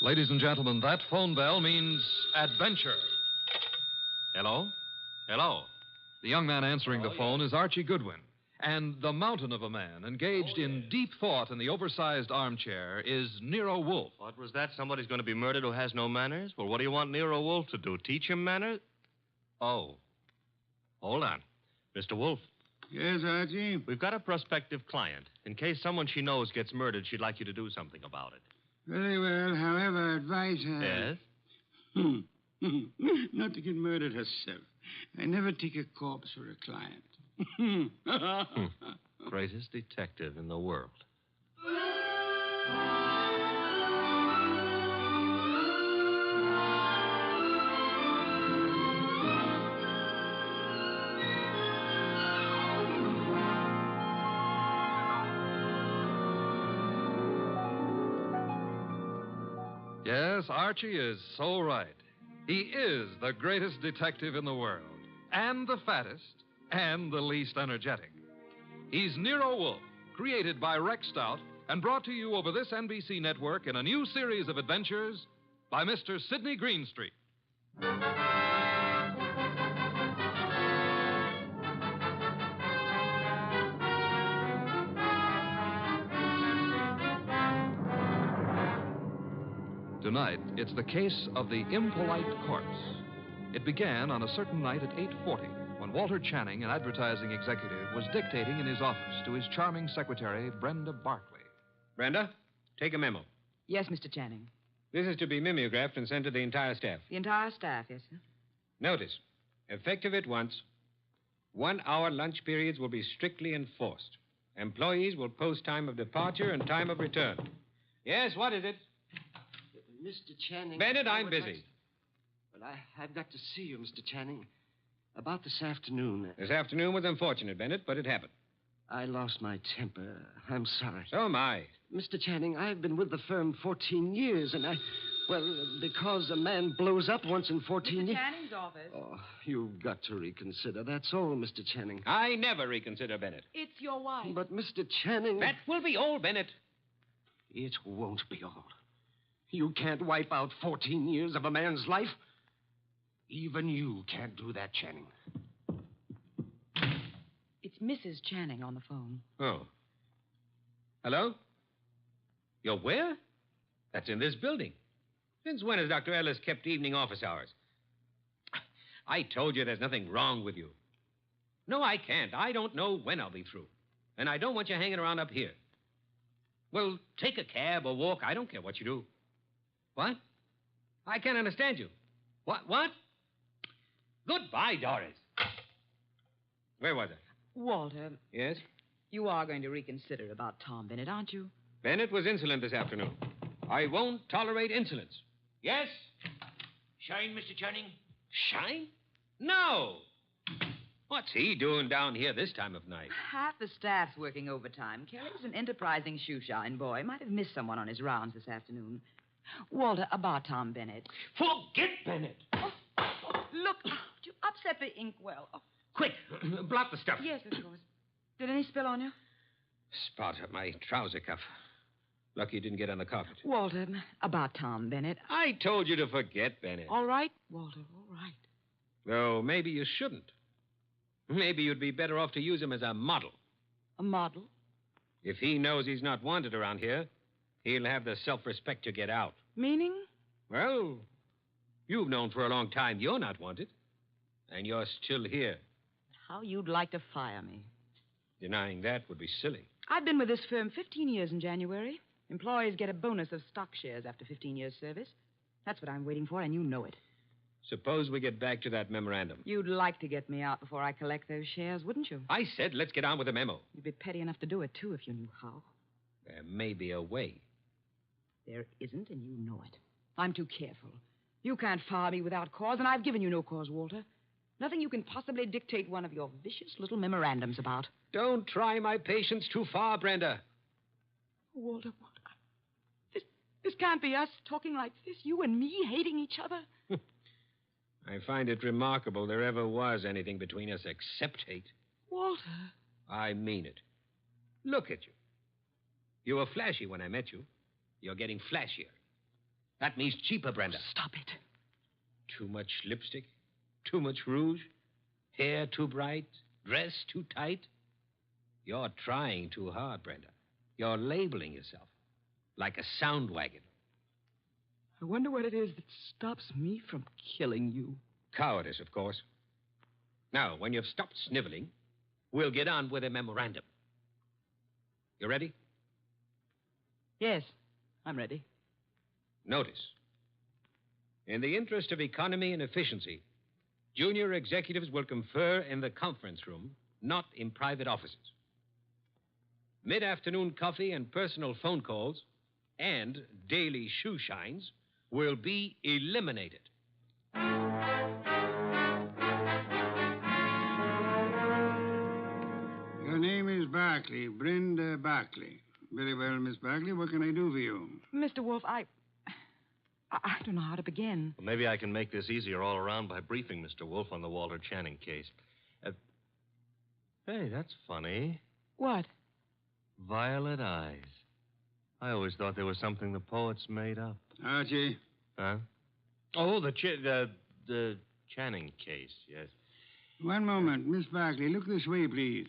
Ladies and gentlemen, that phone bell means adventure. Hello? Hello. The young man answering the phone is Archie Goodwin. And the mountain of a man engaged in deep thought in the oversized armchair is Nero Wolfe. What was that? Somebody's going to be murdered who has no manners? Well, what do you want Nero Wolfe to do? Teach him manners? Oh. Hold on. Mr. Wolfe. Yes, Archie? We've got a prospective client. In case someone she knows gets murdered, she'd like you to do something about it. Very well. However, advise her. Yes? Not to get murdered herself. I never take a corpse for a client. Greatest detective in the world. Yes, Archie is so right. He is the greatest detective in the world, and the fattest, and the least energetic. He's Nero Wolfe, created by Rex Stout and brought to you over this NBC network in a new series of adventures by Mr. Sidney Greenstreet. Tonight, it's the case of the impolite corpse. It began on a certain night at 8:40 when Walter Channing, an advertising executive, was dictating in his office to his charming secretary, Brenda Barkley. Brenda, take a memo. Yes, Mr. Channing. This is to be mimeographed and sent to the entire staff. The entire staff, yes, sir. Notice, effective at once, 1-hour lunch periods will be strictly enforced. Employees will post time of departure and time of return. Yes, what is it? Mr. Channing. Bennett, I'm busy. But I've got to see you, Mr. Channing. About this afternoon. This afternoon was unfortunate, Bennett, but it happened. I lost my temper. I'm sorry. So am I. Mr. Channing, I've been with the firm 14 years, and because a man blows up once in 14 years... Mr. Channing's office. Oh, you've got to reconsider. That's all, Mr. Channing. I never reconsider, Bennett. It's your wife. But, Mr. Channing... That will be all, Bennett. It won't be all. You can't wipe out 14 years of a man's life. Even you can't do that, Channing. It's Mrs. Channing on the phone. Oh. Hello? You're where? That's in this building. Since when has Dr. Ellis kept evening office hours? I told you there's nothing wrong with you. No, I can't. I don't know when I'll be through. And I don't want you hanging around up here. Well, take a cab or walk. I don't care what you do. What? I can't understand you. What? Goodbye, Doris. Where was I? Walter. Yes? You are going to reconsider about Tom Bennett, aren't you? Bennett was insolent this afternoon. I won't tolerate insolence. Yes? Shine, Mr. Channing? Shine? No. What's he doing down here this time of night? Half the staff's working overtime. Kelly's an enterprising shoeshine boy. Might have missed someone on his rounds this afternoon. Walter, about Tom Bennett. Forget Bennett. Oh, look, you upset the inkwell. Oh. Quick, blot the stuff. Yes, of course. Did any spill on you? Spot at my trouser cuff. Lucky you didn't get on the carpet. Walter, about Tom Bennett. I told you to forget Bennett. All right, Walter, all right. Though maybe you shouldn't. Maybe you'd be better off to use him as a model. A model? If he knows he's not wanted around here, he'll have the self-respect to get out. Meaning? Well, you've known for a long time you're not wanted. And you're still here. How you'd like to fire me. Denying that would be silly. I've been with this firm 15 years in January. Employees get a bonus of stock shares after 15 years' service. That's what I'm waiting for, and you know it. Suppose we get back to that memorandum. You'd like to get me out before I collect those shares, wouldn't you? I said let's get on with the memo. You'd be petty enough to do it, too, if you knew how. There may be a way. There isn't, and you know it. I'm too careful. You can't fire me without cause, and I've given you no cause, Walter. Nothing you can possibly dictate one of your vicious little memorandums about. Don't try my patience too far, Brenda. Walter, what? This can't be us talking like this, you and me hating each other. I find it remarkable there ever was anything between us except hate. Walter. I mean it. Look at you. You were flashy when I met you. You're getting flashier. That means cheaper, Brenda. Stop it. Too much lipstick? Too much rouge? Hair too bright? Dress too tight? You're trying too hard, Brenda. You're labeling yourself like a sound wagon. I wonder what it is that stops me from killing you. Cowardice, of course. Now, when you've stopped sniveling, we'll get on with a memorandum. You ready? Yes, I'm ready. Notice. In the interest of economy and efficiency, junior executives will confer in the conference room, not in private offices. Mid-afternoon coffee and personal phone calls and daily shoe shines will be eliminated. Your name is Barkley, Brenda Barkley. Very well, Miss Barkley. What can I do for you? Mr. Wolf, I don't know how to begin. Well, maybe I can make this easier all around by briefing Mr. Wolf on the Walter Channing case. Hey, that's funny. What? Violet eyes. I always thought they were something the poets made up. Archie. Huh? Oh, the Channing case, yes. One moment. Miss Barkley, look this way, please.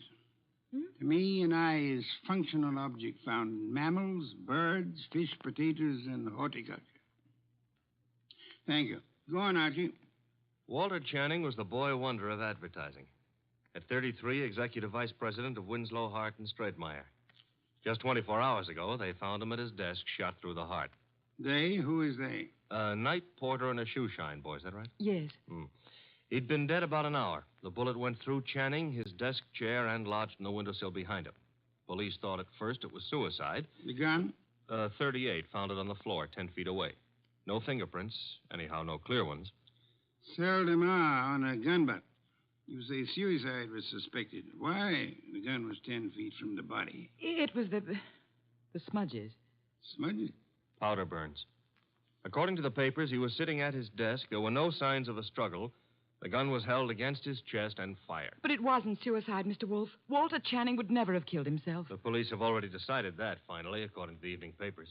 To me, an eye is functional object found in mammals, birds, fish, potatoes, and horticulture. Thank you. Go on, Archie. Walter Channing was the boy wonder of advertising. At 33, executive vice president of Winslow, Hart, and Straightmeyer. Just 24 hours ago, they found him at his desk, shot through the heart. They? Who is they? A night porter and a shoe shine boy, is that right? Yes. He'd been dead about an hour. The bullet went through Channing, his desk chair, and lodged in the windowsill behind him. Police thought at first it was suicide. The gun? 38, found it on the floor, 10 feet away. No fingerprints, anyhow, no clear ones. Seldom are on a gun butt. You say suicide was suspected. Why? The gun was 10 feet from the body. It was the smudges. Smudges? Powder burns. According to the papers, he was sitting at his desk. There were no signs of a struggle. The gun was held against his chest and fired. But it wasn't suicide, Mr. Wolf. Walter Channing would never have killed himself. The police have already decided that, finally, according to the evening papers.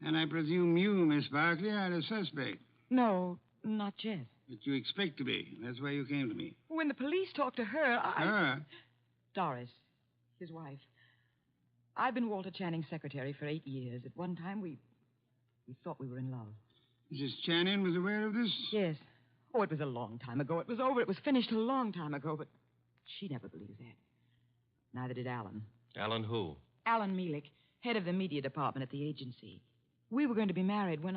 And I presume you, Miss Barkley, are the suspect. No, not yet. But you expect to be. That's why you came to me. When the police talked to her, Her? Doris, his wife. I've been Walter Channing's secretary for 8 years. At one time, we thought we were in love. Mrs. Channing was aware of this? Yes. Oh, it was a long time ago. It was over. It was finished a long time ago, but she never believed that. Neither did Alan. Alan who? Alan Mielek, head of the media department at the agency. We were going to be married when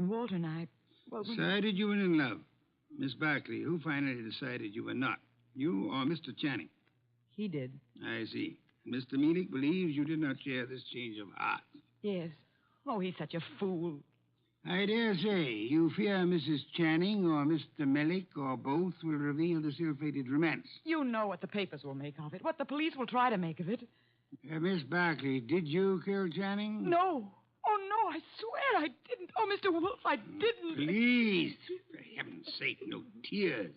Walter and I... Well, Decided you were in love. Miss Barkley, who finally decided you were not? You or Mr. Channing? He did. I see. Mr. Mielek believes you did not share this change of heart. Yes. Oh, he's such a fool. I dare say you fear Mrs. Channing or Mr. Mielek or both will reveal the ill-fated romance. You know what the papers will make of it, what the police will try to make of it. Miss Barkley, did you kill Channing? No. Oh, no, I swear I didn't. Oh, Mr. Wolf, I didn't. Please, for heaven's sake, no tears.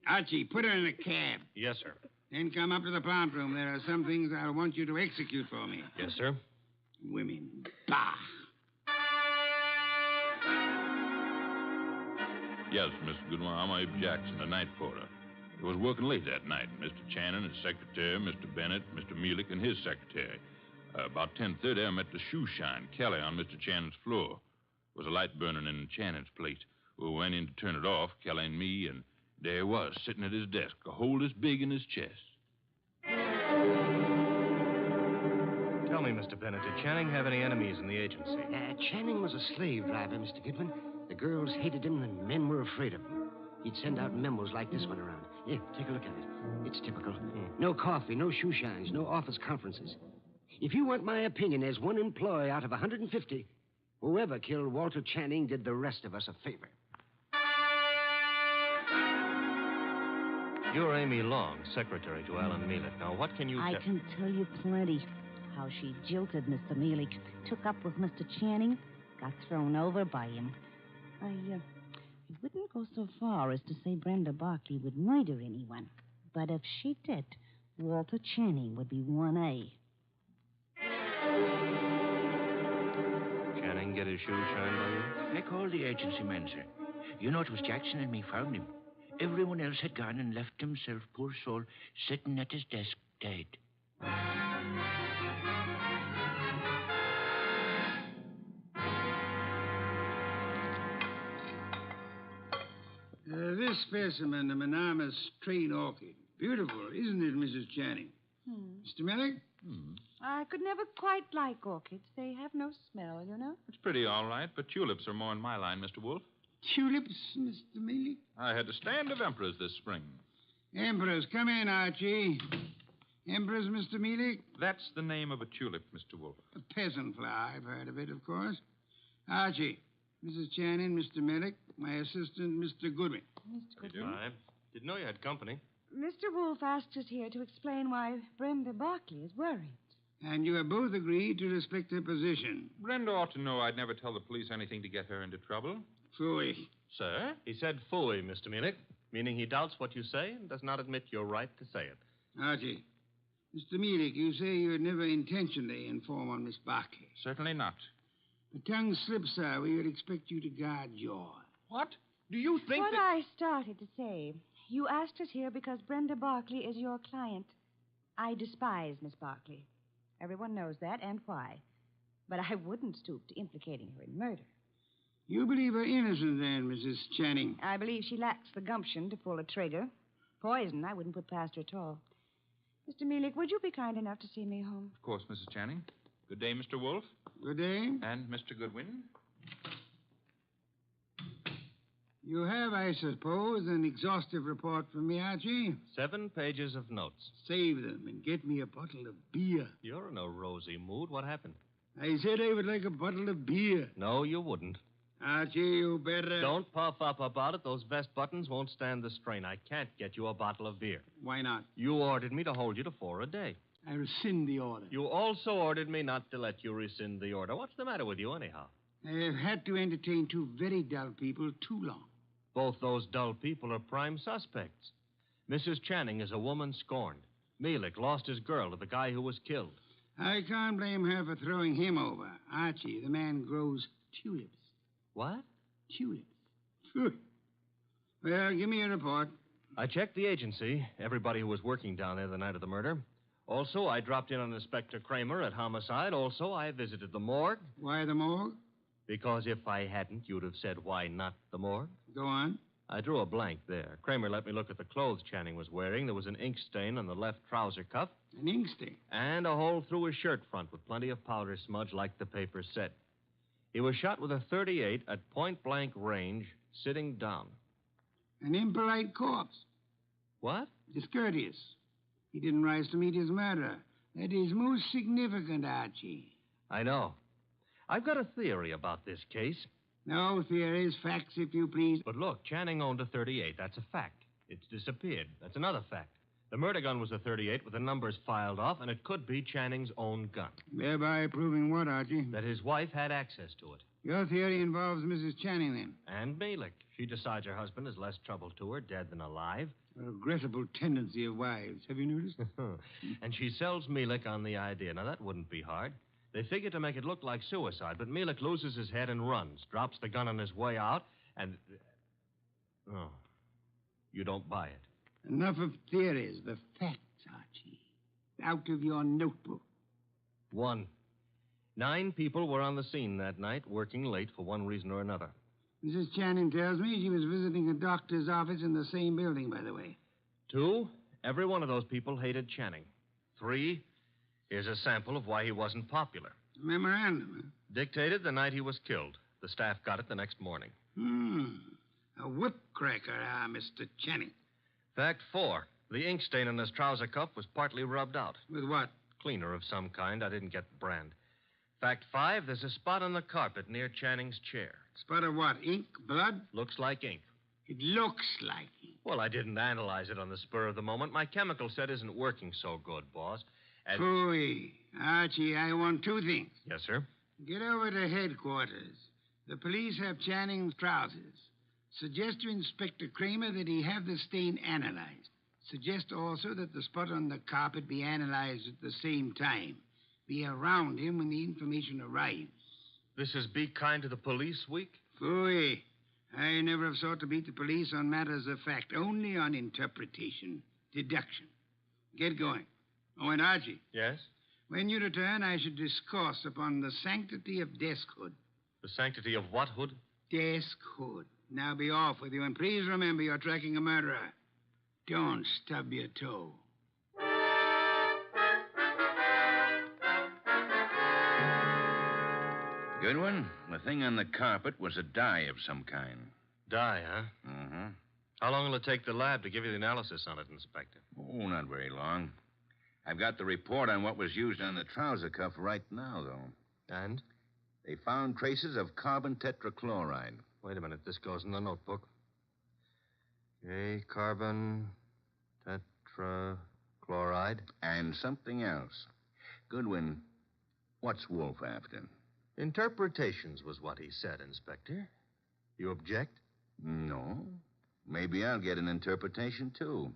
Archie, put her in a cab. Yes, sir. Then come up to the plant room. There are some things I'll want you to execute for me. Yes, sir. Women. Bah! Yes, Mr. Goodwin, I'm Abe Jackson, the night porter. I was working late that night. Mr. Channing, his secretary, Mr. Bennett, Mr. Mielek, and his secretary. About 10:30, I met the shoe shine, Kelly, on Mr. Channing's floor. There was a light burning in Channing's plate. We went in to turn it off, Kelly and me, and there he was, sitting at his desk, a hole this big in his chest. Tell me, Mr. Bennett, did Channing have any enemies in the agency? Channing was a slave driver, Mr. Goodwin. The girls hated him, and men were afraid of him. He'd send out memos like this one around. Here, take a look at it. It's typical. No coffee, no shoe shines, no office conferences. If you want my opinion, as one employee out of 150, whoever killed Walter Channing did the rest of us a favor. You're Amy Long, secretary to Alan Mielek. Now, what can you I can tell you plenty. How she jilted Mr. Mielek, took up with Mr. Channing, got thrown over by him. I wouldn't go so far as to say Brenda Barkley would murder anyone. But if she did, Walter Channing would be 1A. Channing get his shoes shined by you? I called the agency man, sir. You know, it was Jackson and me found him. Everyone else had gone and left himself, poor soul, sitting at his desk, dead. This specimen, the Manamas straight orchid. Beautiful, isn't it, Mrs. Channing? Mr. Millick? I could never quite like orchids. They have no smell, you know. It's pretty all right, but tulips are more in my line, Mr. Wolf. Tulips, Mr. Millick? I had a stand of emperors this spring. Emperors, come in, Archie. Emperors, Mr. Millick? That's the name of a tulip, Mr. Wolf. A peasant flower. I've heard of it, of course. Archie, Mrs. Channing, Mr. Millick, my assistant, Mr. Goodwin. Mr. Goodwin. I didn't know you had company. Mr. Wolf asked us here to explain why Brenda Barkley is worried. And you have both agreed to respect her position. Brenda ought to know I'd never tell the police anything to get her into trouble. Phooey. Sir? He said phooey, Mr. Munich, meaning he doubts what you say and does not admit your right to say it. Archie, Mr. Millick, you say you had never intentionally informed on Miss Barkley. Certainly not. The tongue slips, sir. We would expect you to guard your. What? Do you think What that... I started to say. You asked us here because Brenda Barkley is your client. I despise Miss Barkley. Everyone knows that and why. But I wouldn't stoop to implicating her in murder. You believe her innocent, then, Mrs. Channing? I believe she lacks the gumption to pull a trigger. Poison, I wouldn't put past her at all. Mr. Mealy, would you be kind enough to see me home? Of course, Mrs. Channing. Good day, Mr. Wolf. Good day. And Mr. Goodwin. You have, I suppose, an exhaustive report from me, Archie? 7 pages of notes. Save them and get me a bottle of beer. You're in a rosy mood. What happened? I said I would like a bottle of beer. No, you wouldn't. Archie, you better... Don't puff up about it. Those vest buttons won't stand the strain. I can't get you a bottle of beer. Why not? You ordered me to hold you to 4 a day. I rescind the order. You also ordered me not to let you rescind the order. What's the matter with you, anyhow? I have had to entertain 2 very dull people too long. Both those dull people are prime suspects. Mrs. Channing is a woman scorned. Mealich lost his girl to the guy who was killed. I can't blame her for throwing him over. Archie, the man grows tulips. What? Tulips. Phew. Well, give me a report. I checked the agency, everybody who was working down there the night of the murder. Also, I dropped in on Inspector Kramer at homicide. Also, I visited the morgue. Why the morgue? Because if I hadn't, you'd have said, why not the morgue? Go on. I drew a blank there. Kramer let me look at the clothes Channing was wearing. There was an ink stain on the left trouser cuff. An ink stain? And a hole through his shirt front with plenty of powder smudge like the paper said. He was shot with a .38 at point-blank range, sitting down. An impolite corpse. What? Discourteous. He didn't rise to meet his murderer. That is most significant, Archie. I know. I've got a theory about this case. No theories, facts, if you please. But look, Channing owned a .38. That's a fact. It's disappeared. That's another fact. The murder gun was a .38 with the numbers filed off, and it could be Channing's own gun. Thereby proving what, Archie? That his wife had access to it. Your theory involves Mrs. Channing, then? And Mealich. She decides her husband is less trouble to her, dead than alive. A regrettable tendency of wives. Have you noticed? And she sells Mealich on the idea. Now, that wouldn't be hard. They figure to make it look like suicide, but Mealich loses his head and runs, drops the gun on his way out, and... Oh, you don't buy it. Enough of theories. The facts, Archie. Out of your notebook. 1. 9 people were on the scene that night, working late for one reason or another. Mrs. Channing tells me she was visiting a doctor's office in the same building, by the way. 2, every one of those people hated Channing. 3, here's a sample of why he wasn't popular. Memorandum, huh? Dictated the night he was killed. The staff got it the next morning. A whip cracker, Mr. Channing. Fact 4, the ink stain on his trouser cuff was partly rubbed out. With what? Cleaner of some kind. I didn't get the brand. Fact 5, there's a spot on the carpet near Channing's chair. Spot of what? Ink? Blood? Looks like ink. It looks like ink. Well, I didn't analyze it on the spur of the moment. My chemical set isn't working so good, boss. Phooey. Archie, I want 2 things. Yes, sir? Get over to headquarters. The police have Channing's trousers. Suggest to Inspector Kramer that he have the stain analyzed. Suggest also that the spot on the carpet be analyzed at the same time. Be around him when the information arrives. This is Be Kind to the Police Week? Phooey. I never have sought to beat the police on matters of fact, only on interpretation, deduction. Get going. Oh, and Archie. Yes? When you return, I should discourse upon the sanctity of deskhood. The sanctity of what hood? Deskhood. Now be off with you, and please remember you're tracking a murderer. Don't stub your toe. Goodwin, the thing on the carpet was a dye of some kind. Dye, huh? Mm-hmm. How long will it take the lab to give you the analysis on it, Inspector? Oh, not very long. I've got the report on what was used on the trouser cuff right now, though. And? They found traces of carbon tetrachloride. Wait a minute. This goes in the notebook. Okay, carbon tetrachloride. And something else. Goodwin, what's Wolf after? Interpretations was what he said, Inspector. You object? No. Maybe I'll get an interpretation, too.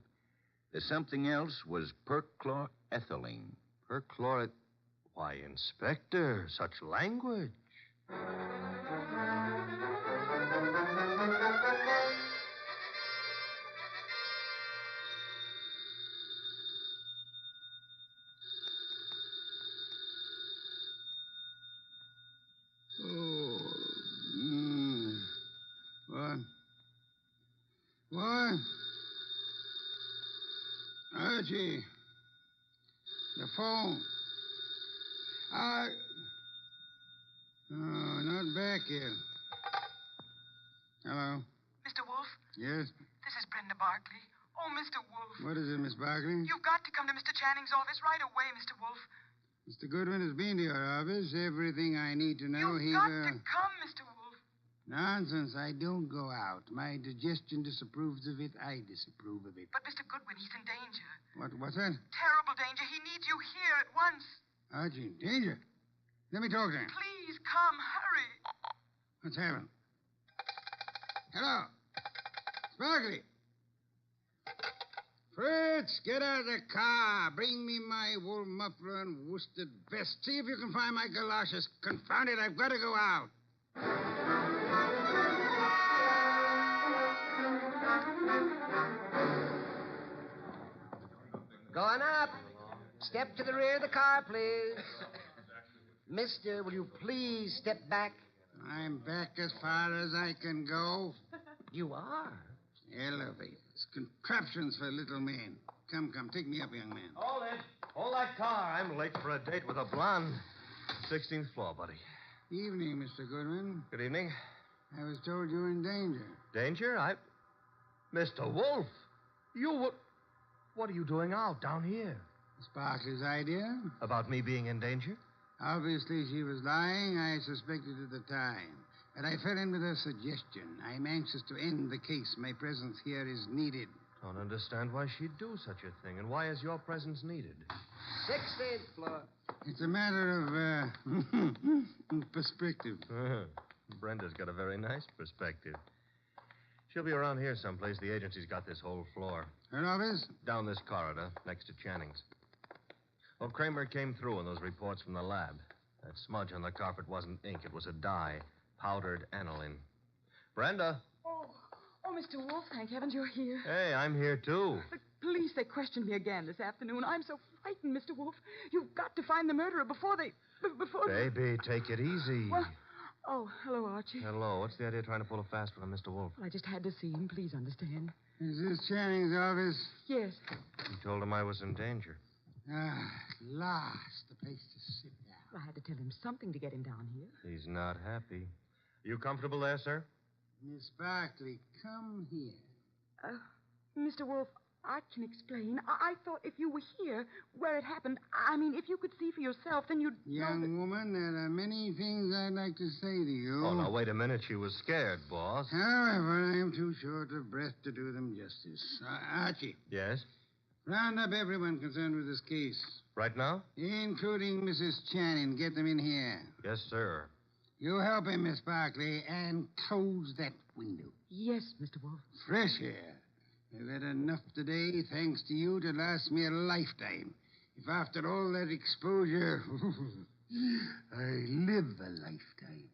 The something else was perchlorethylene. Perchloreth... Why, Inspector, such language. What? Archie. The phone. Oh, not back yet. Hello? Mr. Wolf? Yes? This is Brenda Barkley. Oh, Mr. Wolf. What is it, Miss Barkley? You've got to come to Mr. Channing's office right away, Mr. Wolf. Mr. Goodwin has been to your office. Everything I need to know. You've got to come, Mr. Wolf. Nonsense. I don't go out. My digestion disapproves of it. I disapprove of it. But, Mr. Goodwin, he's in danger. What's that? Terrible danger. He needs you here at once. Archie, danger? Let me talk to him. Please come. Hurry. What's happened? Hello. Sparkly. Fritz, get out of the car. Bring me my wool muffler and worsted vest. See if you can find my galoshes. Confound it, I've got to go out. Going up. Step to the rear of the car, please. Mister, will you please step back? I'm back as far as I can go. You are? Elevators, contraptions for little men. Come, take me up, young man. Hold it. Hold that car. I'm late for a date with a blonde. 16th floor, buddy. Evening, Mr. Goodwin. Good evening. I was told you were in danger. Danger? Mr. Wolf, what are you doing out down here? Sparkley's idea. About me being in danger? Obviously, she was lying. I suspected at the time. But I fell in with her suggestion. I'm anxious to end the case. My presence here is needed. Don't understand why she'd do such a thing, and why is your presence needed? 16th floor. It's a matter of, perspective. Brenda's got a very nice perspective. She'll be around here someplace. The agency's got this whole floor. Her office? Down this corridor, next to Channing's. Well, Kramer came through on those reports from the lab. That smudge on the carpet wasn't ink. It was a dye. Powdered aniline. Brenda. Oh, Mr. Wolf, thank heavens you're here. Hey, I'm here, too. The police, they questioned me again this afternoon. I'm so frightened, Mr. Wolf. You've got to find the murderer before they... Baby, take it easy. Well, oh, hello, Archie. Hello. What's the idea of trying to pull a fast one on Mr. Wolf? Well, I just had to see him. Please understand. Is this Channing's office? Yes. You told him I was in danger. At last, the place to sit down. Well, I had to tell him something to get him down here. He's not happy. You comfortable there, sir? Miss Barkley, come here. Mr. Wolf, I can explain. I thought if you were here, where it happened, if you could see for yourself, then you'd Young woman, there are many things I'd like to say to you. Oh, now, wait a minute. She was scared, boss. However, I am too short of breath to do them justice. Archie. Yes? Round up everyone concerned with this case. Right now? Including Mrs. Channing. Get them in here. Yes, sir. You help him, Miss Barkley, and close that window. Yes, Mr. Wolf. Fresh air. I've had enough today, thanks to you, to last me a lifetime. If after all that exposure, I live a lifetime.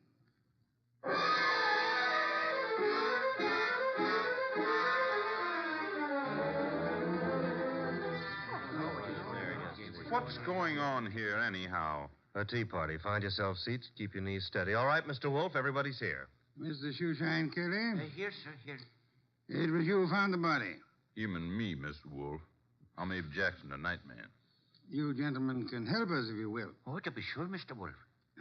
What's going on here, anyhow? A tea party. Find yourself seats. Keep your knees steady. All right, Mr. Wolf, everybody's here. Mr. Shoeshine Kelly? Here, sir, here. It was you who found the body. Him and me, Mr. Wolf. I'm Abe Jackson, the night man. You gentlemen can help us if you will. Oh, to be sure, Mr. Wolf.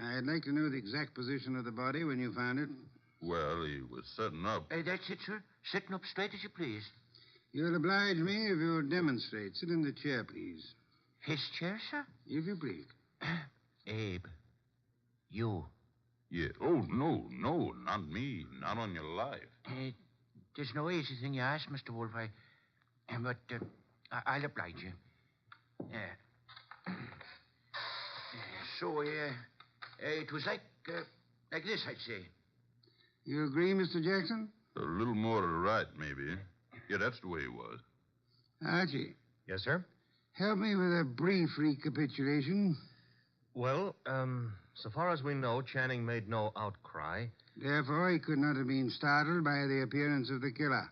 I'd like to know the exact position of the body when you found it. Well, he was setting up. That's it, sir. Sitting up straight as you please. You'll oblige me if you'll demonstrate. Sit in the chair, please. His chair, sir? If you please. Abe, you. Yeah. Oh, no, not me. Not on your life. There's no easy thing you ask, Mr. Wolf. I'll oblige you. It was like this, I'd say. You agree, Mr. Jackson? A little more to the right, maybe. Yeah, that's the way he was. Archie, Yes, sir? help me with a brief recapitulation. Well, so far as we know, Channing made no outcry. Therefore, he could not have been startled by the appearance of the killer.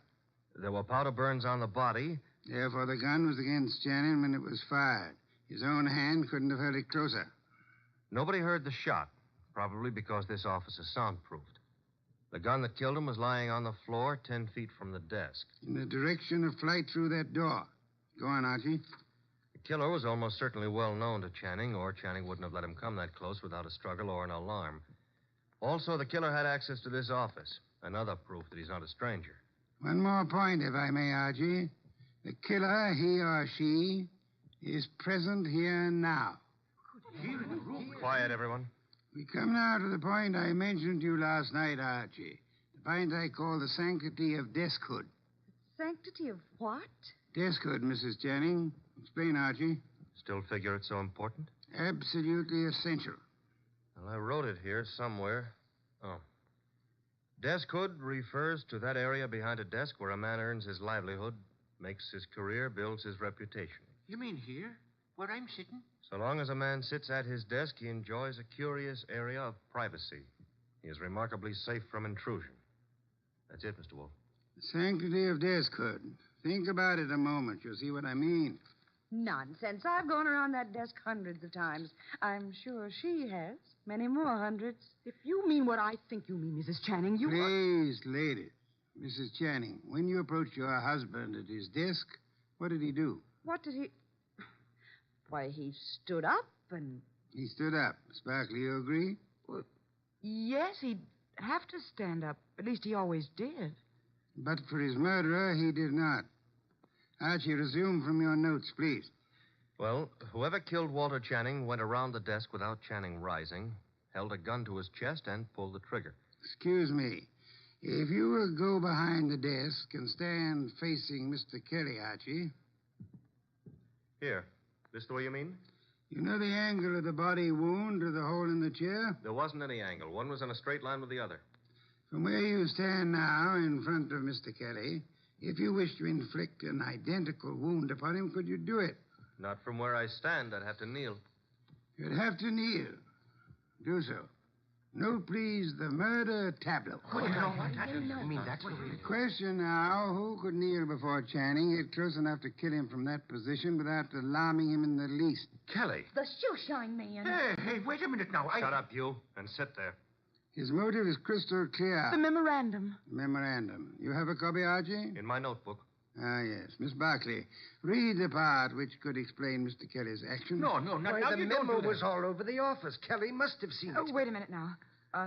There were powder burns on the body. Therefore, the gun was against Channing when it was fired. His own hand couldn't have held it closer. Nobody heard the shot, probably because this office is soundproofed. The gun that killed him was lying on the floor 10 feet from the desk. In the direction of flight through that door. Go on, Archie. The killer was almost certainly well known to Channing, or Channing wouldn't have let him come that close without a struggle or an alarm. Also, the killer had access to this office, another proof that he's not a stranger. One more point, if I may, Archie. The killer, he or she, is present here now. Here in the room. Quiet, everyone. We come now to the point I mentioned to you last night, Archie. The point I call the sanctity of deskhood. Sanctity of what? Deskhood, Mrs. Channing. Explain, Archie. Still figure it's so important? Absolutely essential. Well, I wrote it here somewhere. Oh. Deskhood refers to that area behind a desk where a man earns his livelihood, makes his career, builds his reputation. You mean here, where I'm sitting? So long as a man sits at his desk, he enjoys a curious area of privacy. He is remarkably safe from intrusion. That's it, Mr. Wolf. The sanctity of deskhood. Think about it a moment. You'll see what I mean. Nonsense. I've gone around that desk hundreds of times. I'm sure she has. Many more hundreds. If you mean what I think you mean, Mrs. Channing, you... Please, ladies. Mrs. Channing, when you approached your husband at his desk, what did he do? What did he... Why, he stood up and... He stood up. Sparkley, you agree? Well, yes, he'd have to stand up. At least he always did. But for his murderer, he did not. Archie, resume from your notes, please. Well, whoever killed Walter Channing went around the desk without Channing rising, held a gun to his chest, and pulled the trigger. Excuse me. If you will go behind the desk and stand facing Mr. Kelly, Archie. Here. This the way you mean? You know the angle of the body wound to the hole in the chair? There wasn't any angle. One was in a straight line with the other. From where you stand now in front of Mr. Kelly, if you wish to inflict an identical wound upon him, could you do it? Not from where I stand. I'd have to kneel. You'd have to kneel. Do so. Note, please, the murder tableau. You mean that's what The question now, who could kneel before Channing, get close enough to kill him from that position without alarming him in the least? Kelly. The shoeshine man. Hey, wait a minute now. Shut up, you, and sit there. His motive is crystal clear. The memorandum. Memorandum. You have a copy, Archie? In my notebook. Ah, yes. Miss Barclay, read the part which could explain Mr. Kelly's action. No, not now. The You memo don't do was that. all over the office. Kelly must have seen Oh, it. wait a minute now.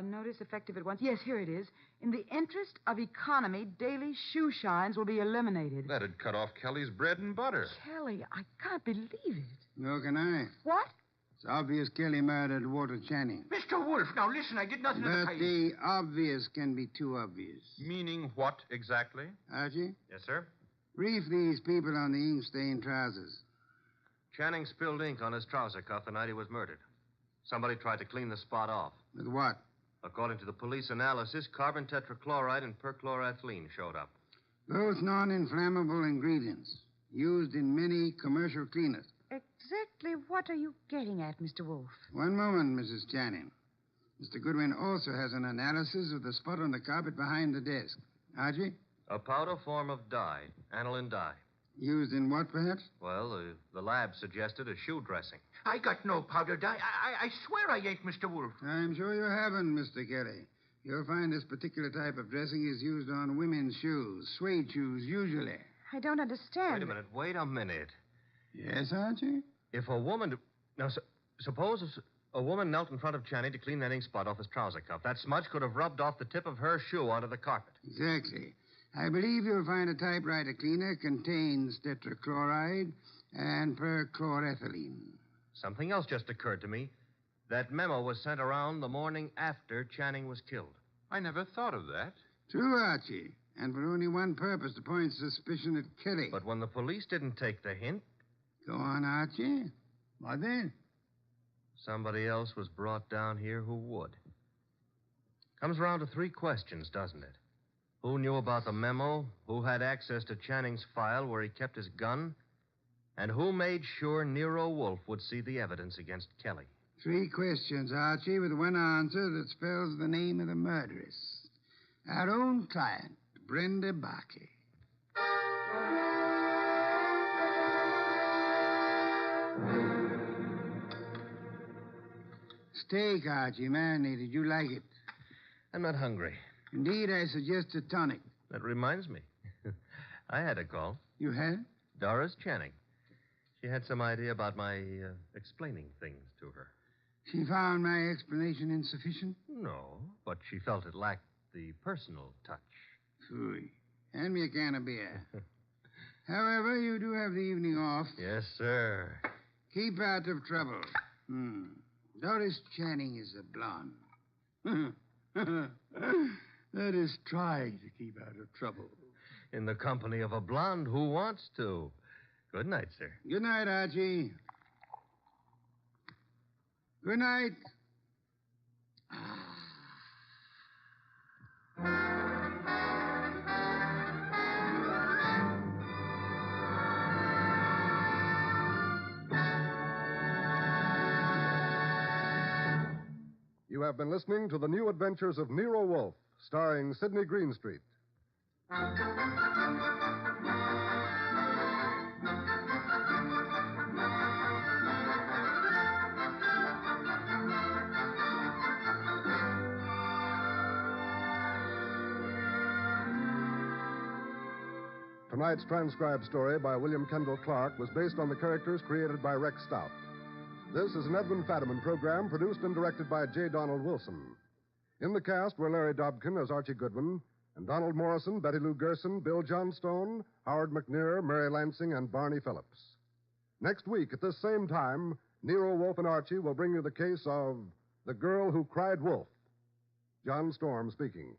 Notice effective at once. Yes, here it is. In the interest of economy, daily shoe shines will be eliminated. That'd cut off Kelly's bread and butter. Kelly, I can't believe it. Nor can I. What? It's obvious Kelly murdered Walter Channing. Mr. Wolf, now listen, I did nothing of the But kind. the obvious can be too obvious. Meaning what exactly? Archie, Yes, sir? brief these people on the ink-stained trousers. Channing spilled ink on his trouser cuff the night he was murdered. Somebody tried to clean the spot off. With what? According to the police analysis, carbon tetrachloride and perchloroethylene showed up. Both non-inflammable ingredients used in many commercial cleaners. Exactly what are you getting at, Mr. Wolf? One moment, Mrs. Channing. Mr. Goodwin also has an analysis of the spot on the carpet behind the desk. Archie? A powder form of dye, aniline dye. Used in what, perhaps? Well, the lab suggested a shoe dressing. I got no powder dye. I swear I ain't, Mr. Wolf. I'm sure you haven't, Mr. Kelly. You'll find this particular type of dressing is used on women's shoes, suede shoes, usually. I don't understand. Wait a minute. Yes, Archie? If a woman... Now, suppose a woman knelt in front of Channing to clean that ink spot off his trouser cuff. That smudge could have rubbed off the tip of her shoe onto the carpet. Exactly. I believe you'll find a typewriter cleaner contains tetrachloride and perchlorethylene. Something else just occurred to me. That memo was sent around the morning after Channing was killed. I never thought of that. True, Archie. And for only one purpose, to point suspicion at Kelly. But when the police didn't take the hint... Go on, Archie. What then? Somebody else was brought down here who would. Comes around to 3 questions, doesn't it? Who knew about the memo? Who had access to Channing's file where he kept his gun? And who made sure Nero Wolfe would see the evidence against Kelly? 3 questions, Archie, with one answer that spells the name of the murderess. Our own client, Brenda Barkley. Steak, Archie, marinated. You like it? I'm not hungry. Indeed, I suggest a tonic. That reminds me. I had a call. You had? Doris Channing. She had some idea about my explaining things to her. She found my explanation insufficient? No, but she felt it lacked the personal touch. Phooey. Hand me a can of beer. However, you do have the evening off. Yes, sir. Keep out of trouble. Doris Channing is a blonde. That is, try to keep out of trouble. In the company of a blonde who wants to. Good night, sir. Good night, Archie. Good night. You have been listening to The New Adventures of Nero Wolfe, starring Sidney Greenstreet. Tonight's transcribed story by William Kendall Clark was based on the characters created by Rex Stout. This is an Edwin Fadiman program produced and directed by J. Donald Wilson. In the cast were Larry Dobkin as Archie Goodwin, and Donald Morrison, Betty Lou Gerson, Bill Johnstone, Howard McNear, Mary Lansing, and Barney Phillips. Next week at this same time, Nero Wolfe and Archie will bring you the case of The Girl Who Cried Wolf. John Storm speaking.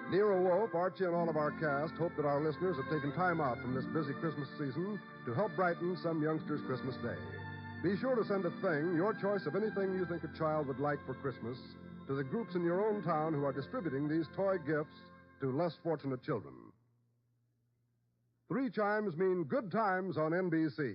Nero Wolfe, Archie, and all of our cast hope that our listeners have taken time out from this busy Christmas season to help brighten some youngster's Christmas day. Be sure to send a thing, your choice of anything you think a child would like for Christmas, to the groups in your own town who are distributing these toy gifts to less fortunate children. 3 chimes mean good times on NBC.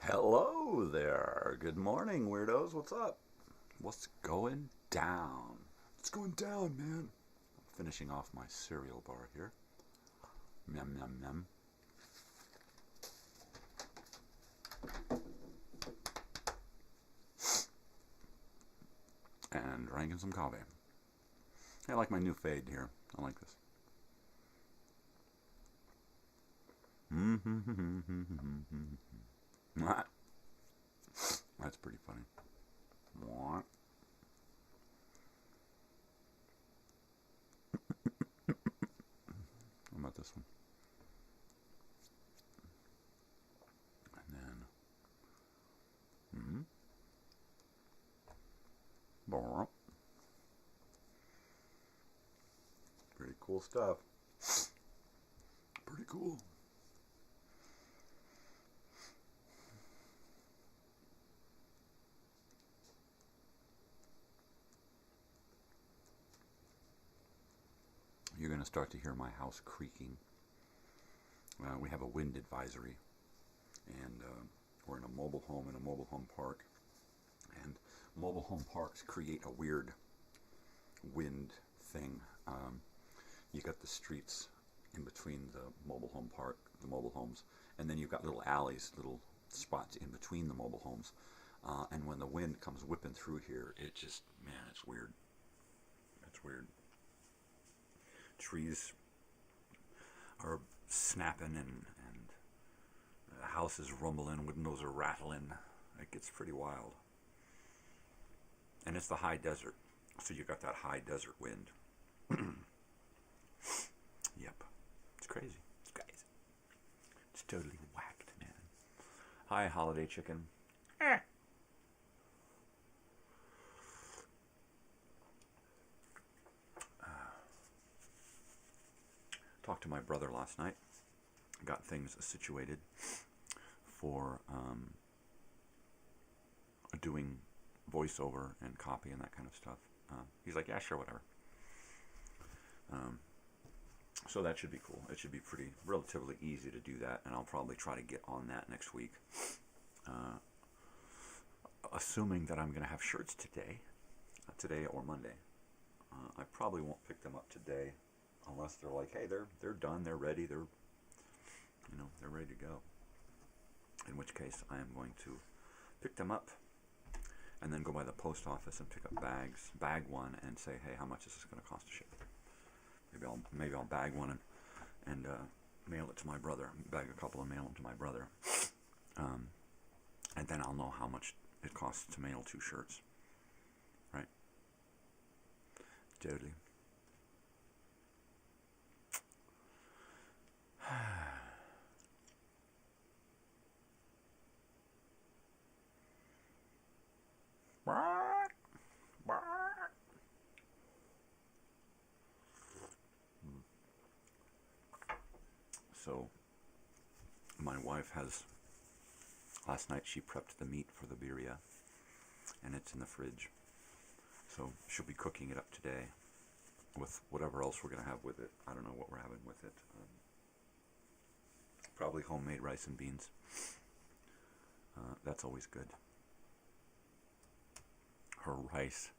Hello there. Good morning, weirdos. What's up? What's going down? What's going down, man? I'm finishing off my cereal bar here. Yum, yum, yum. And drinking some coffee. I like my new fade here. I like this. That's pretty funny. What? How about this one? And then, pretty cool stuff. Pretty cool. You're going to start to hear my house creaking. We have a wind advisory, and we're in a mobile home in a mobile home park, and mobile home parks create a weird wind thing. You got the streets in between the mobile home park, the mobile homes, and then you've got little alleys, little spots in between the mobile homes, and when the wind comes whipping through here, it just, man, it's weird. It's weird. Trees are snapping and the house is rumbling, windows are rattling. It gets pretty wild. And it's the high desert, so you got that high desert wind. Yep. It's crazy. It's crazy. It's totally whacked, man. Hi, holiday chicken. Talked to my brother last night. Got things situated for doing voiceover and copy and that kind of stuff. He's like, yeah, sure, whatever. So that should be cool. It should be relatively easy to do that, and I'll probably try to get on that next week. Assuming that I'm going to have shirts today or Monday. I probably won't pick them up today, unless they're like, hey, they're done, they're ready, they're ready to go. In which case, I am going to pick them up, and then go by the post office and pick up bag one, and say, hey, how much is this going to cost to ship? Maybe I'll bag one and mail it to my brother. Bag a couple and mail them to my brother, and then I'll know how much it costs to mail 2 shirts. Right? Totally. So, my wife last night she prepped the meat for the birria, and it's in the fridge. So, she'll be cooking it up today with whatever else we're going to have with it. I don't know what we're having with it. Probably homemade rice and beans. That's always good. Her rice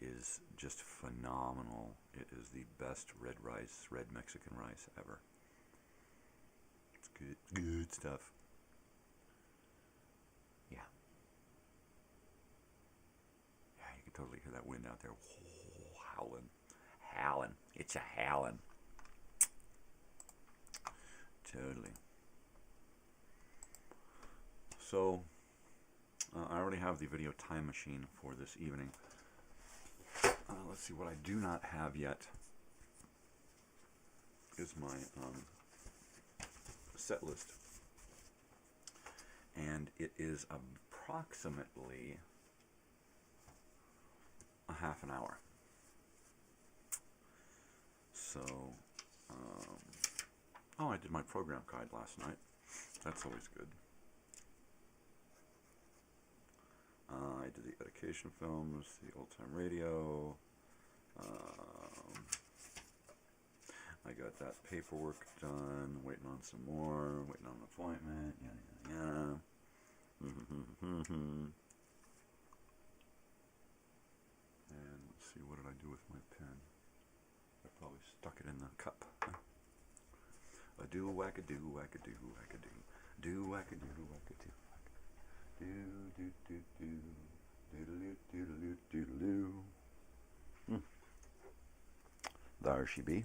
is just phenomenal. It is the best red Mexican rice ever. It's good stuff. Yeah. Yeah, you can totally hear that wind out there. Oh, howling. It's a howling. Totally. So, I already have the video time machine for this evening. Let's see, what I do not have yet is my set list. And it is approximately a half an hour. So, I did my program guide last night. That's always good. I did the education films, the old-time radio. I got that paperwork done, waiting on some more, waiting on an appointment, yada, yada, And let's see, what did I do with my pen? I probably stuck it in the cup. A do wackadoo, wackadoo, wackadoo. Do wackadoo, wackadoo. Do do do do. Doodaloo, doodaloo, doodaloo. There she be.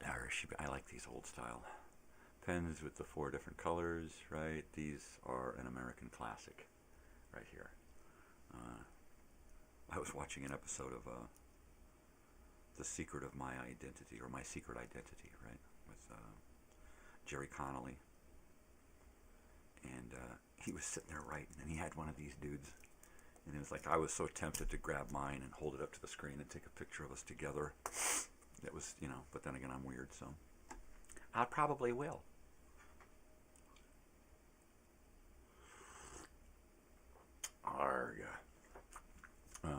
There she be. I like these old style pens with the 4 different colors, right? These are an American classic right here. I was watching an episode of The Secret of My Identity, or My Secret Identity, right? With Jerry Connolly. And he was sitting there writing, and he had one of these dudes. And it was like, I was so tempted to grab mine and hold it up to the screen and take a picture of us together. It was, you know, but then again, I'm weird, so I probably will.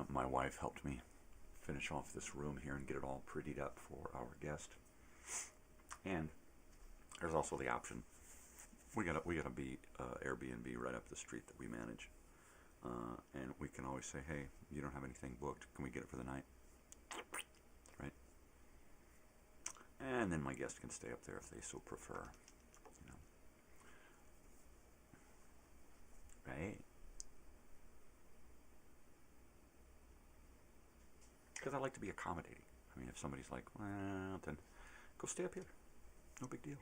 My wife helped me finish off this room here and get it all prettied up for our guest. And there's also the option. We got a B Airbnb right up the street that we manage, and we can always say, hey, you don't have anything booked, can we get it for the night? Right? And then my guest can stay up there if they so prefer, you know. Right? Because I like to be accommodating. I mean, if somebody's like, well, then go stay up here. No big deal.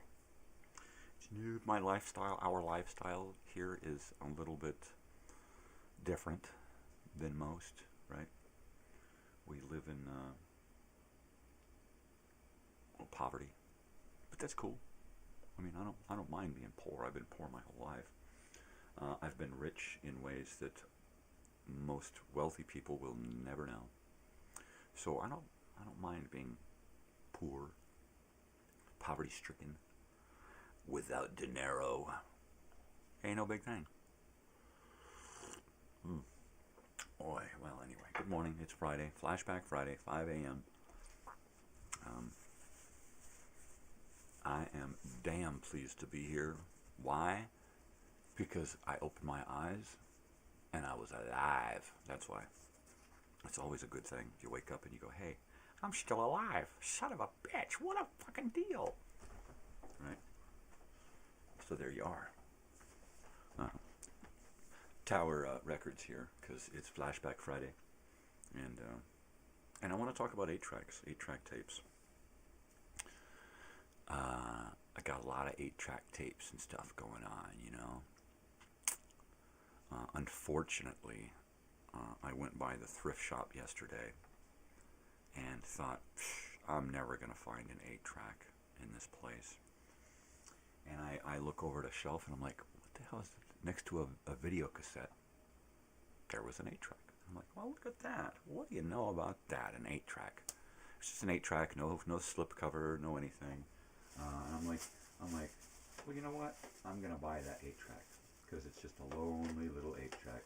My lifestyle, our lifestyle here is a little bit different than most, right? We live in poverty, but that's cool. I mean, I don't mind being poor. I've been poor my whole life. I've been rich in ways that most wealthy people will never know. So I don't mind being poor, poverty-stricken. Without dinero. Ain't no big thing. Boy, well, anyway, good morning. It's Friday, Flashback Friday, 5 a.m. I am damn pleased to be here. Why? Because I opened my eyes and I was alive. That's why. It's always a good thing. You wake up and you go, hey, I'm still alive. Son of a bitch. What a fucking deal. Right? So there you are. Tower Records here, because it's Flashback Friday. And I want to talk about 8-track tapes. I got a lot of 8-track tapes and stuff going on, you know. Unfortunately, I went by the thrift shop yesterday and thought, I'm never going to find an 8-track in this place. And I look over at a shelf and I'm like, what the hell is it? Next to a video cassette, there was an 8-track. I'm like, well, look at that. What do you know about that, an 8-track? It's just an 8-track, no slip cover, no anything. I'm like, well, you know what? I'm going to buy that 8-track because it's just a lonely little 8-track.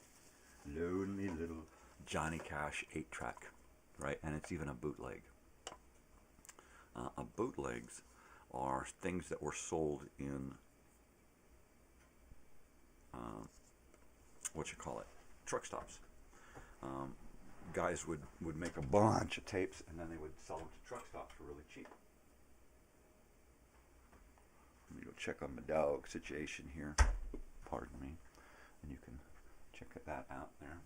Lonely little Johnny Cash 8-track, right? And it's even a bootleg. Bootlegs are things that were sold in truck stops. Guys would make a bunch of tapes and then they would sell them to truck stops for really cheap. Let me go check on my dog situation here. Pardon me. And you can check that out there.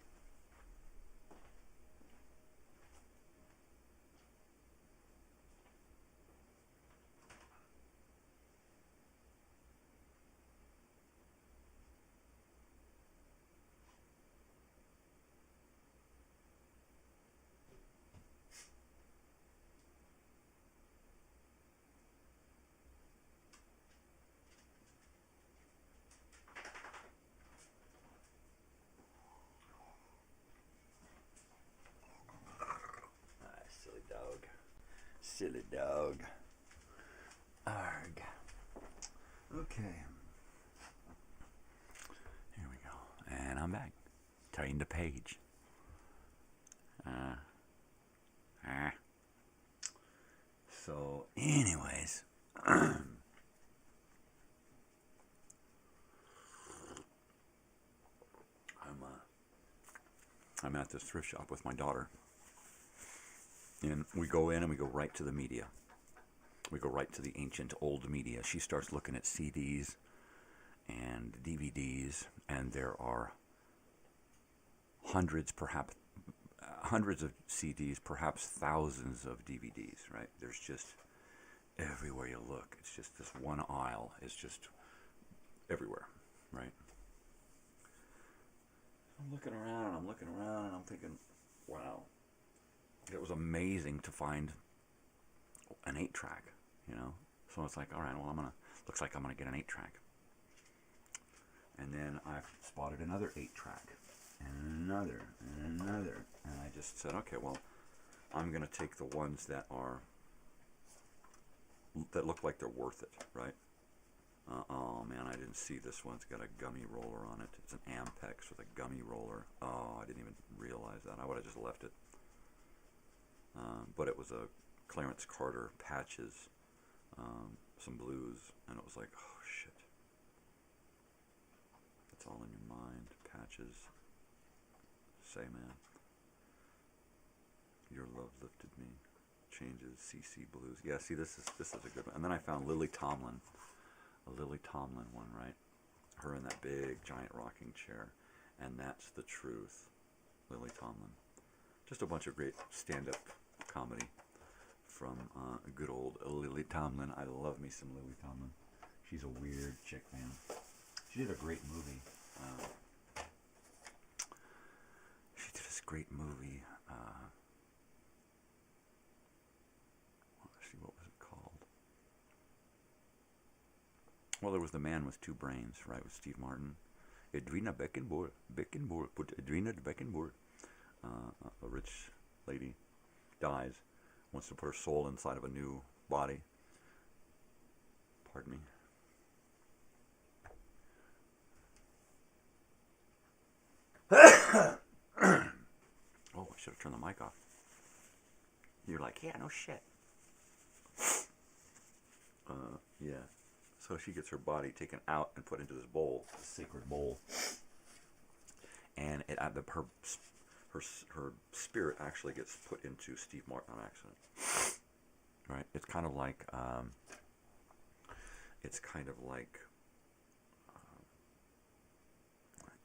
Silly dog. Arg. Okay. Here we go. And I'm back. Turn the page. So, anyways. I'm at this thrift shop with my daughter. And we go in and we go right to the media. We go right to the ancient old media. She starts looking at CDs and DVDs, and there are hundreds of CDs, perhaps thousands of DVDs, right? There's just, everywhere you look, it's just this one aisle is just everywhere, right? I'm looking around, and I'm thinking, wow. It was amazing to find an 8-track, you know? So it's like, all right, well, looks like I'm gonna get an 8-track. And then I spotted another 8-track, and another, and I just said, okay, well, I'm gonna take the ones that look like they're worth it, right? Oh man, I didn't see this one. It's got a gummy roller on it. It's an Ampex with a gummy roller. Oh, I didn't even realize that. I would have just left it. But it was a Clarence Carter Patches, some blues, and it was like, oh shit. It's all in your mind. Patches. Say, man. Your love lifted me. Changes. CC Blues. Yeah, see, this is a good one. And then I found Lily Tomlin. A Lily Tomlin one, right? Her in that big, giant rocking chair. And That's the Truth. Lily Tomlin. Just a bunch of great stand-up comedy from good old Lily Tomlin. I love me some Lily Tomlin. She's a weird chick, man. She did a great movie. Let's see, what was it called? Well, there was The Man with Two Brains, right, with Steve Martin. Edwina Beckenbourg, put Edwina Beckenbourg. A rich lady dies, wants to put her soul inside of a new body. Pardon me. Oh, I should have turned the mic off. You're like, yeah, no shit. Yeah. So she gets her body taken out and put into this bowl, this sacred bowl. And her spirit actually gets put into Steve Martin on accident. Right? It's kind of like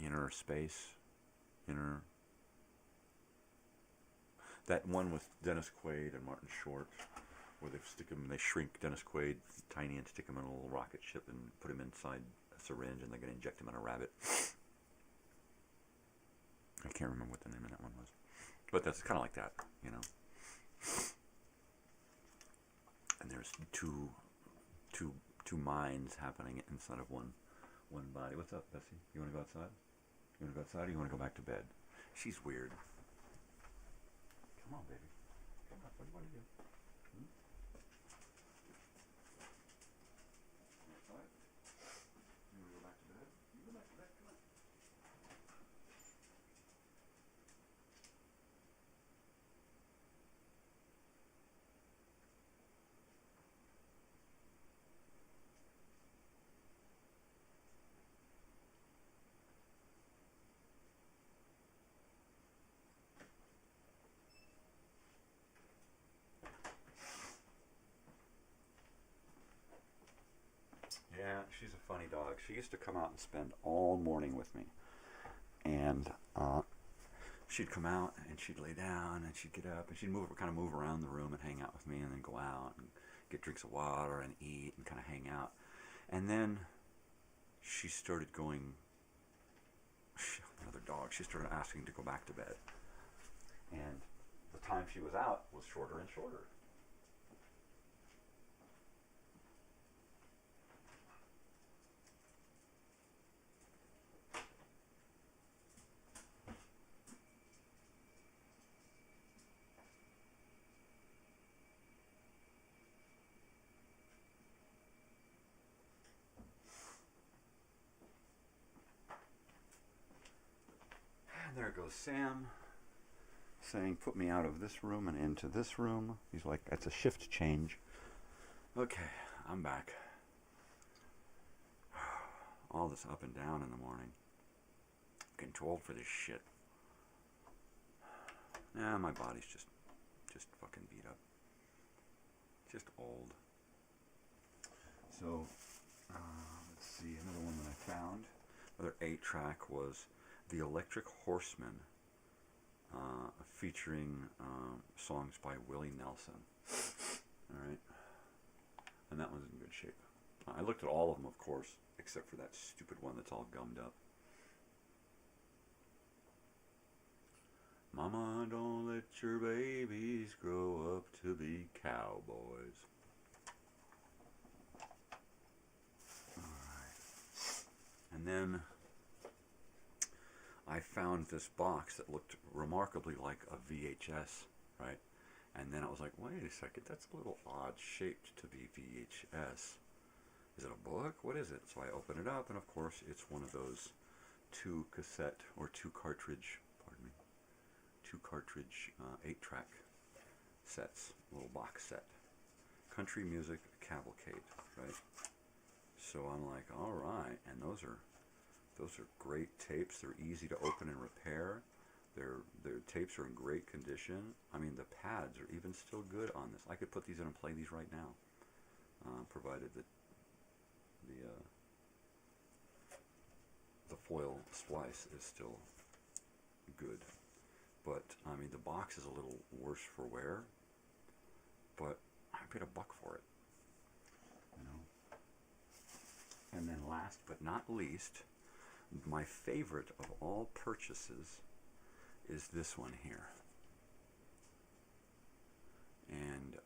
inner space, that one with Dennis Quaid and Martin Short, where they shrink Dennis Quaid tiny and stick him in a little rocket ship and put him inside a syringe, and they're going to inject him in a rabbit. I can't remember what the name of that one was, but that's kind of like that, you know. And there's two minds happening inside of one body. What's up, Bessie? You want to go outside? You want to go outside, or you want to go back to bed? She's weird. Come on, baby. Come on. What do you want to do? Outside? You want to go back to bed? You go back to bed. Come on. Yeah, she's a funny dog. She used to come out and spend all morning with me. And she'd come out and she'd lay down and she'd get up and she'd kind of move around the room and hang out with me, and then go out and get drinks of water and eat and kind of hang out. And then she started going, another dog, she started asking to go back to bed. And the time she was out was shorter and shorter. There goes Sam, saying, put me out of this room and into this room. He's like, that's a shift change. Okay, I'm back. All this up and down in the morning. I'm getting too old for this shit. My body's just fucking beat up. Just old. So, let's see, another one that I found. Another 8-track was The Electric Horseman, featuring songs by Willie Nelson. All right. And that one's in good shape. I looked at all of them, of course, except for that stupid one that's all gummed up. Mama, don't let your babies grow up to be cowboys. Alright. And then I found this box that looked remarkably like a VHS, right? And then I was like, wait a second, that's a little odd shaped to be VHS. Is it a book? What is it? So I open it up, and of course it's one of those two cartridge 8-track sets, little box set. Country Music Cavalcade, right? So I'm like, all right, and those are great tapes. They're easy to open and repair. Their tapes are in great condition. I mean, the pads are even still good on this. I could put these in and play these right now, provided that the foil splice is still good. But, I mean, the box is a little worse for wear, but I paid $1 for it, you know. And then last but not least, my favorite of all purchases is this one here. And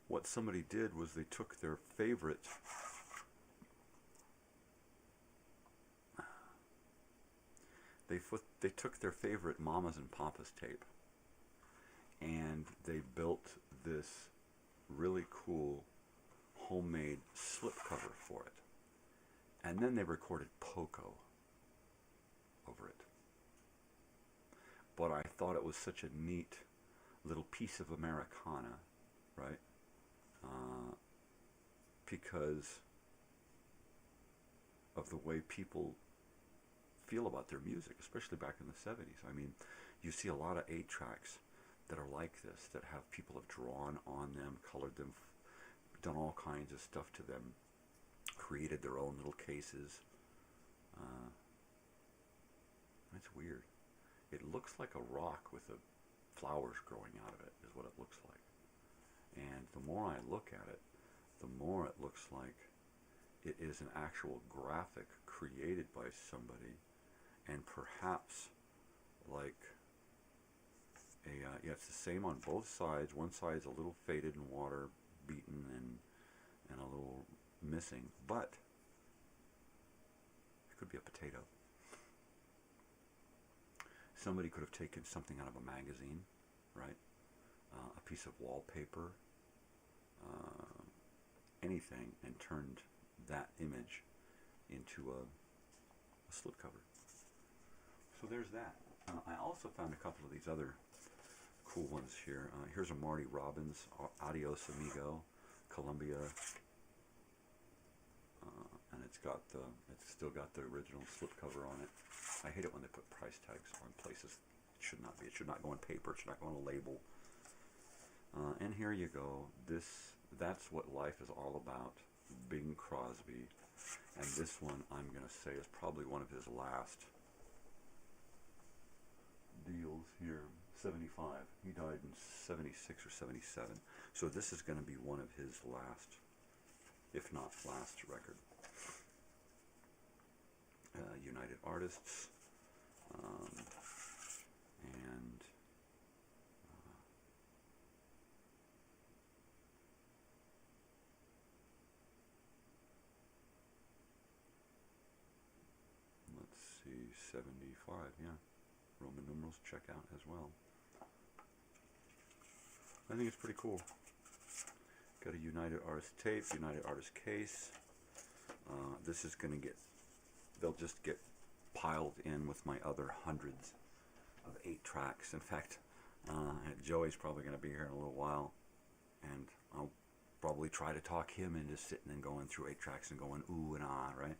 what somebody did was they took their favorite they took their favorite Mamas and Papas tape, and they built this really cool homemade slipcover for it, and then they recorded Poco over it. But I thought it was such a neat little piece of Americana, right? Because of the way people feel about their music, especially back in the 70s. I mean, you see a lot of 8-tracks that are like this, that have people have drawn on them, colored them, done all kinds of stuff to them, created their own little cases. It's weird. It looks like a rock with the flowers growing out of it, is what it looks like. And the more I look at it, the more it looks like it is an actual graphic created by somebody, and perhaps like yeah, it's the same on both sides. One side's a little faded and water beaten and a little missing, but it could be a potato. Somebody could have taken something out of a magazine, right? A piece of wallpaper, anything, and turned that image into a slipcover. So there's that. I also found a couple of these other cool ones here. Here's a Marty Robbins, Adios Amigo, Columbia, and it's still got the original slipcover on it. I hate it when they put price tags on places it should not be. It should not go on paper. It should not go on a label. And here you go. That's what life is all about. Bing Crosby. And this one, I'm going to say, is probably one of his last deals here. 75. He died in 76 or 77. So this is going to be one of his last, if not last, record. United Artists. And let's see, 75, yeah. Roman numerals check out as well. I think it's pretty cool. Got a United Artists tape, United Artists case. This is going to get, they'll just get piled in with my other hundreds of 8-tracks. In fact, Joey's probably going to be here in a little while, and I'll probably try to talk him into sitting and going through 8-tracks and going ooh and ah, right?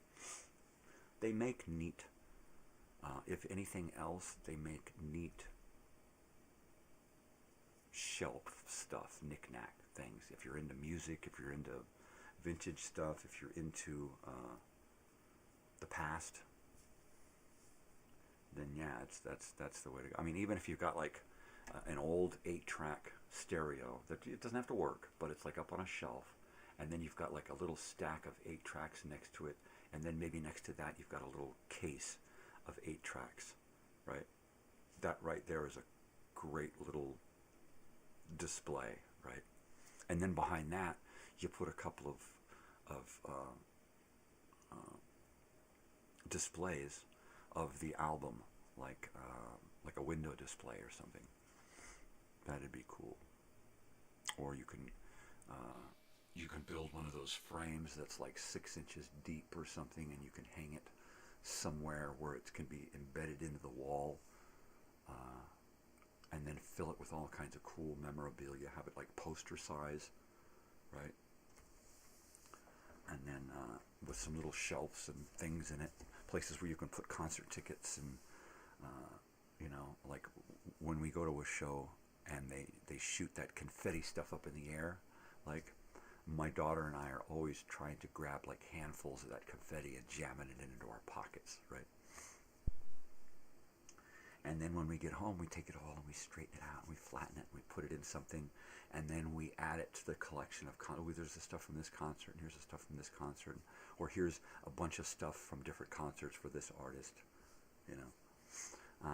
They make neat If anything else, they make neat shelf stuff, knick-knack things. If you're into music, if you're into vintage stuff, if you're into the past, then yeah, that's the way to go. I mean, even if you've got like an old 8-track stereo that it doesn't have to work, but it's like up on a shelf, and then you've got like a little stack of 8 tracks next to it, and then maybe next to that you've got a little case of 8 tracks, right? That right there is a great little display, right? And then behind that you put a couple of displays of the album, like a window display or something. That'd be cool. Or you can build one of those frames that's like 6 inches deep or something, and you can hang it somewhere where it can be embedded into the wall, and then fill it with all kinds of cool memorabilia. Have it like poster size, right? And then with some little shelves and things in it, places where you can put concert tickets, and you know, like when we go to a show and they shoot that confetti stuff up in the air, like my daughter and I are always trying to grab like handfuls of that confetti and jamming it into our pockets, right? And then when we get home, we take it all and we straighten it out, and we flatten it, and we put it in something, and then we add it to the collection of, there's the stuff from this concert, and here's the stuff from this concert, or here's a bunch of stuff from different concerts for this artist, you know.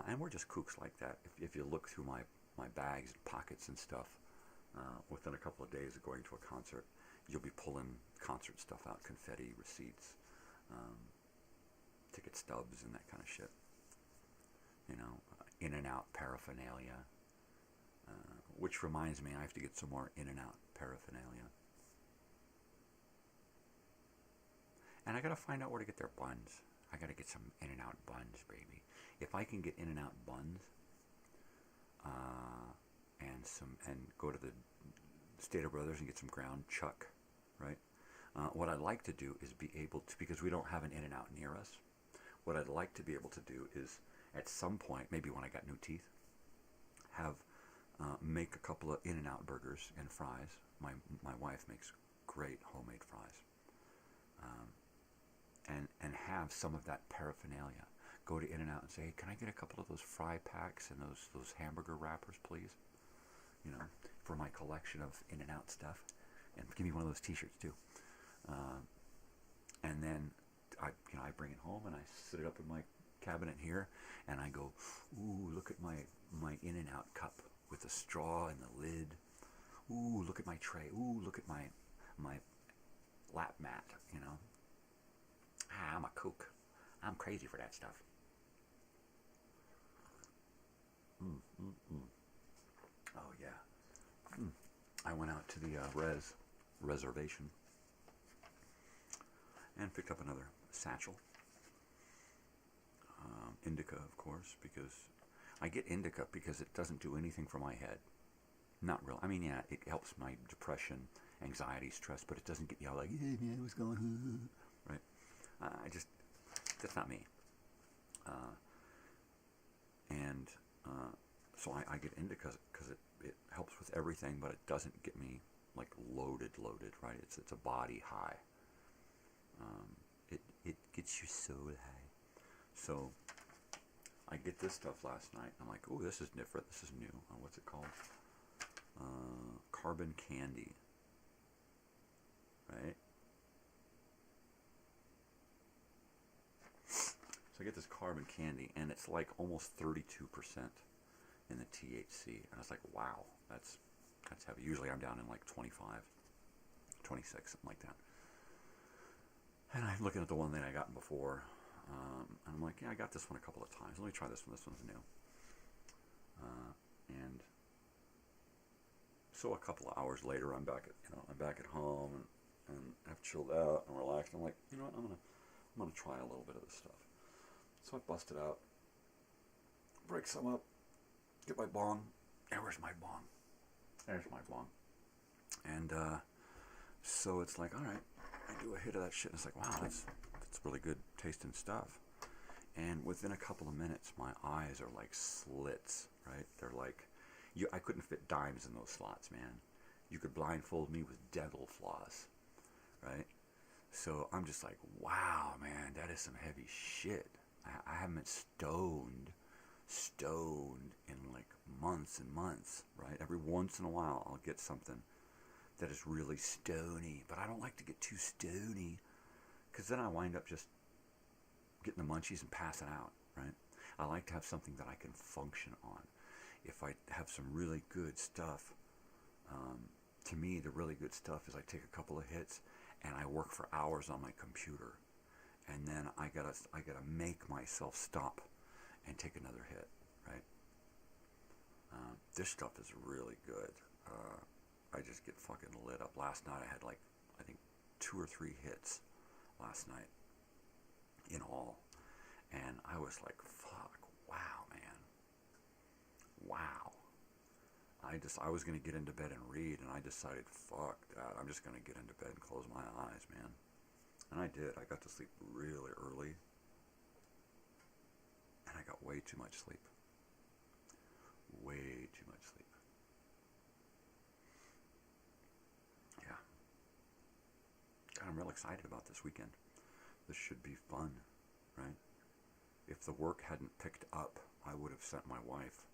And we're just kooks like that. If you look through my bags and pockets and stuff, within a couple of days of going to a concert, you'll be pulling concert stuff out, confetti, receipts, ticket stubs, and that kind of shit. You know, in and out paraphernalia, which reminds me, I have to get some more in and out paraphernalia. And I gotta find out where to get their buns. I gotta get some in and out buns, baby. If I can get in and out buns, and go to the Stater Brothers and get some ground chuck, right? What I'd like to do is be able to, because we don't have an in and out near us, what I'd like to be able to do is, at some point, maybe when I got new teeth, have make a couple of In-N-Out burgers and fries. My wife makes great homemade fries. And have some of that paraphernalia. Go to In-N-Out and say, hey, can I get a couple of those fry packs and those hamburger wrappers, please? You know, for my collection of In-N-Out stuff. And give me one of those T-shirts too. And then I bring it home and I sit it up in my cabinet here, and I go, ooh, look at my In-N-Out cup with the straw and the lid. Ooh, look at my tray. Ooh, look at my lap mat, you know. I'm a kook. I'm crazy for that stuff. Oh, yeah. I went out to the reservation and picked up another satchel. Indica, of course, because I get indica because it doesn't do anything for my head. Not real. I mean, yeah, it helps my depression, anxiety, stress, but it doesn't get me all like, hey, man, what's going on? Right? That's not me. So I get indica because it helps with everything, but it doesn't get me like loaded, right? It's a body high. It gets you so high. So I get this stuff last night. I'm like, oh, this is different. This is new. What's it called? Carbon candy. Right? So I get this carbon candy, and it's like almost 32% in the THC. And I was like, wow, that's heavy. Usually I'm down in like 25, 26, something like that. And I'm looking at the one that I gotten before. And I'm like, yeah, I got this one a couple of times. Let me try this one. This one's new. And so a couple of hours later, I'm back at home and I've chilled out and relaxed. I'm like, you know what? I'm gonna try a little bit of this stuff. So I bust it out, break some up, get my bong. And where's my bong? There's my bong. And so it's like, all right, I do a hit of that shit. And it's like, wow, that's really good tasting stuff. And within a couple of minutes, my eyes are like slits, right? They're like, I couldn't fit dimes in those slots, man. You could blindfold me with dental floss, right? So I'm just like, wow, man, that is some heavy shit. I haven't been stoned in like months and months, right? Every once in a while, I'll get something that is really stony, but I don't like to get too stony, because then I wind up just getting the munchies and passing out, right? I like to have something that I can function on. If I have some really good stuff, to me, the really good stuff is I take a couple of hits and I work for hours on my computer, and then I gotta make myself stop and take another hit, right? This stuff is really good. I just get fucking lit up. Last night I had like, I think 2 or 3 hits last night in all, and I was like, fuck, wow, man, wow. I was going to get into bed and read, and I decided, fuck that, I'm just going to get into bed and close my eyes, man. And I did. I got to sleep really early, and I got way too much sleep. Way too much sleep. Yeah. God, I'm real excited about this weekend. This should be fun, right? If the work hadn't picked up, I would have sent my wife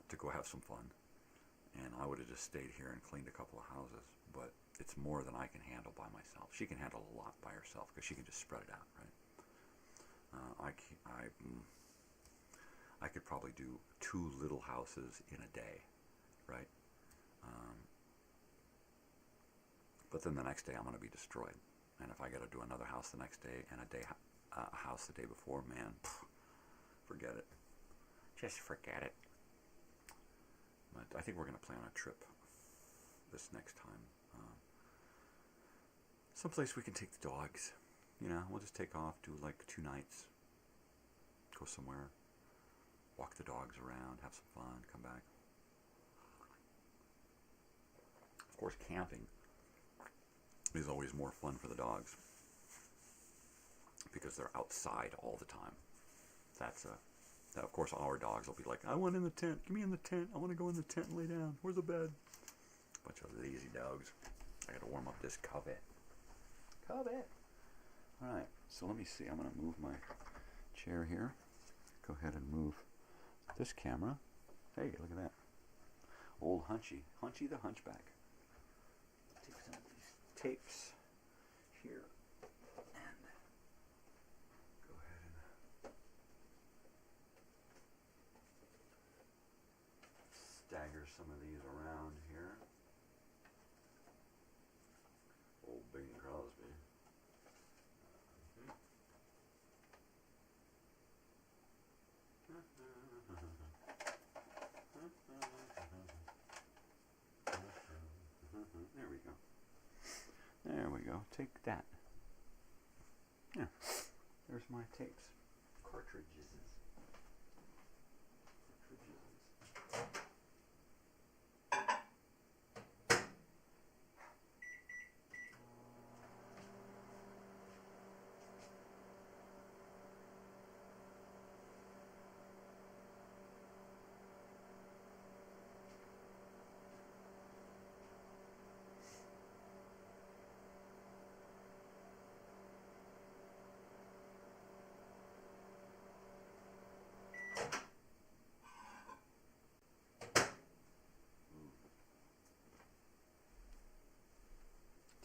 to go have some fun, and I would have just stayed here and cleaned a couple of houses. But it's more than I can handle by myself. She can handle a lot by herself because she can just spread it out, right? I could probably do 2 little houses in a day, right? But then the next day I'm going to be destroyed. And if I got to do another house the next day and a house the day before, man, forget it. Just forget it. But I think we're going to plan a trip this next time. Someplace we can take the dogs. You know, we'll just take off, do like 2 nights. Go somewhere. Walk the dogs around, have some fun, come back. Of course, camping is always more fun for the dogs because they're outside all the time. Of course, our dogs will be like, I want in the tent. Get me in the tent. I want to go in the tent and lay down. Where's the bed? Bunch of lazy dogs. I got to warm up this covet. All right, so let me see. I'm going to move my chair here. Go ahead and move this camera. Hey, look at that. Old Hunchy. Hunchy the Hunchback. Take some of these tapes here and go ahead and stagger some of these around here. Old Bing Crosby. There we go. Take that. Yeah. There's my tapes. Cartridges.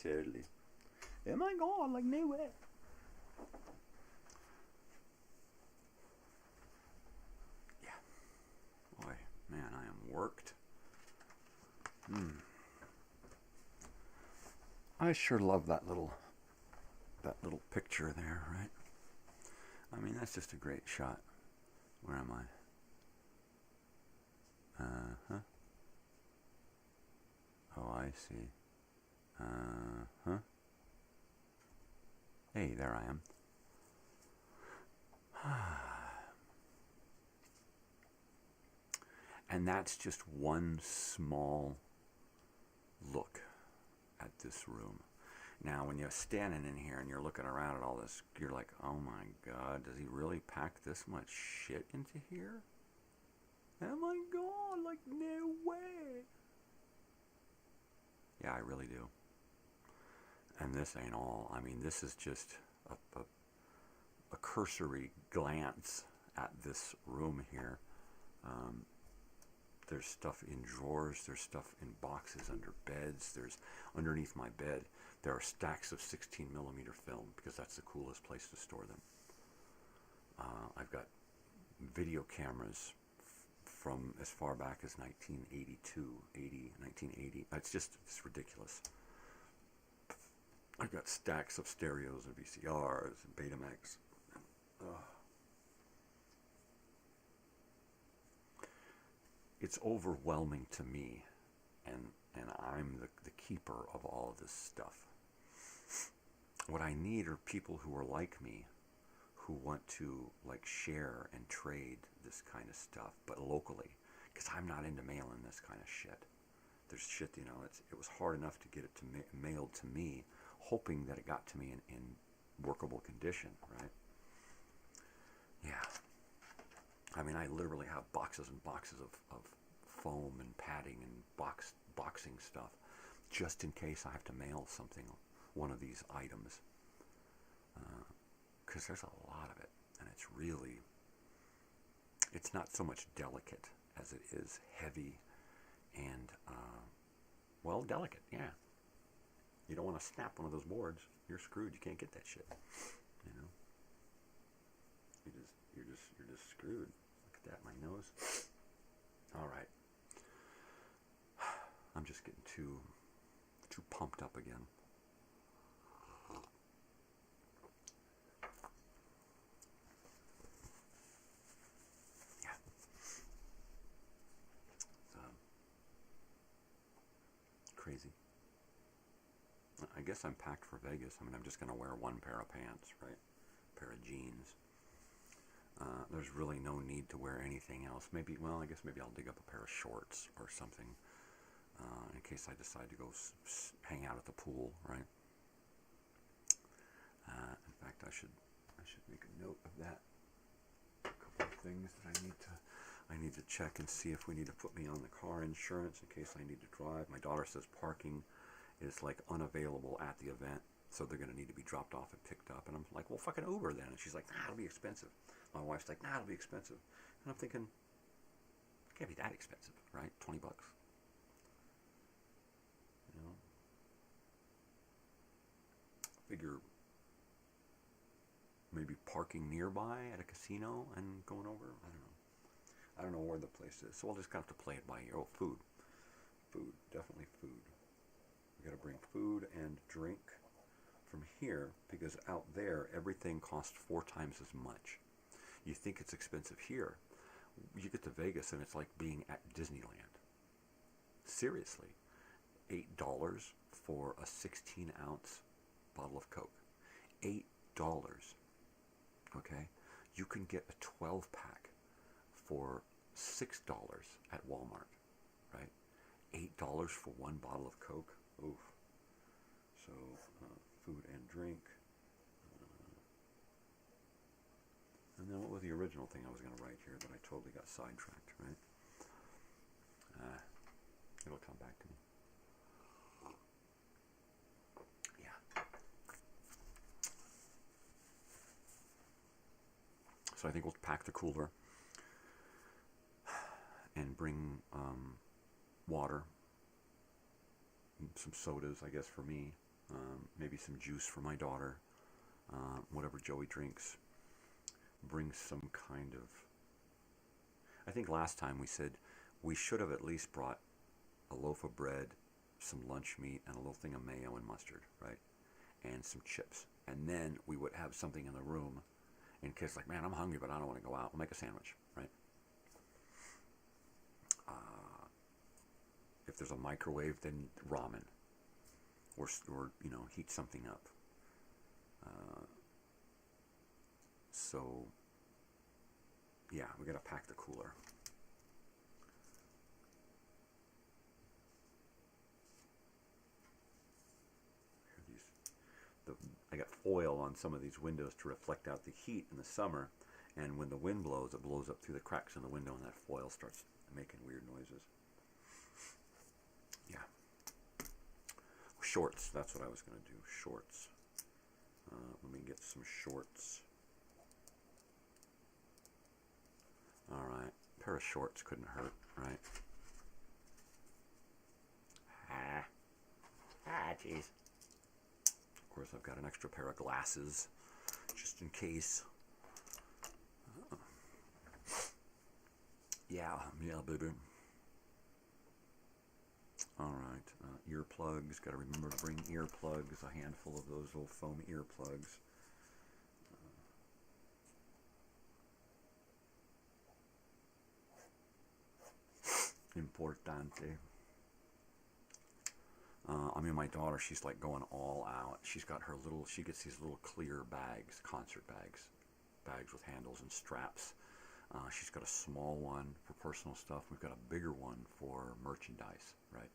Totally. Oh my God, like no way. Yeah. Boy, man, I am worked. I sure love that little picture there, right? I mean, that's just a great shot. Where am I? Oh, I see. Hey, there I am. And that's just one small look at this room. Now, when you're standing in here and you're looking around at all this, you're like, oh my God, does he really pack this much shit into here? Oh my God, like, no way. Yeah, I really do. And this ain't all. I mean, this is just a cursory glance at this room here. There's stuff in drawers, there's stuff in boxes under beds, there's underneath my bed, there are stacks of 16 millimeter film because that's the coolest place to store them. I've got video cameras from as far back as 1980. It's ridiculous. I've got stacks of stereos and VCRs and Betamax. It's overwhelming to me, and I'm the keeper of all of this stuff. What I need are people who are like me, who want to like share and trade this kind of stuff, but locally, because I'm not into mailing this kind of shit. There's shit, you know, it was hard enough to get it mailed to me, hoping that it got to me in workable condition, right? Yeah. I mean, I literally have boxes and boxes of foam and padding and boxing stuff, just in case I have to mail something, one of these items. Because there's a lot of it, and it's not so much delicate as it is heavy and, well, delicate, yeah. You don't want to snap one of those boards. You're screwed. You can't get that shit, you know. You're just screwed. Look at that, my nose. All right. I'm just getting too pumped up again. Yeah. Crazy. I guess I'm packed for Vegas. I mean, I'm just going to wear one pair of pants, right? A pair of jeans. There's really no need to wear anything else. Maybe, well, I guess maybe I'll dig up a pair of shorts or something in case I decide to go hang out at the pool, right? In fact, I should make a note of that. A couple of things that I need to check and see if we need to put me on the car insurance in case I need to drive. My daughter says parking is like unavailable at the event, so they're going to need to be dropped off and picked up. And I'm like, well, fucking Uber then. And she's like, nah, it'll be expensive. My wife's like, nah, it'll be expensive. And I'm thinking, it can't be that expensive, right? $20. You know? Figure maybe parking nearby at a casino and going over. I don't know where the place is. So we'll just have to play it by ear. Oh, food. Food. Definitely food. We got to bring food and drink from here because out there everything costs 4 times as much. You think it's expensive here. You get to Vegas and it's like being at Disneyland. Seriously. $8 for a 16-ounce bottle of Coke. $8. Okay? You can get a 12-pack for $6 at Walmart, right? $8 for one bottle of Coke. Oof. So, food and drink. And then what was the original thing I was going to write here that I totally got sidetracked, right? It'll come back to me. Yeah. So I think we'll pack the cooler and bring water, some sodas, I guess, for me, maybe some juice for my daughter, whatever Joey drinks. Bring some kind of... I think last time we said we should have at least brought a loaf of bread, some lunch meat, and a little thing of mayo and mustard, right? And some chips. And then we would have something in the room in case, like, man, I'm hungry, but I don't want to go out. We'll make a sandwich, right? If there's a microwave, then ramen. Or you know, heat something up. So, yeah, we got to pack the cooler. Here are these got foil on some of these windows to reflect out the heat in the summer, and when the wind blows, it blows up through the cracks in the window, and that foil starts making weird noises. Yeah. Shorts, that's what I was going to do, shorts. Let me get some shorts. All right, a pair of shorts couldn't hurt, right? Jeez. Of course, I've got an extra pair of glasses, just in case. Yeah, baby. All right, earplugs. Got to remember to bring earplugs. A handful of those little foam earplugs. Importante. I mean, my daughter, she's like going all out. She gets these little clear bags, concert bags with handles and straps. She's got a small one for personal stuff. We've got a bigger one for merchandise, right?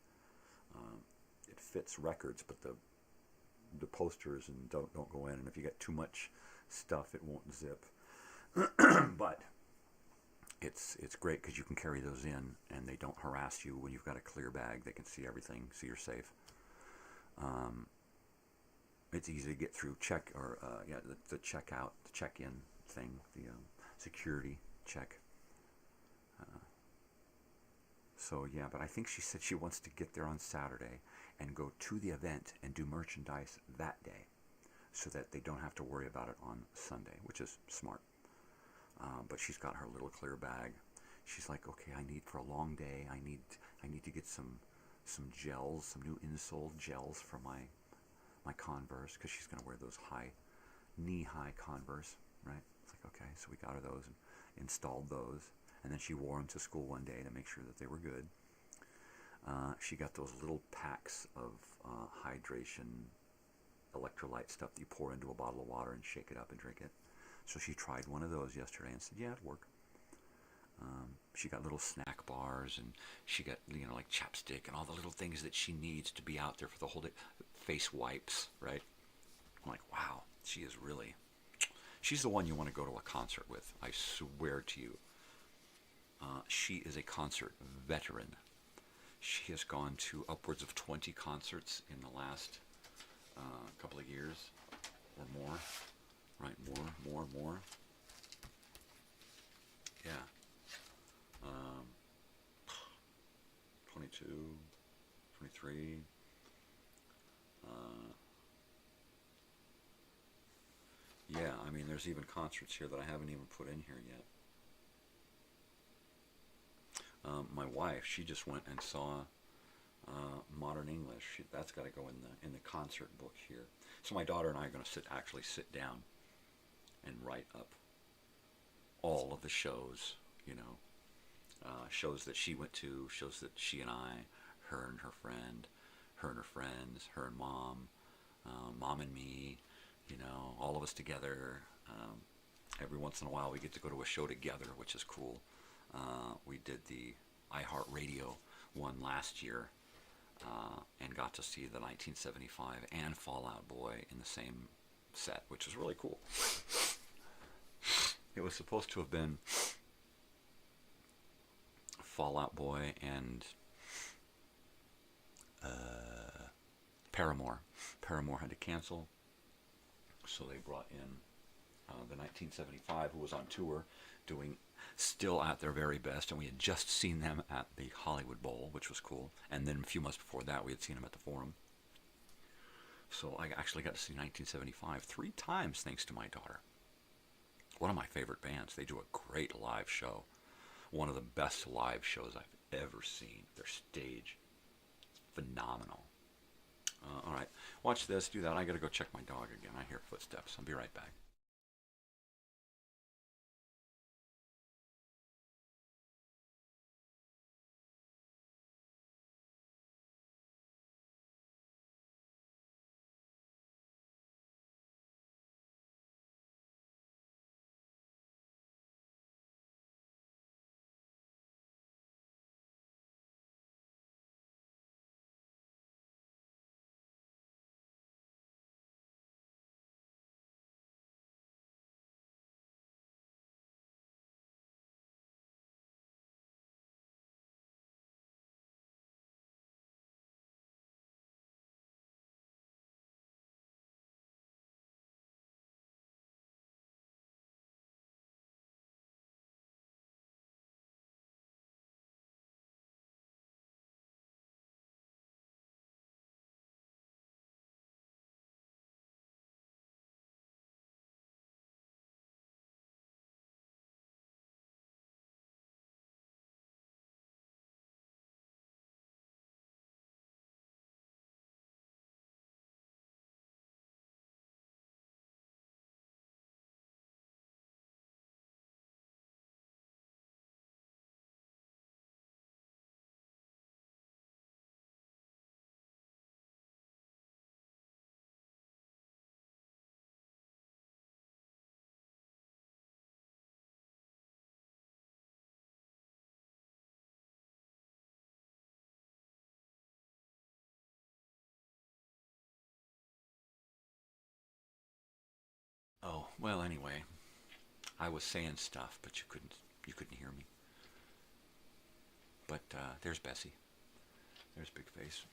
It fits records, but the posters and don't go in. And if you get too much stuff, it won't zip. But it's great because you can carry those in, and they don't harass you when you've got a clear bag. They can see everything, so you're safe. It's easy to get through the checkout, the check-in thing, the security check. So yeah, but I think she said she wants to get there on Saturday and go to the event and do merchandise that day, so that they don't have to worry about it on Sunday, which is smart. But she's got her little clear bag. She's like, okay, I need for a long day. I need to get some gels, some new insole gels for my Converse, because she's going to wear those knee-high Converse, right? It's like, okay, so we got her those and installed those, and then she wore them to school one day to make sure that they were good. She got those little packs of hydration electrolyte stuff that you pour into a bottle of water and shake it up and drink it. So she tried one of those yesterday and said, yeah, it'd work. She got little snack bars, and she got, like chapstick and all the little things that she needs to be out there for the whole day. Face wipes, right? I'm like, wow, she's the one you want to go to a concert with. I swear to you. She is a concert veteran. She has gone to upwards of 20 concerts in the last couple of years or more. Right, more. Yeah. 22, 23. Yeah, I mean, there's even concerts here that I haven't even put in here yet. My wife, she just went and saw Modern English. That's got to go in the concert book here. So my daughter and I are going to actually sit down and write up all of the shows, shows that she went to, shows that she and I, her and her friend, her and her friends, her and mom, mom and me, all of us together. Every once in a while we get to go to a show together, which is cool. We did the iHeartRadio one last year, and got to see the 1975 and Fall Out Boy in the same set, which was really cool. It was supposed to have been Fall Out Boy and Paramore. Paramore had to cancel, so they brought in the 1975, who was on tour, doing still at their very best, and we had just seen them at the Hollywood Bowl, which was cool, and then a few months before that we had seen them at the Forum. So I actually got to see 1975 3 times thanks to my daughter. One of my favorite bands. They do a great live show. One of the best live shows I've ever seen. Their stage, phenomenal. All right, watch this, do that. I got to go check my dog again. I hear footsteps. I'll be right back. Well, anyway, I was saying stuff, but you couldn't hear me. But there's Bessie. There's Big Face.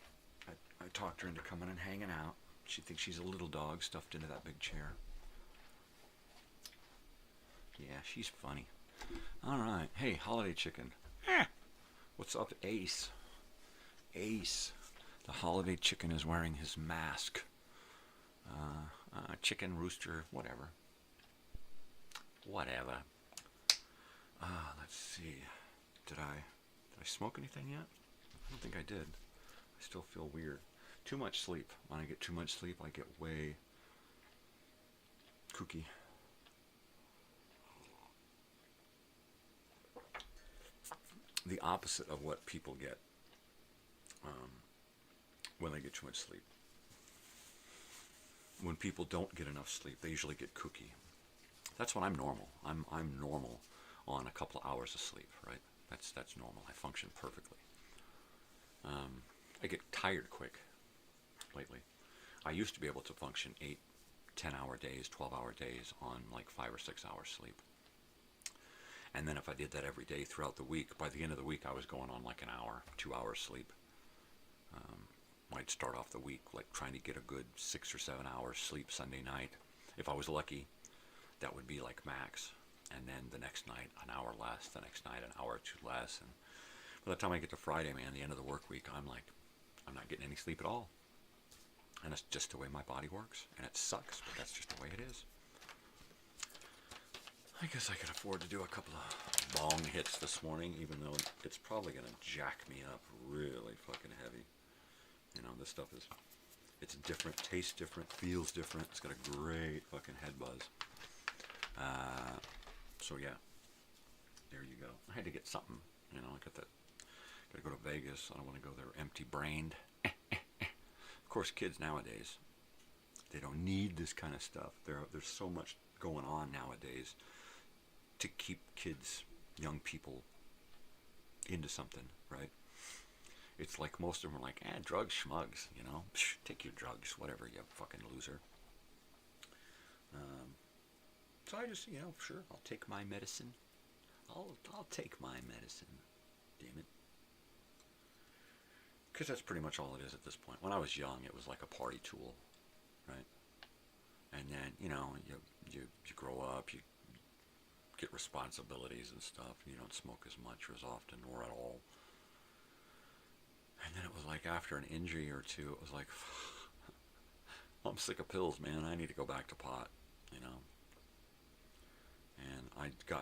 I talked her into coming and hanging out. She thinks she's a little dog stuffed into that big chair. Yeah, she's funny. All right. Hey, Holiday Chicken. What's up, Ace? Ace. The Holiday Chicken is wearing his mask. Chicken, rooster, whatever. Whatever. Let's see. Did I smoke anything yet? I don't think I did. I still feel weird. Too much sleep. When I get too much sleep, I get way kooky. The opposite of what people get when they get too much sleep. When people don't get enough sleep, they usually get kooky. That's when I'm normal. I'm normal on a couple of hours of sleep, right? That's normal. I function perfectly. I get tired quick lately. I used to be able to function 8, 10-hour days, 12-hour days on like 5 or 6 hours sleep. And then if I did that every day throughout the week, by the end of the week I was going on like an hour, 2 hours sleep. I'd start off the week like trying to get a good 6 or 7 hours sleep Sunday night. If I was lucky, that would be like max. And then the next night, an hour less. The next night, an hour or two less. And by the time I get to Friday, man, the end of the work week, I'm like, I'm not getting any sleep at all. And it's just the way my body works. And it sucks, but that's just the way it is. I guess I could afford to do a couple of bong hits this morning, even though it's probably going to jack me up really fucking heavy. You know, this stuff is, it's different, tastes different, feels different. It's got a great fucking head buzz. So yeah, there you go. I had to get something, you know, I got to go to Vegas. I don't want to go there empty-brained. Of course, kids nowadays, they don't need this kind of stuff. There's so much going on nowadays to keep kids, young people, into something, right? It's like most of them are like, drugs, schmugs, you know? Psh, take your drugs, whatever, you fucking loser. So I just, you know, sure, I'll take my medicine. I'll take my medicine. Damn it. Because that's pretty much all it is at this point. When I was young, it was like a party tool, right? And then, you know, you grow up, you get responsibilities and stuff, and you don't smoke as much or as often or at all. And then it was like after an injury or two, it was like, I'm sick of pills, man. I need to go back to pot, you know. And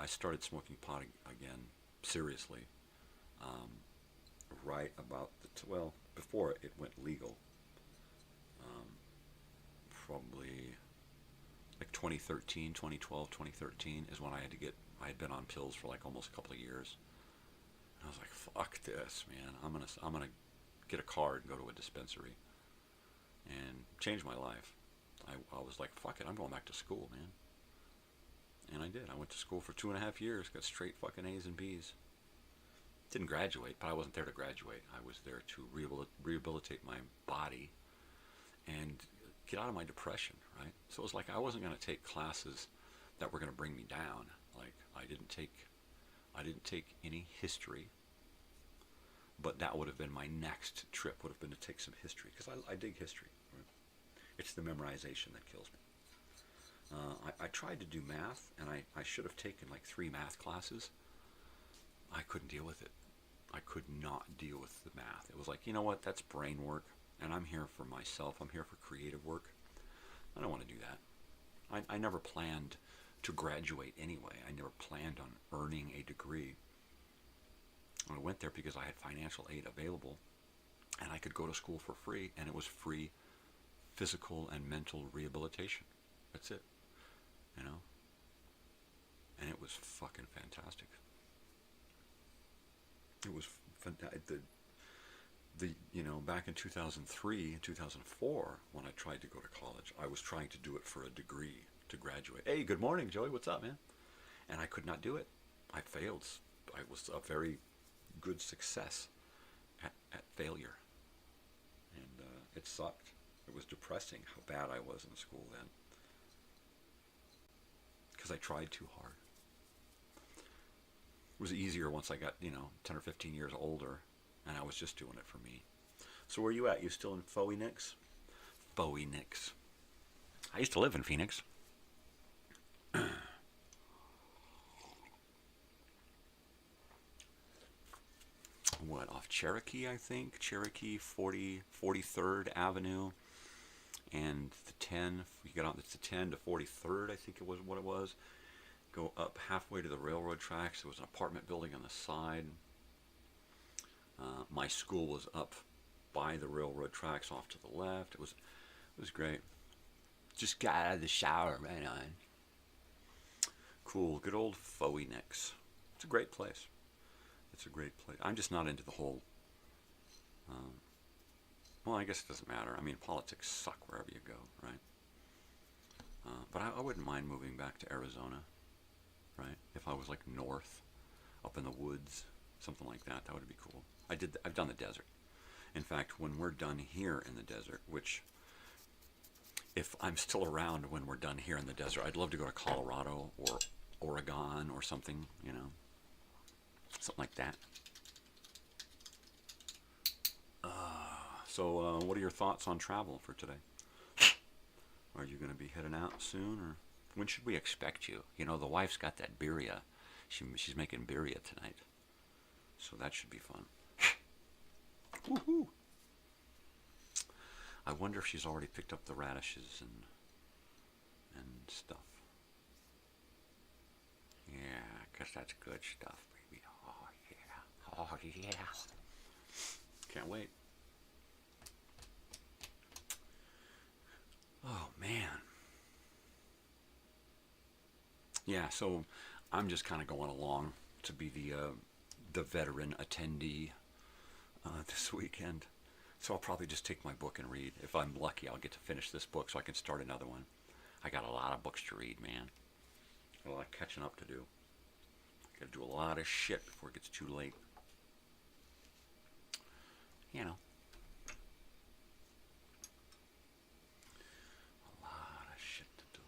I started smoking pot again, seriously, right about before it went legal. Probably like 2013, 2012, 2013 is when I had been on pills for like almost a couple of years. And I was like, fuck this, man. I'm gonna get a card and go to a dispensary and change my life. I was like, fuck it, I'm going back to school, man. And I did. I went to school for 2.5 years, got straight fucking A's and B's. Didn't graduate, but I wasn't there to graduate. I was there to rehabilitate my body and get out of my depression, right? So it was like I wasn't going to take classes that were going to bring me down. Like I didn't take any history, but that would have been my next trip, would have been to take some history, because I dig history, right? It's the memorization that kills me. I tried to do math, and I should have taken like 3 math classes. I couldn't deal with it. I could not deal with the math. It was like, you know what, that's brain work, and I'm here for myself. I'm here for creative work. I don't want to do that. I never planned to graduate anyway. I never planned on earning a degree. I went there because I had financial aid available, and I could go to school for free, and it was free physical and mental rehabilitation. That's it, you know? And it was fucking fantastic. It was fantastic. You know, back in 2003, 2004, when I tried to go to college, I was trying to do it for a degree to graduate. Hey, good morning, Joey. What's up, man? And I could not do it. I failed. I was a very good success at failure. And it sucked. It was depressing how bad I was in school then. I tried too hard. It was easier once I got, 10 or 15 years older, and I was just doing it for me. So where are you at? You still in Phoenix? Phoenix. I used to live in Phoenix. What, off Cherokee, I think? Cherokee, 43rd Avenue, and the 10, you get on, it's the 10 to 43rd, I think it was what it was. Go up halfway to the railroad tracks. There was an apartment building on the side. My school was up by the railroad tracks off to the left. It was great. Just got out of the shower, right on. Cool, good old Phoenix. It's a great place. It's a great place. I'm just not into the whole, well, I guess it doesn't matter. I mean, politics suck wherever you go, right? But I wouldn't mind moving back to Arizona, right? If I was like north, up in the woods, something like that, that would be cool. I've done the desert. In fact, when we're done here in the desert, which, if I'm still around when we're done here in the desert, I'd love to go to Colorado or Oregon or something, something like that. So what are your thoughts on travel for today? Are you going to be heading out soon, or when should we expect you? The wife's got that birria. She's making birria tonight, so that should be fun. Woohoo! I wonder if she's already picked up the radishes and stuff. Yeah, 'cause that's good stuff, baby. Oh, yeah. Oh, yeah. Can't wait. Oh, man. Yeah, so I'm just kind of going along to be the veteran attendee this weekend. So I'll probably just take my book and read. If I'm lucky, I'll get to finish this book so I can start another one. I got a lot of books to read, man. A lot of catching up to do. Got to do a lot of shit before it gets too late. A lot of shit to do,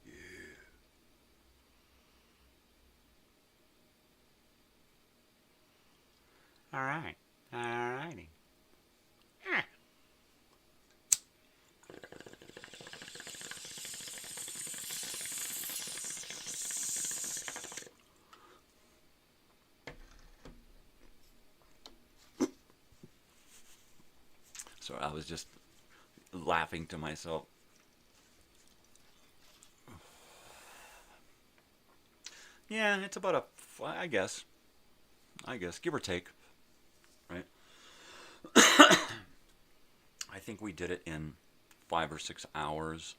yeah. Yeah. All right. All righty. So I was just laughing to myself. Yeah, it's about I guess, give or take, right? I think we did it in 5 or 6 hours,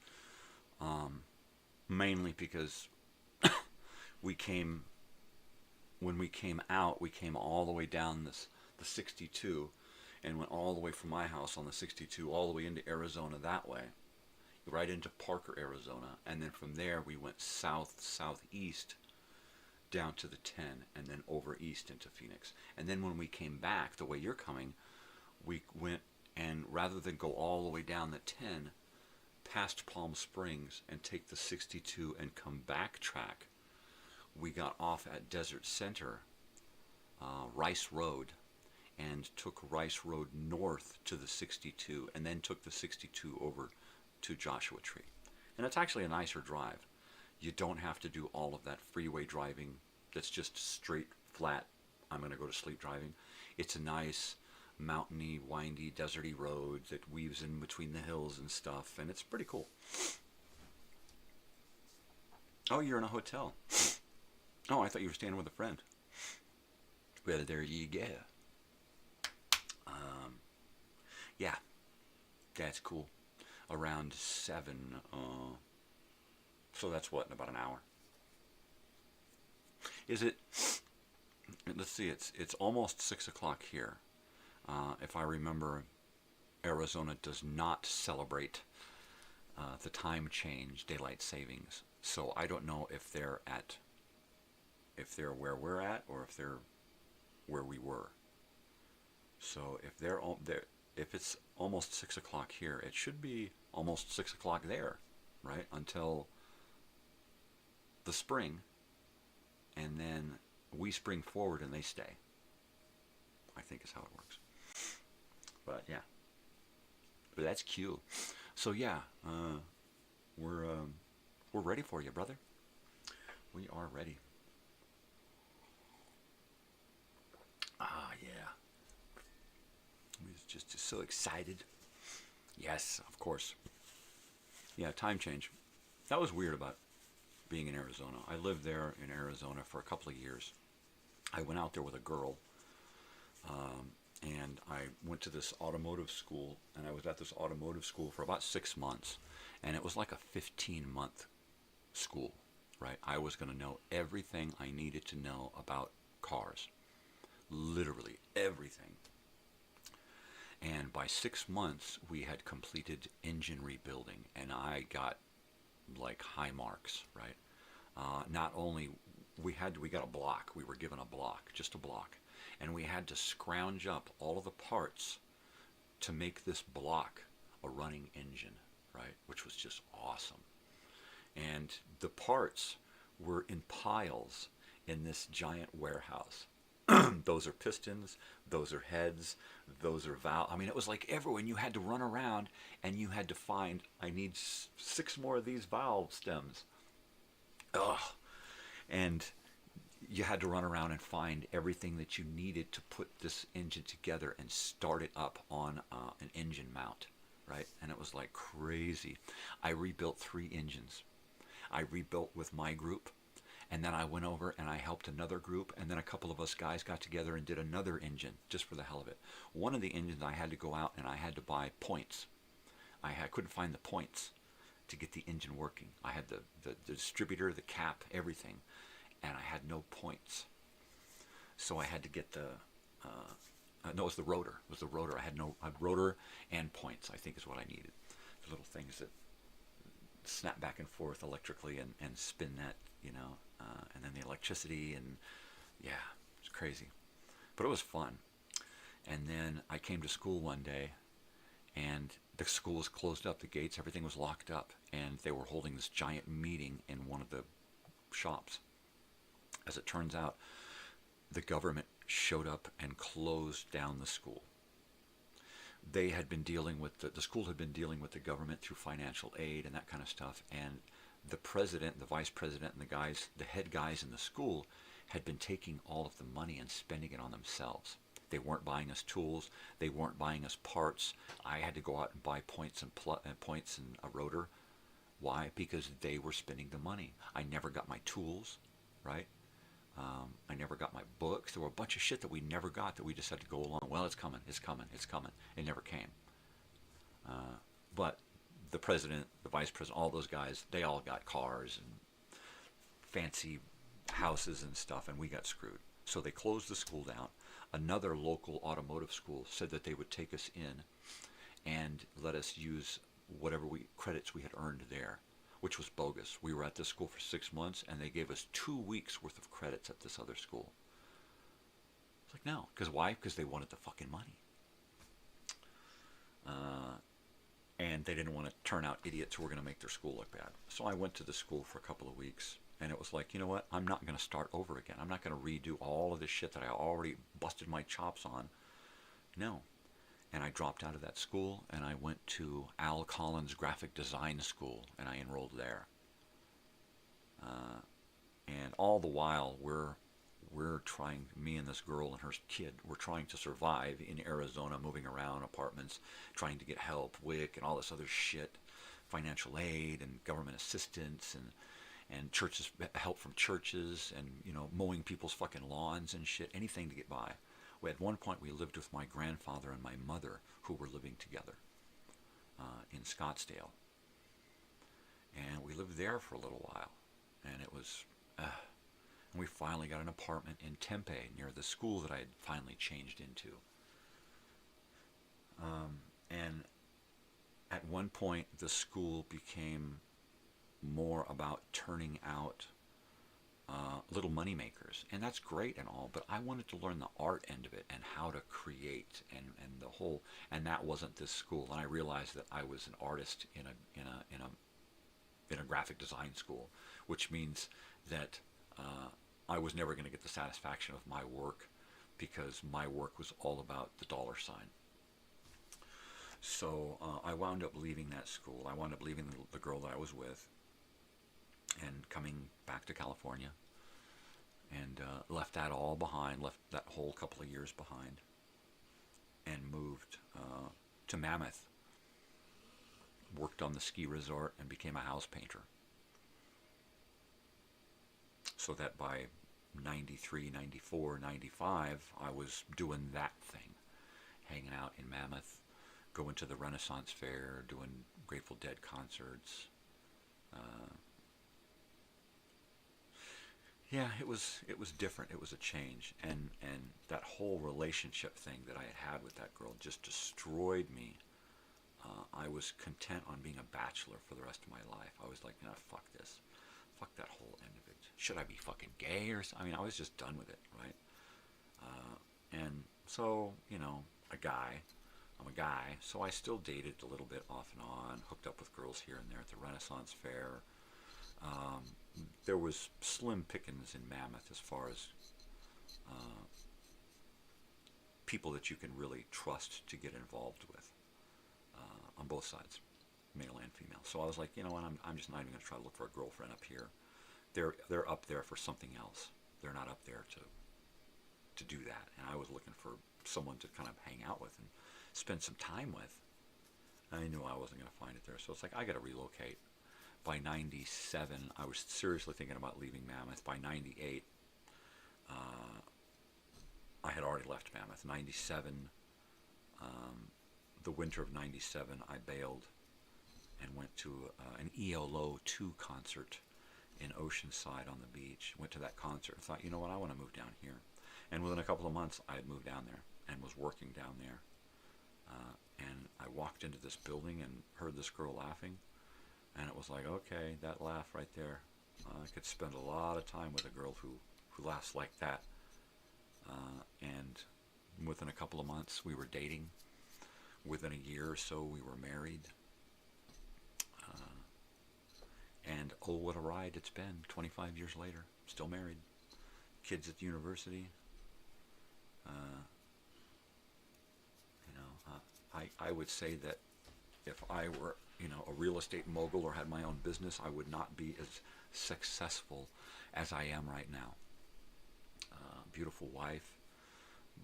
mainly because when we came out, we came all the way down the 62 and went all the way from my house on the 62 all the way into Arizona that way, right into Parker, Arizona, and then from there we went southeast down to the 10 and then over east into Phoenix. And then when we came back the way you're coming, we went, and rather than go all the way down the 10 past Palm Springs and take the 62 and come backtrack, we got off at Desert Center, Rice Road, and took Rice Road north to the 62 and then took the 62 over to Joshua Tree. And it's actually a nicer drive. You don't have to do all of that freeway driving that's just straight, flat, I'm going to go to sleep driving. It's a nice, mountainy, windy, deserty road that weaves in between the hills and stuff, and it's pretty cool. Oh, you're in a hotel. Oh, I thought you were staying with a friend. Well, there you go. Yeah, that's cool. Around 7, so that's what, in about an hour. Is it, let's see, it's almost 6 o'clock here. If I remember, Arizona does not celebrate the time change, daylight savings. So I don't know if they're where we're at or if they're where we were. So if it's almost 6 o'clock here, it should be almost 6 o'clock there. right, until the spring, and then we spring forward and they stay. I think is how it works. But yeah, but that's cute. So yeah, we're ready for you, brother. We are ready. Ah, yeah. I was just so excited. Yes, of course. Yeah, time change. That was weird about being in Arizona. I lived there in Arizona for a couple of years. I went out there with a girl, and I went to this automotive school, and I was at this automotive school for about 6 months, and it was like a 15-month school, right? I was going to know everything I needed to know about cars, literally everything. And by 6 months, we had completed engine rebuilding, and I got like high marks, right? Not only we got a block. We were given a block, just a block, and we had to scrounge up all of the parts to make this block a running engine, right? Which was just awesome. And the parts were in piles in this giant warehouse. Those are pistons, those are heads, those are valves. I mean, it was like everywhere. And you had to run around and you had to find, I need 6 more of these valve stems. Ugh. And you had to run around and find everything that you needed to put this engine together and start it up on an engine mount, right? And it was like crazy. I rebuilt 3 engines. I rebuilt with my group. And then I went over and I helped another group, and then a couple of us guys got together and did another engine just for the hell of it. One of the engines I had to go out and I had to buy points. I couldn't find the points to get the engine working. I had the distributor, the cap, everything, and I had no points. So I had to get no, it was the rotor. It was the rotor. I had rotor and points, I think is what I needed. The little things that snap back and forth electrically and spin that, you know, and then the electricity, and yeah, it's crazy. But it was fun. And then I came to school one day, and the school was closed up, the gates, everything was locked up, and they were holding this giant meeting in one of the shops. As it turns out, the government showed up and closed down the school. They had been dealing with, the school had been dealing with the government through financial aid and that kind of stuff, and the president, the vice president, and the head guys in the school had been taking all of the money and spending it on themselves. They weren't buying us tools. They weren't buying us parts. I had to go out and buy points and a rotor. Why? Because they were spending the money. I never got my tools, right? I never got my books. There were a bunch of shit that we never got that we just had to go along. Well, it's coming, it's coming, it's coming. It never came. But the president, the vice president, all those guys, they all got cars and fancy houses and stuff, and we got screwed. So they closed the school down. Another local automotive school said that they would take us in and let us use whatever credits we had earned there, which was bogus. We were at this school for 6 months, and they gave us 2 weeks worth of credits at this other school. It's like, no. Because why? Because they wanted the fucking money. And they didn't want to turn out idiots who were going to make their school look bad. So I went to the school for a couple of weeks, and it was like, you know what? I'm not going to start over again. I'm not going to redo all of this shit that I already busted my chops on. No. And I dropped out of that school, and I went to Al Collins Graphic Design School, and I enrolled there. And all the while, we're trying, me and this girl and her kid, we're trying to survive in Arizona, moving around apartments, trying to get help, WIC, and all this other shit, financial aid and government assistance, and churches, help from churches, and, you know, mowing people's fucking lawns and shit, anything to get by. At one point, we lived with my grandfather and my mother, who were living together in Scottsdale. And we lived there for a little while. And it was, and we finally got an apartment in Tempe, near the school that I had finally changed into. And at one point, the school became more about turning out little money makers, and that's great and all, but I wanted to learn the art end of it and how to create and the whole, and that wasn't this school. And I realized that I was an artist in in a graphic design school, which means that I was never going to get the satisfaction of my work because my work was all about the dollar sign. So I wound up leaving that school. I wound up leaving the girl that I was with and coming back to California, and left that all behind, left that whole couple of years behind, and moved to Mammoth, worked on the ski resort, and became a house painter. So that by 93, 94, 95, I was doing that thing, hanging out in Mammoth, going to the Renaissance Fair, doing Grateful Dead concerts. Yeah, it was different. It was a change, and that whole relationship thing that I had with that girl just destroyed me. I was content on being a bachelor for the rest of my life. I was like, fuck this, fuck that whole end of it. Should I be fucking gay or something? I mean, I was just done with it, right? And so, I'm a guy, so I still dated a little bit off and on, hooked up with girls here and there at the Renaissance Fair. There was slim pickings in Mammoth as far as people that you can really trust to get involved with on both sides, male and female. So I was like, what, I'm just not even going to try to look for a girlfriend up here. They're up there for something else. They're not up there to do that. And I was looking for someone to kind of hang out with and spend some time with. I knew I wasn't going to find it there, so it's like I got to relocate. By 97, I was seriously thinking about leaving Mammoth. By 98, I had already left Mammoth. 97, the winter of 97, I bailed and went to an ELO 2 concert in Oceanside on the beach. Went to that concert and thought, you know what, I want to move down here. And within a couple of months, I had moved down there and was working down there. And I walked into this building and heard this girl laughing. And it was like, okay, that laugh right there. I could spend a lot of time with a girl who laughs like that. And within a couple of months, we were dating. Within a year or so, we were married. And oh, what a ride it's been, 25 years later. Still married. Kids at the university. I would say that if I were a real estate mogul or had my own business, I would not be as successful as I am right now. Beautiful wife,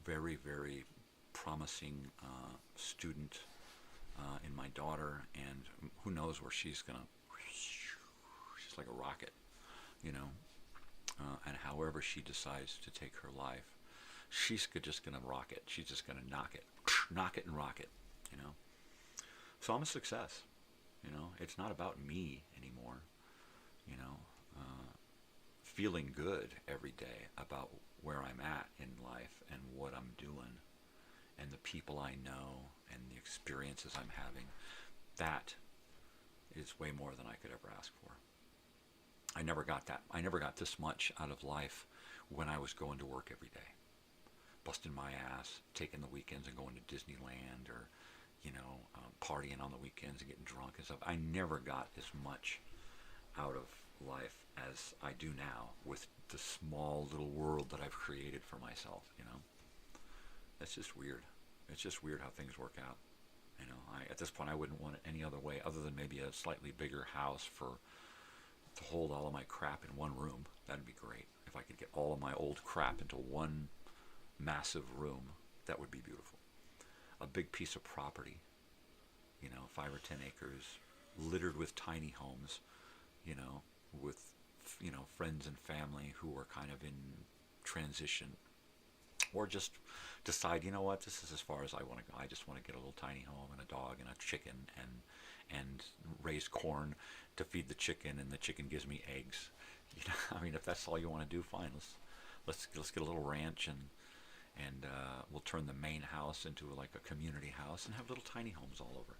very, very promising student in my daughter, and who knows where she's like a rocket, and however she decides to take her life, she's just going to rock it. She's just going to knock it and rock it, So I'm a success. It's not about me anymore. Feeling good every day about where I'm at in life and what I'm doing and the people I know and the experiences I'm having. That is way more than I could ever ask for. I never got that. I never got this much out of life when I was going to work every day, busting my ass, taking the weekends and going to Disneyland or partying on the weekends and getting drunk and stuff. I never got as much out of life as I do now with the small little world that I've created for myself, That's just weird. It's just weird how things work out. At this point, I wouldn't want it any other way other than maybe a slightly bigger house to hold all of my crap in one room. That'd be great. If I could get all of my old crap into one massive room, that would be beautiful. A big piece of property, 5 or 10 acres, littered with tiny homes, with, friends and family who are kind of in transition, or just decide, this is as far as I want to go. I just want to get a little tiny home and a dog and a chicken and raise corn to feed the chicken, and the chicken gives me eggs. If that's all you want to do, fine. Let's get a little ranch and we'll turn the main house into like a community house and have little tiny homes all over,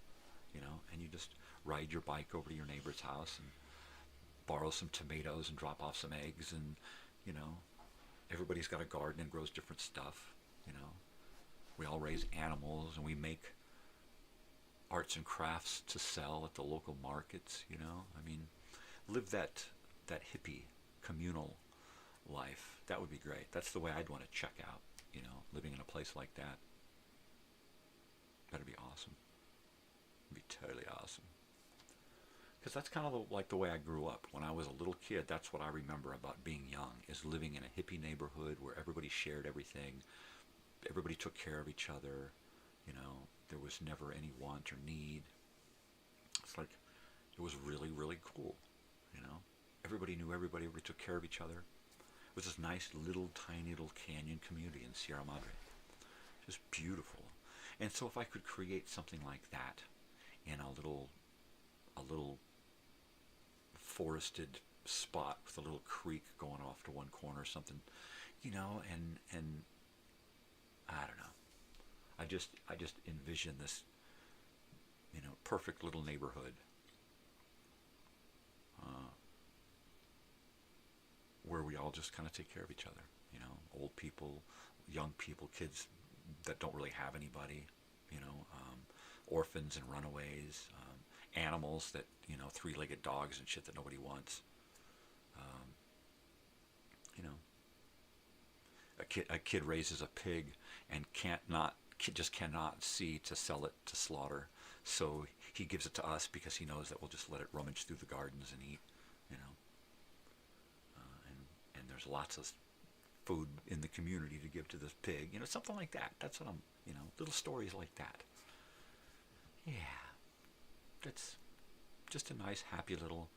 and you just ride your bike over to your neighbor's house and borrow some tomatoes and drop off some eggs, and everybody's got a garden and grows different stuff. We all raise animals and we make arts and crafts to sell at the local markets, you know. I mean, live that hippie communal life. That would be great. That's the way I'd want to check out, you know, living in a place like that. That'd be awesome. It'd be totally awesome. Because that's kind of like the way I grew up. When I was a little kid, that's what I remember about being young, is living in a hippie neighborhood where everybody shared everything. Everybody took care of each other. You know, there was never any want or need. It's like, it was really, really cool, you know. Everybody knew everybody. Everybody took care of each other. It was this nice little, tiny little canyon community in Sierra Madre. Just beautiful. And so if I could create something like that in a little forested spot with a little creek going off to one corner or something, you know, and I don't know. I just envision this, you know, perfect little neighborhood where we all just kind of take care of each other, you know, old people, young people, kids that don't really have anybody, you know, orphans and runaways, animals that, you know, three-legged dogs and shit that nobody wants. You know, a kid raises a pig and just cannot see to sell it to slaughter, so he gives it to us because he knows that we'll just let it rummage through the gardens and eat, you know. And there's lots of food in the community to give to this pig, you know, something like that. That's what I'm, you know, little stories like that. Yeah, that's just a nice, happy little,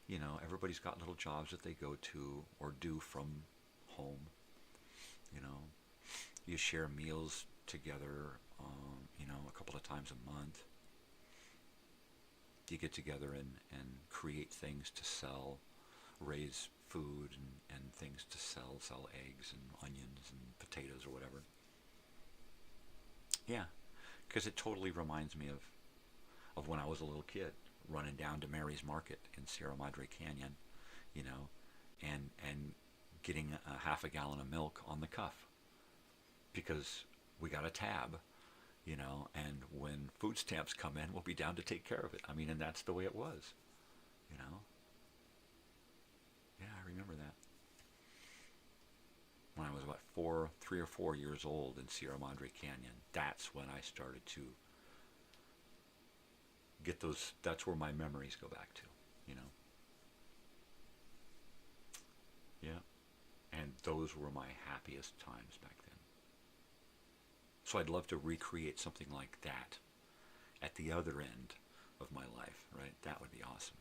you know, everybody's got little jobs that they go to or do from home, you know. You share meals together, you know, a couple of times a month. You get together and create things to sell, raise food and things to sell eggs and onions and potatoes or whatever. Yeah, because it totally reminds me of when I was a little kid, running down to Mary's Market in Sierra Madre Canyon, you know, and getting a half a gallon of milk on the cuff because we got a tab, you know, and when food stamps come in, we'll be down to take care of it. I mean, and that's the way it was, you know. Yeah, I remember that. When I was about 3 or 4 years old in Sierra Madre Canyon, that's when I started to get those, that's where my memories go back to, you know. Yeah. And those were my happiest times back then. So I'd love to recreate something like that at the other end of my life, right? That would be awesome.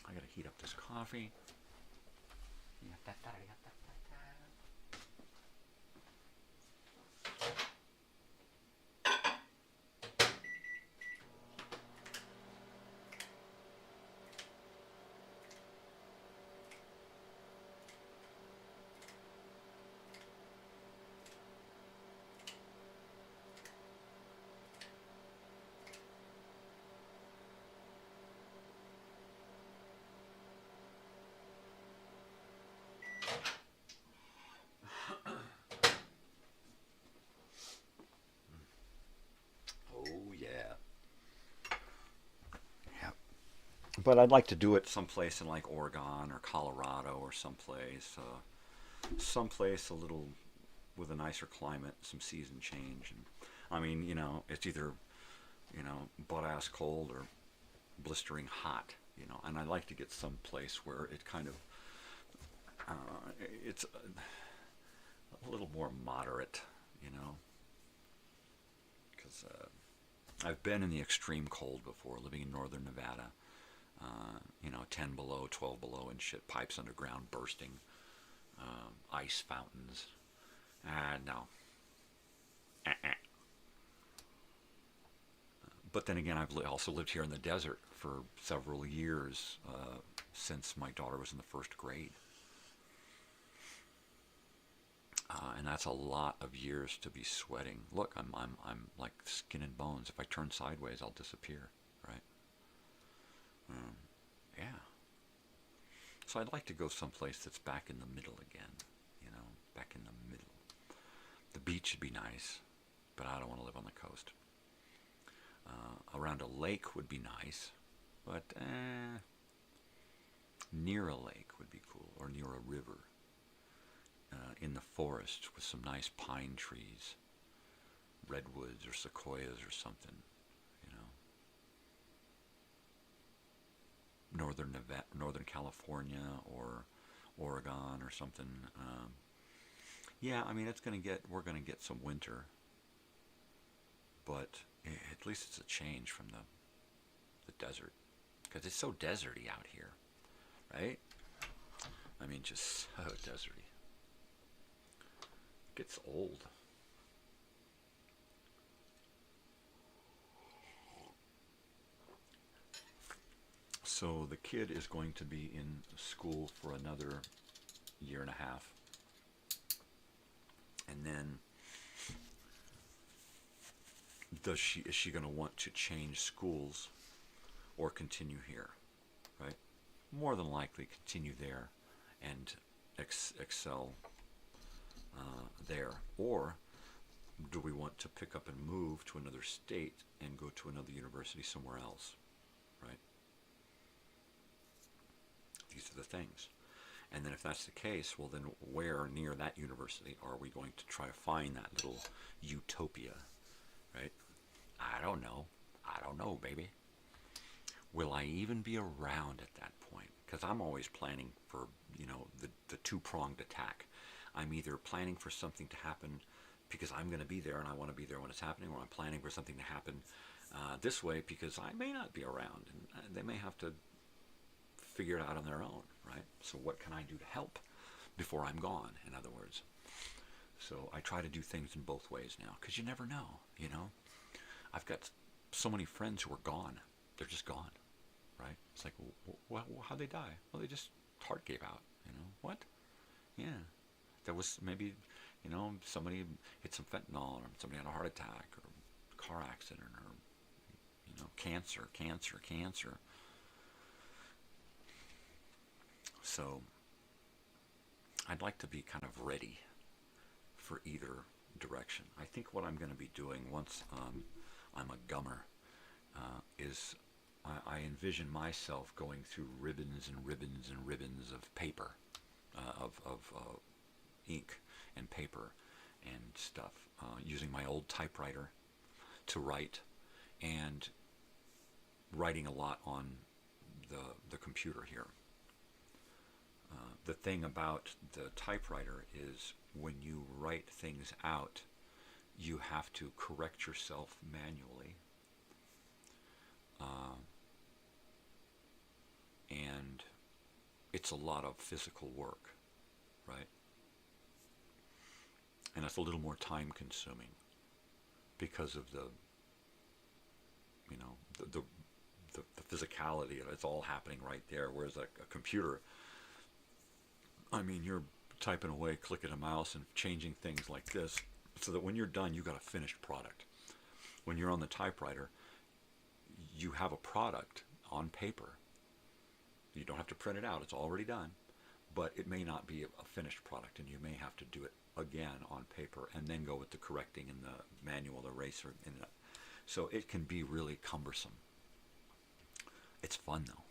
I gotta heat up this coffee. But I'd like to do it someplace in like Oregon or Colorado or someplace a little with a nicer climate, some season change. And I mean, you know, it's either, you know, butt-ass cold or blistering hot, you know. And I like to get someplace where it kind of, it's a little more moderate, you know. Because I've been in the extreme cold before, living in northern Nevada. You know, 10 below, 12 below and shit, pipes underground bursting, ice fountains. No. But then again, I've also lived here in the desert for several years since my daughter was in the first grade. And that's a lot of years to be sweating. Look, I'm like skin and bones. If I turn sideways, I'll disappear, right? Yeah. So I'd like to go someplace that's back in the middle again, you know, back in the middle. The beach would be nice, but I don't want to live on the coast. Around a lake would be nice, but near a lake would be cool, or near a river. In the forest with some nice pine trees, redwoods or sequoias or something, Northern California or Oregon or something. Yeah, I mean we're gonna get some winter, but at least it's a change from the desert, because it's so deserty out here, right? I mean, just so deserty. It gets old. So the kid is going to be in school for another year and a half. And then is she going to want to change schools or continue here, right? More than likely continue there and excel there. Or do we want to pick up and move to another state and go to another university somewhere else, right? These are the things. And then if that's the case, well then where near that university are we going to try to find that little utopia, right? I don't know, baby. Will I even be around at that point? Because I'm always planning for, the two-pronged attack. I'm either planning for something to happen because I'm going to be there and I want to be there when it's happening, or I'm planning for something to happen this way because I may not be around and they may have to figure it out on their own, right? So what can I do to help before I'm gone, in other words? So I try to do things in both ways now, because you never know, I've got so many friends who are gone. They're just gone, right? It's like, well, how'd they die? Well, they just, heart gave out, What? Yeah. There was maybe, somebody hit some fentanyl, or somebody had a heart attack, or car accident, or, cancer. So I'd like to be kind of ready for either direction. I think what I'm going to be doing once I'm a gummer is I envision myself going through ribbons and ribbons and ribbons of paper, of ink and paper and stuff, using my old typewriter to write, and writing a lot on the computer here. The thing about the typewriter is when you write things out, you have to correct yourself manually. And it's a lot of physical work, right? And it's a little more time consuming because of the physicality of it. It's all happening right there, whereas a computer, I mean, you're typing away, clicking a mouse and changing things like this, so that when you're done, you got a finished product. When you're on the typewriter, you have a product on paper. You don't have to print it out, it's already done, but it may not be a finished product, and you may have to do it again on paper and then go with the correcting and the manual eraser. So it can be really cumbersome. It's fun though.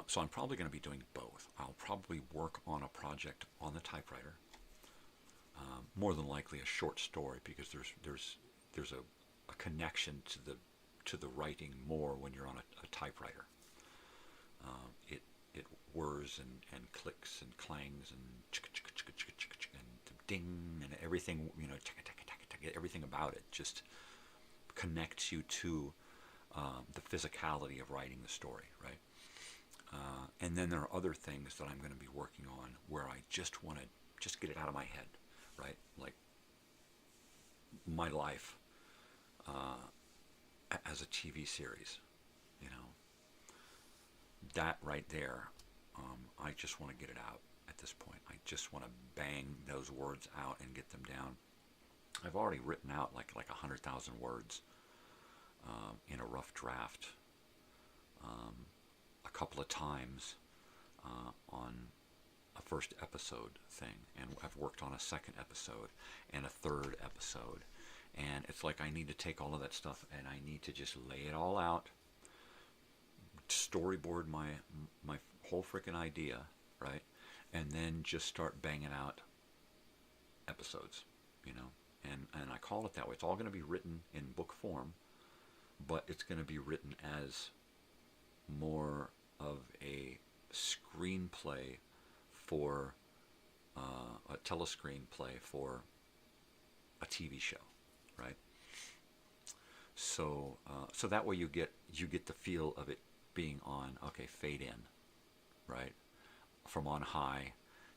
So I'm probably going to be doing both. I'll probably work on a project on the typewriter, more than likely a short story, because there's a connection to the writing more when you're on a typewriter. It whirs and clicks and clangs and ding and everything, everything about it just connects you to the physicality of writing the story, right? And then there are other things that I'm going to be working on where I just want to get it out of my head, right? Like my life as a TV series, that right there, I just want to get it out at this point. I just want to bang those words out and get them down. I've already written out like 100,000 words in a rough draft a couple of times on a first episode thing, and I've worked on a second episode and a third episode, And it's like I need to take all of that stuff and I need to just lay it all out, storyboard my whole freaking idea, right? And then just start banging out episodes, you know. And I call it that way. It's all going to be written in book form, but it's going to be written as more of a screenplay for a telescreenplay for a TV show, right? So so that way you get the feel of it being on, okay, fade in, right, from on high,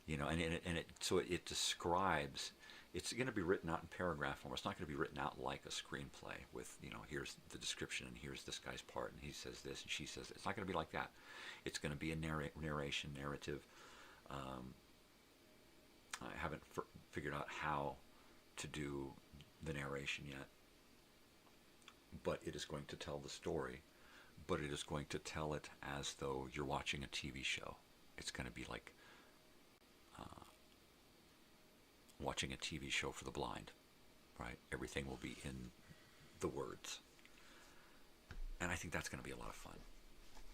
you know, and it describes. It's going to be written out in paragraph form. It's not going to be written out like a screenplay with, you know, here's the description and here's this guy's part and he says this and she says this. It's not going to be like that. It's going to be a narration, narrative. I haven't figured out how to do the narration yet, but it is going to tell the story, but it is going to tell it as though you're watching a TV show. It's going to be like watching a TV show for the blind, right? Everything will be in the words. And I think that's going to be a lot of fun.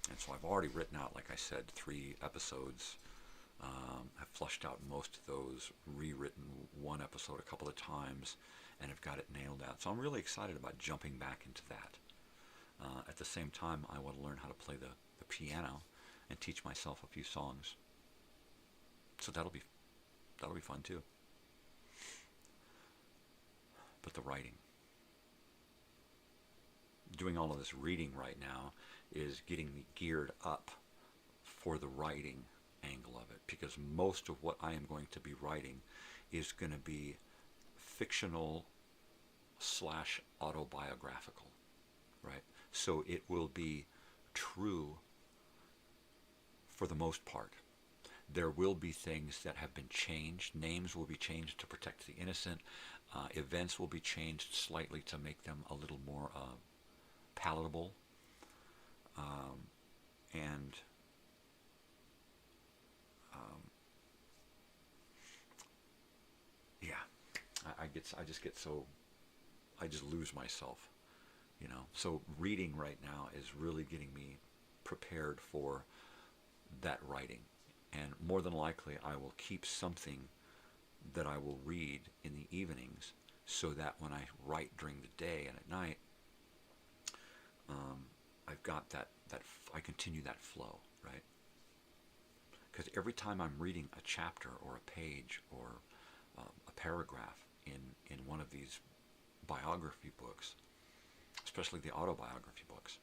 And so I've already written out, like I said, 3 episodes. I've flushed out most of those, rewritten one episode a couple of times, and have got it nailed out. So I'm really excited about jumping back into that. At the same time, I want to learn how to play the piano and teach myself a few songs. So that'll be fun too. But the writing. Doing all of this reading right now is getting me geared up for the writing angle of it, because most of what I am going to be writing is going to be fictional / autobiographical, right? So it will be true for the most part. There will be things that have been changed. Names will be changed to protect the innocent. Events will be changed slightly to make them a little more palatable. I just lose myself, you know. So reading right now is really getting me prepared for that writing. And more than likely, I will keep something that I will read in the evenings, so that when I write during the day and at night, I've got that I continue that flow, right? Because every time I'm reading a chapter or a page or a paragraph in one of these biography books, especially the autobiography books,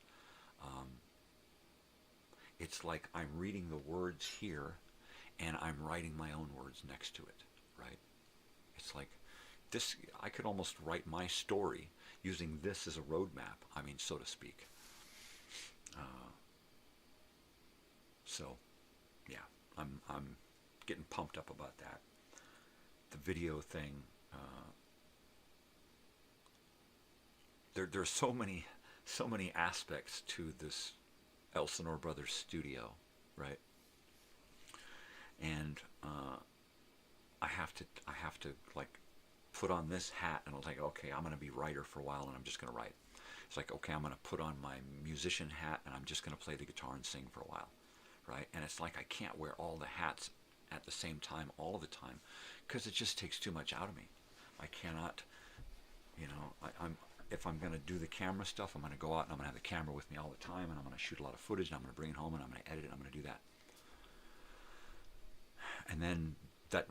it's like I'm reading the words here and I'm writing my own words next to it, right? It's like this, I could almost write my story using this as a roadmap, I mean, so to speak. So, yeah, I'm getting pumped up about that. The video thing, there's so many aspects to this Elsinore Brothers studio, right? And I have to like put on this hat, and I was like, okay, I'm going to be writer for a while, and I'm just going to write. It's like, okay, I'm going to put on my musician hat, and I'm just going to play the guitar and sing for a while, right? And it's like I can't wear all the hats at the same time all of the time, because it just takes too much out of me. I cannot, you know, if I'm going to do the camera stuff, I'm going to go out and I'm going to have the camera with me all the time, and I'm going to shoot a lot of footage, and I'm going to bring it home, and I'm going to edit it, and I'm going to do that. And then that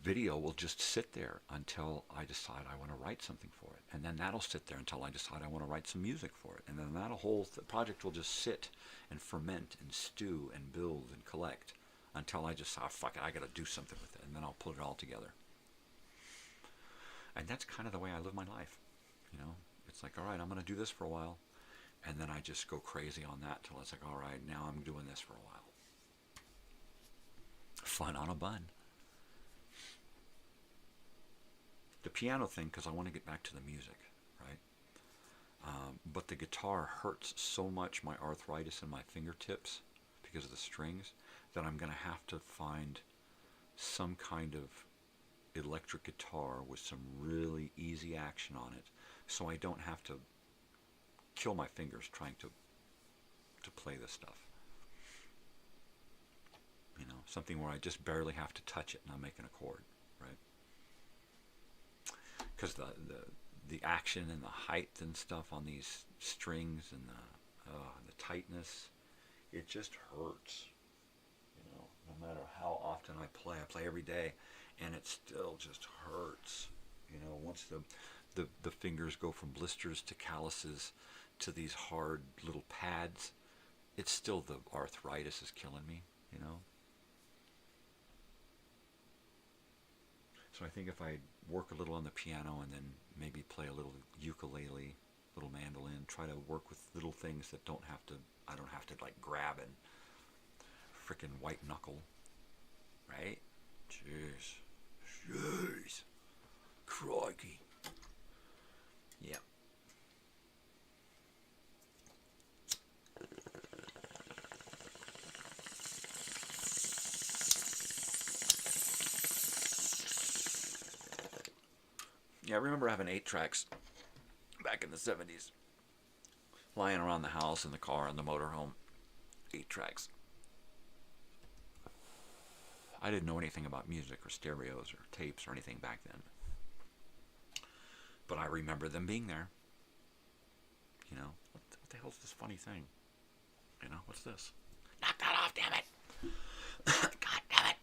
video will just sit there until I decide I want to write something for it. And then that'll sit there until I decide I want to write some music for it. And then that whole project will just sit and ferment and stew and build and collect until I just say, oh, fuck it, I got to do something with it. And then I'll put it all together. And that's kind of the way I live my life. You know, it's like, all right, I'm going to do this for a while. And then I just go crazy on that till it's like, all right, now I'm doing this for a while. Fun on a bun. The piano thing, because I want to get back to the music, right? But the guitar hurts so much my arthritis in my fingertips because of the strings that I'm going to have to find some kind of electric guitar with some really easy action on it so I don't have to kill my fingers trying to play this stuff. You know, something where I just barely have to touch it and I'm making a chord, right? Because the action and the height and stuff on these strings and the tightness, it just hurts. You know, no matter how often I play every day, and it still just hurts. You know, once the fingers go from blisters to calluses to these hard little pads, it's still the arthritis is killing me, you know. So I think if I work a little on the piano and then maybe play a little ukulele, little mandolin, try to work with little things that I don't have to like grab and frickin' white knuckle, right? Jeez, crikey. Yeah. Yeah, I remember having 8 tracks back in the 70s. Lying around the house, in the car, in the motorhome. 8 tracks. I didn't know anything about music or stereos or tapes or anything back then. But I remember them being there. You know, what the hell's this funny thing? You know, what's this? Knock that off, damn it! God damn it!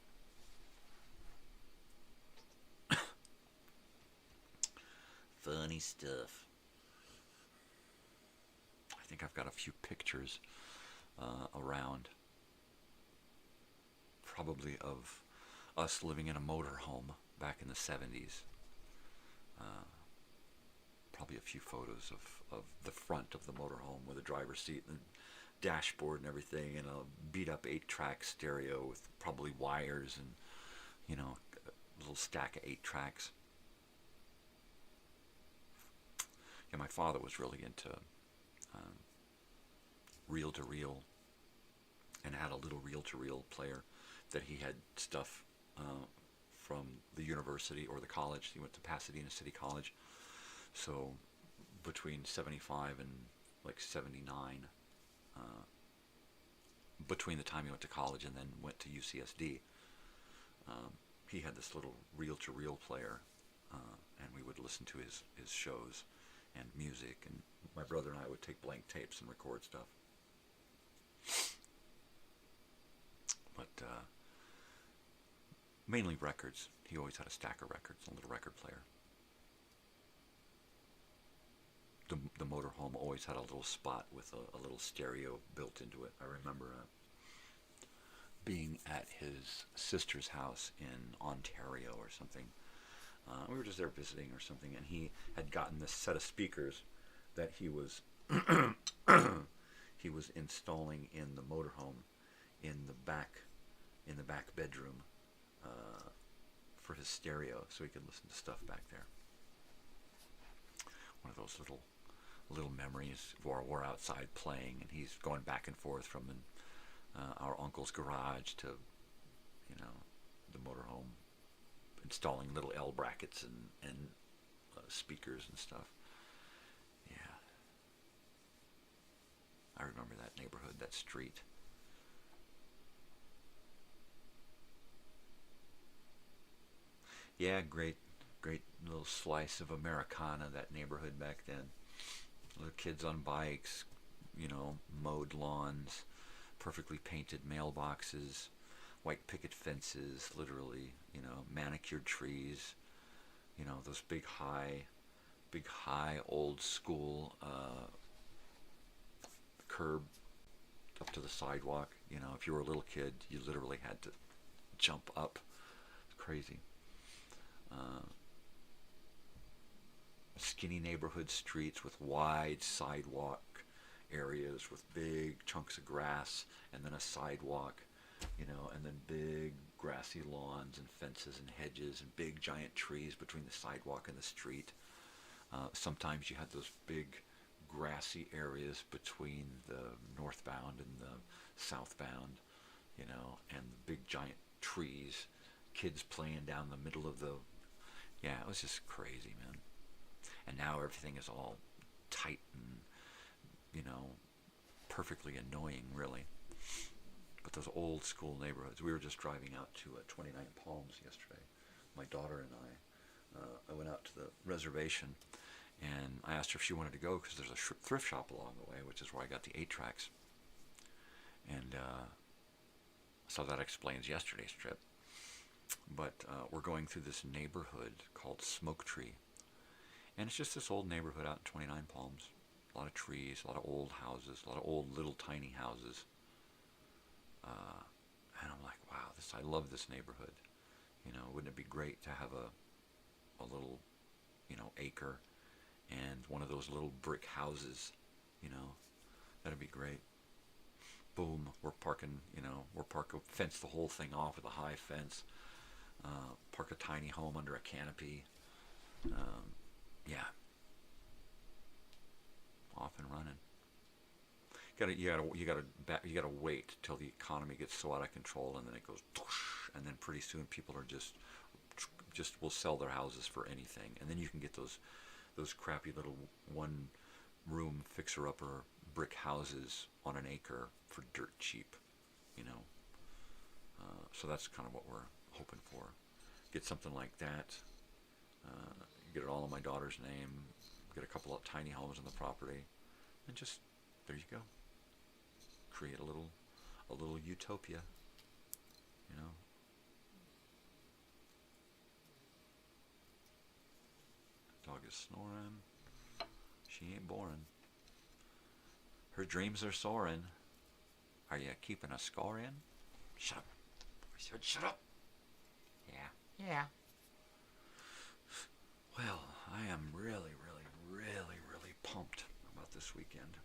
Funny stuff. I think I've got a few pictures around, probably of us living in a motorhome back in the 70s. Probably a few photos of the front of the motorhome with a driver's seat and dashboard and everything, and a beat-up 8-track stereo with probably wires and, you know, a little stack of 8 tracks. Yeah, my father was really into reel-to-reel, and had a little reel-to-reel player that he had stuff from the university or the college. He went to Pasadena City College. So between 75 and like 79, between the time he went to college and then went to UCSD, he had this little reel-to-reel player, and we would listen to his shows and music, and my brother and I would take blank tapes and record stuff. But mainly records. He always had a stack of records and a little record player. The motorhome always had a little spot with a little stereo built into it. I remember being at his sister's house in Ontario or something. We were just there visiting or something, and he had gotten this set of speakers that he was he was installing in the motorhome in the back bedroom for his stereo, so he could listen to stuff back there. One of those little memories where we're outside playing, and he's going back and forth from our uncle's garage to, you know, the motorhome, installing little L brackets and speakers and stuff. Yeah. I remember that neighborhood, that street. Yeah, great little slice of Americana, that neighborhood back then. Little kids on bikes, you know, mowed lawns, perfectly painted mailboxes, white picket fences, literally, you know, manicured trees, you know, those big high old school curb up to the sidewalk. You know, if you were a little kid, you literally had to jump up. It's crazy. Skinny neighborhood streets with wide sidewalk areas with big chunks of grass, and then a sidewalk, you know, and then big grassy lawns and fences and hedges and big giant trees between the sidewalk and the street. Sometimes you had those big grassy areas between the northbound and the southbound, you know, and the big giant trees, kids playing down the middle of the... Yeah, it was just crazy, man. And now everything is all tight and, perfectly annoying, really. But those old school neighborhoods, we were just driving out to 29 Palms yesterday, my daughter and I went out to the reservation, and I asked her if she wanted to go because there's a thrift shop along the way, which is where I got the 8-tracks. And so that explains yesterday's trip. But we're going through this neighborhood called Smoke Tree. And it's just this old neighborhood out in 29 Palms. A lot of trees, a lot of old houses, a lot of old little tiny houses. And I'm like, wow, I love this neighborhood. Wouldn't it be great to have a little, acre and one of those little brick houses, that'd be great. Boom, we're parking, fence the whole thing off with a high fence, park a tiny home under a canopy. Yeah. Off and running. You gotta wait till the economy gets so out of control, and then it goes, and then pretty soon people are just will sell their houses for anything, and then you can get those crappy little one-room fixer-upper brick houses on an acre for dirt cheap, So that's kind of what we're hoping for. Get something like that. Get it all in my daughter's name. Get a couple of tiny homes on the property, and just there you go. Create a little utopia, Dog is snoring. She ain't boring. Her dreams are soaring. Are you keeping a score in? Shut up. I said shut up. Yeah. Yeah. Well, I am really, really, really, really pumped about this weekend.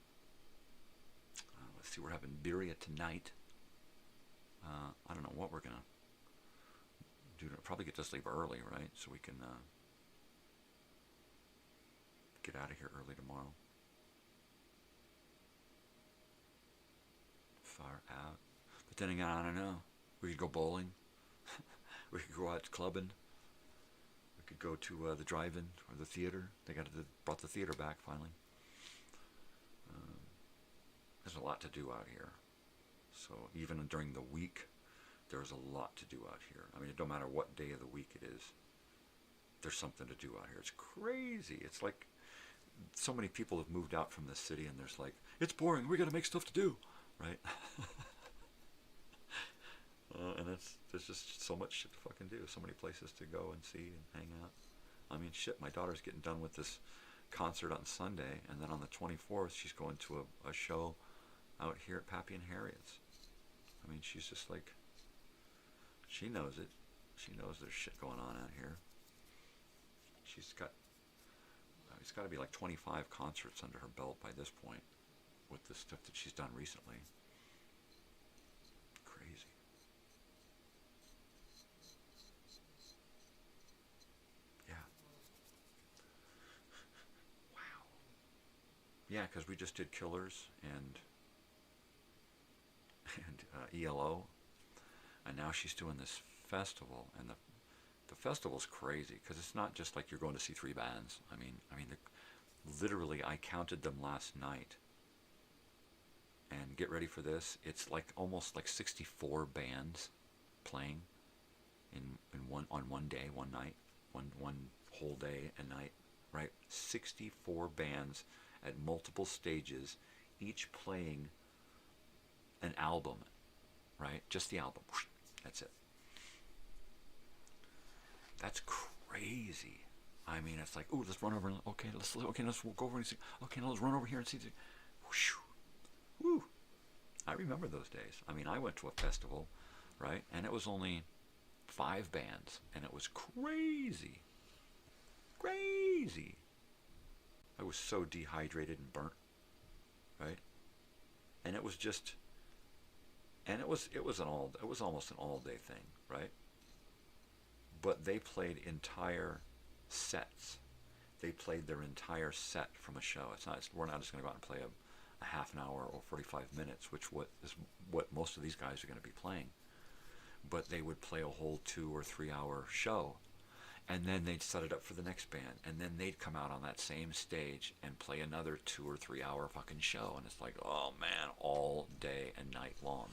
Let's see, we're having birria tonight. I don't know what we're going to do. Probably get to sleep early, right? So we can get out of here early tomorrow. Far out. But then again, I don't know. We could go bowling. We could go out clubbing. We could go to the drive-in or the theater. They brought the theater back finally. There's a lot to do out here. So even during the week, there's a lot to do out here. I mean, it don't matter what day of the week it is. There's something to do out here. It's crazy. It's like so many people have moved out from this city, and there's like, it's boring. We got to make stuff to do, right? And there's just so much shit to fucking do. So many places to go and see and hang out. I mean, shit, my daughter's getting done with this concert on Sunday, and then on the 24th, she's going to a show out here at Pappy and Harriet's. I mean, she's just like, she knows it. She knows there's shit going on out here. She's got, it's got to be like 25 concerts under her belt by this point with the stuff that she's done recently. Crazy. Yeah. Wow. Yeah, because we just did Killers and ELO, and now she's doing this festival, and the festival's crazy because it's not just like you're going to see 3 bands. I mean, literally, I counted them last night, and get ready for this. It's like almost like 64 bands playing on one day, one night, one whole day and night, right? 64 bands at multiple stages, each playing an album, right? Just the album. That's it. That's crazy. I mean, it's like, ooh, let's run over. Let's go over and see. Okay, now let's run over here and see. Woo! I remember those days. I mean, I went to a festival, right? And it was only 5 bands, and it was crazy. Crazy. I was so dehydrated and burnt, right? And it was just, and it was almost an all-day thing, right? But they played entire sets. They played their entire set from a show. We're not just going to go out and play a half an hour or 45 minutes, which is what most of these guys are going to be playing. But they would play a whole 2 or 3 hour show, And then they'd set it up for the next band, and then they'd come out on that same stage and play another 2 or 3 hour fucking show, and it's like, oh man, all day and night long,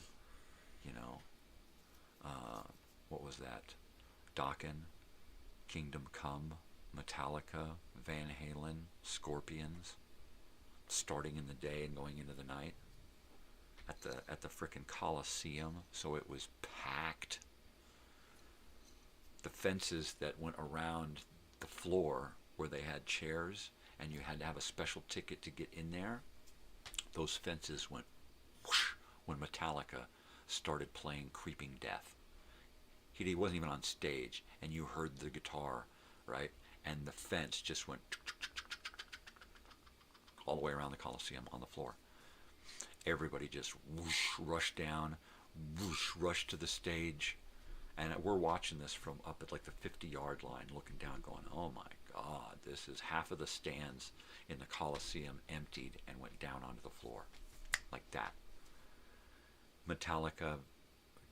you know. What was that? Dokken, Kingdom Come, Metallica, Van Halen, Scorpions, starting in the day and going into the night at the frickin' Coliseum, so it was packed. The fences that went around the floor where they had chairs and you had to have a special ticket to get in there, those fences went whoosh when Metallica started playing Creeping Death. He wasn't even on stage, and you heard the guitar, right? And the fence just went all the way around the Coliseum on the floor. Everybody just whoosh, rushed down, whoosh, rushed to the stage. And we're watching this from up at like the 50-yard line, looking down, going, oh my God, this is half of the stands in the Coliseum emptied and went down onto the floor. Like that. Metallica,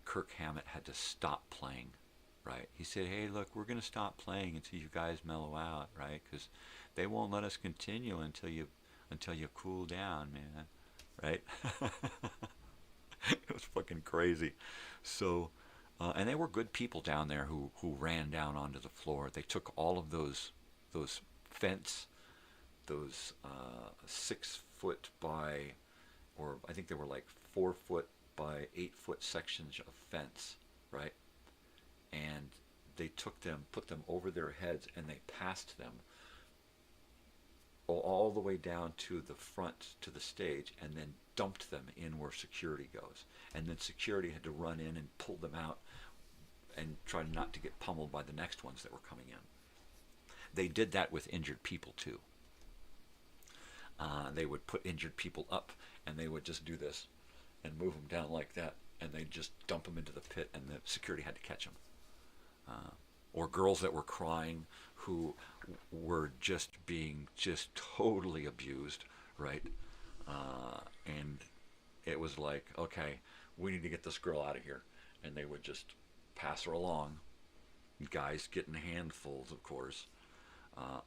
Kirk Hammett had to stop playing, right? He said, hey, look, we're going to stop playing until you guys mellow out, right? Because they won't let us continue until you cool down, man, right? It was fucking crazy. So, and they were good people down there who ran down onto the floor. They took all of those fence, those 6 foot by, or I think they were like 4 foot by 8 foot sections of fence, right? And they took them, put them over their heads, and they passed them all the way down to the front, to the stage, and then dumped them in where security goes. And then security had to run in and pull them out and try not to get pummeled by the next ones that were coming in. They did that with injured people too. They would put injured people up, and they would just do this and move them down like that, and they'd just dump them into the pit, and the security had to catch them. Or girls that were crying who were just being totally abused, right? And it was like, okay, we need to get this girl out of here. And they would just pass her along. Guys getting handfuls, of course.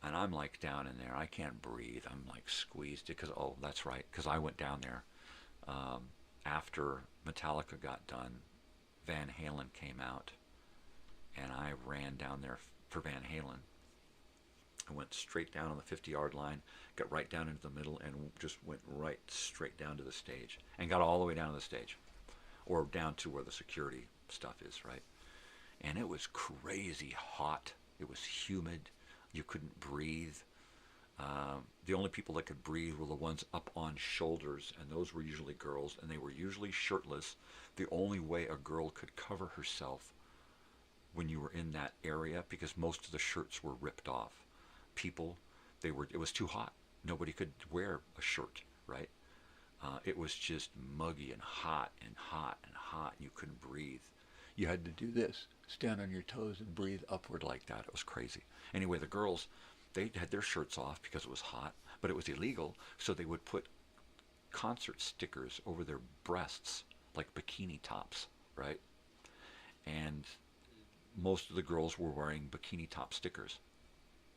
And I'm like down in there. I can't breathe. I'm like squeezed because, oh, that's right, because I went down there after Metallica got done. Van Halen came out, and I ran down there for Van Halen. I went straight down on the 50-yard line, got right down into the middle, and just went right straight down to the stage, and got all the way down to the stage, or down to where the security stuff is, right? And it was crazy hot. It was humid. You couldn't breathe. The only people that could breathe were the ones up on shoulders, and those were usually girls, and they were usually shirtless. The only way a girl could cover herself when you were in that area, because most of the shirts were ripped off. People, it was too hot. Nobody could wear a shirt, right? It was just muggy and hot and hot and hot. You couldn't breathe. You had to do this, stand on your toes and breathe upward like that. It was crazy. Anyway, the girls, they had their shirts off because it was hot, but it was illegal, so they would put concert stickers over their breasts, like bikini tops, right? And most of the girls were wearing bikini top stickers.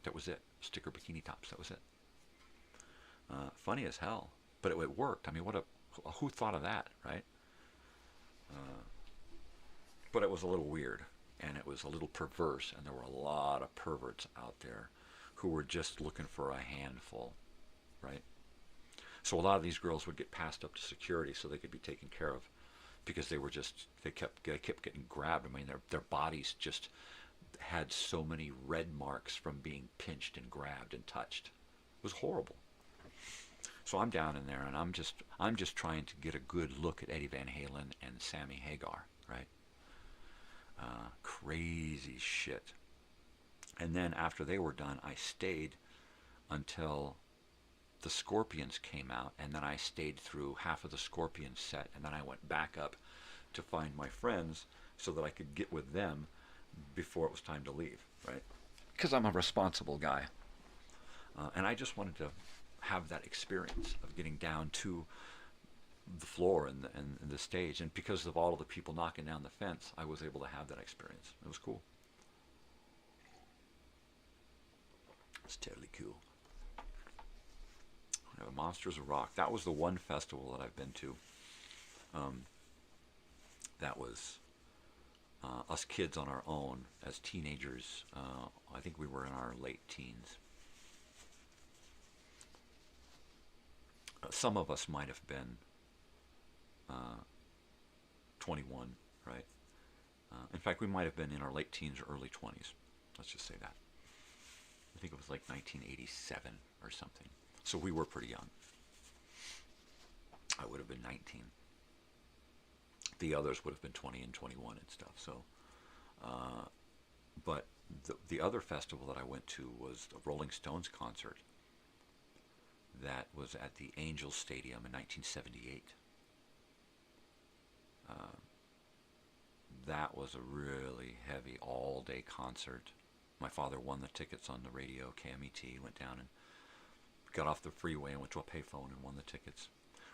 That was it. Sticker bikini tops. That was it. Funny as hell, but it worked. I mean, who thought of that, right? But it was a little weird, and it was a little perverse, and there were a lot of perverts out there who were just looking for a handful, right? So a lot of these girls would get passed up to security so they could be taken care of, because they kept getting grabbed. I mean, their bodies just had so many red marks from being pinched and grabbed and touched. It was horrible. So I'm down in there, and I'm just trying to get a good look at Eddie Van Halen and Sammy Hagar, right? Crazy shit. And then after they were done, I stayed until the Scorpions came out, and then I stayed through half of the Scorpions set, and then I went back up to find my friends so that I could get with them before it was time to leave, right? Because I'm a responsible guy. And I just wanted to have that experience of getting down to the floor and the stage. And because of all of the people knocking down the fence, I was able to have that experience. It was cool. That's totally cool. Yeah, the Monsters of Rock. That was the one festival that I've been to. That was us kids on our own as teenagers. I think we were in our late teens. Some of us might have been 21, right? In fact, we might have been in our late teens or early 20s. Let's just say that. I think it was like 1987 or something. So we were pretty young. I would have been 19. The others would have been 20 and 21 and stuff. So, but the other festival that I went to was the Rolling Stones concert. That was at the Angels Stadium in 1978. That was a really heavy all-day concert. My father won the tickets on the radio, KMET, went down and got off the freeway and went to a payphone and won the tickets.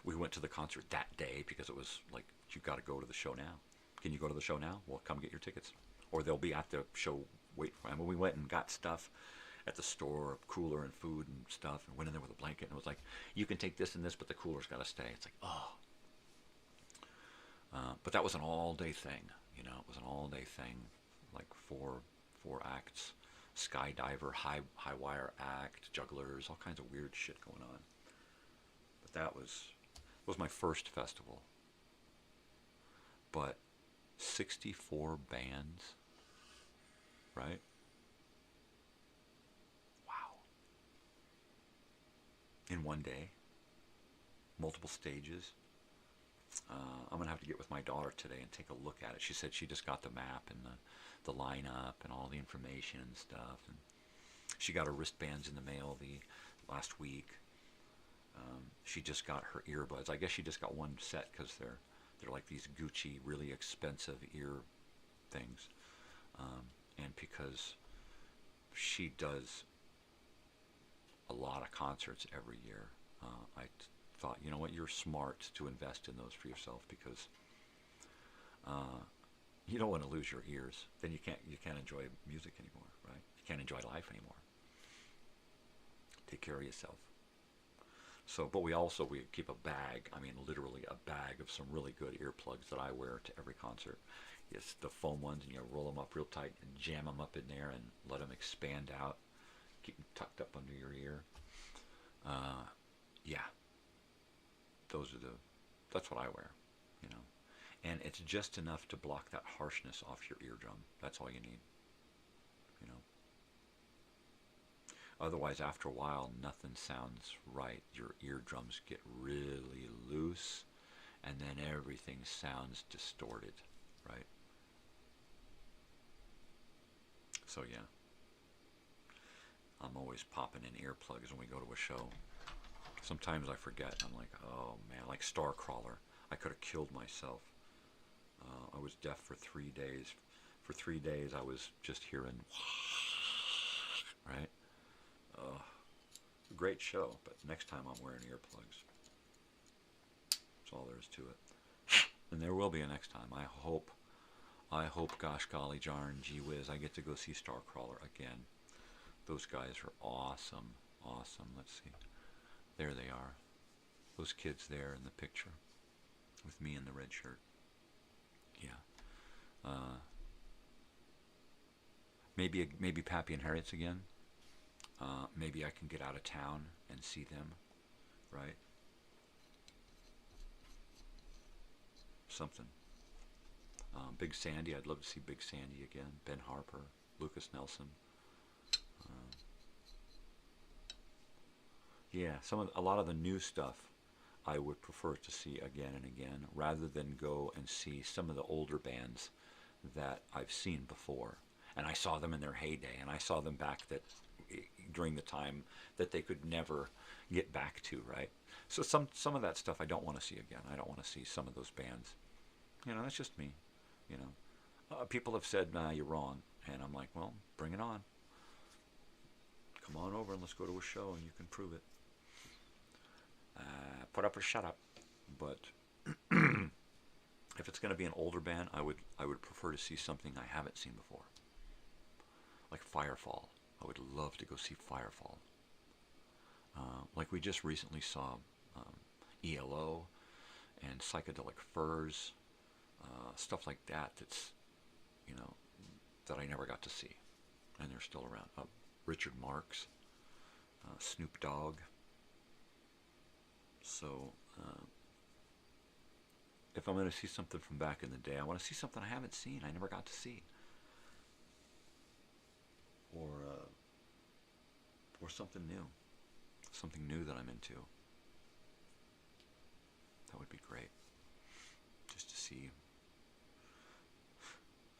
We went to the concert that day because it was like, you got to go to the show now. Can you go to the show now? Well, come get your tickets. Or they'll be at the show waiting for them. We went and got stuff at the store, cooler and food and stuff, and went in there with a blanket, and it was like, you can take this and this, but the cooler's got to stay. It's like, oh. But that was an all-day thing, you know. It was an all-day thing, like four acts, skydiver, high wire act, jugglers, all kinds of weird shit going on. But that was my first festival. But 64 bands, right? Wow. In one day, multiple stages. I'm going to have to get with my daughter today and take a look at it. She said she just got the map and the lineup and all the information and stuff. And she got her wristbands in the mail last week. She just got her earbuds. I guess she just got one set because they're like these Gucci, really expensive ear things. And because she does a lot of concerts every year, I thought, you know what, you're smart to invest in those for yourself because you don't want to lose your ears. Then you can't enjoy music anymore, right? You can't enjoy life anymore. Take care of yourself. So, but we keep a bag. I mean, literally a bag of some really good earplugs that I wear to every concert. It's the foam ones, and you roll them up real tight and jam them up in there and let them expand out. Keep them tucked up under your ear. Yeah. That's what I wear, you know. And it's just enough to block that harshness off your eardrum. That's all you need, you know. Otherwise, after a while, nothing sounds right. Your eardrums get really loose, and then everything sounds distorted, right? So, yeah. I'm always popping in earplugs when we go to a show. Sometimes I forget. I'm like, oh, man, like Starcrawler. I could have killed myself. I was deaf for 3 days. For 3 days, I was just hearing, right? Great show, but next time I'm wearing earplugs. That's all there is to it. And there will be a next time. I hope, gosh golly darn, gee whiz, I get to go see Starcrawler again. Those guys are awesome, awesome. Let's see. There they are. Those kids there in the picture with me in the red shirt. Yeah. Maybe Pappy and Harriet's again. Maybe I can get out of town and see them, right? Something. Big Sandy, I'd love to see Big Sandy again. Ben Harper, Lucas Nelson. Yeah, a lot of the new stuff I would prefer to see again and again, rather than go and see some of the older bands that I've seen before. And I saw them in their heyday, and I saw them back during the time that they could never get back to, right? So some of that stuff I don't want to see again. I don't want to see some of those bands. You know, that's just me. You know, people have said, nah, you're wrong. And I'm like, well, bring it on. Come on over and let's go to a show and you can prove it. Put up or shut up. But if it's going to be an older band, I would prefer to see something I haven't seen before. Like Firefall. I would love to go see Firefall. Like we just recently saw ELO and Psychedelic Furs, stuff like that that's, that I never got to see. And they're still around. Richard Marx, Snoop Dogg. So, if I'm going to see something from back in the day, I want to see something I haven't seen, I never got to see. Or something new that I'm into. That would be great. Just to see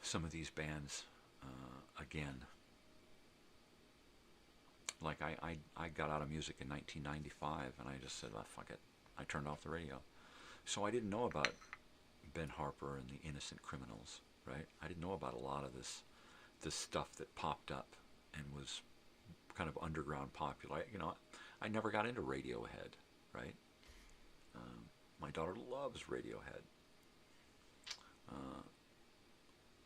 some of these bands again. Like I got out of music in 1995 and I just said, well, fuck it. I turned off the radio. So I didn't know about Ben Harper and the Innocent Criminals, right? I didn't know about a lot of this stuff that popped up and was kind of underground popular. I never got into Radiohead, right? My daughter loves Radiohead.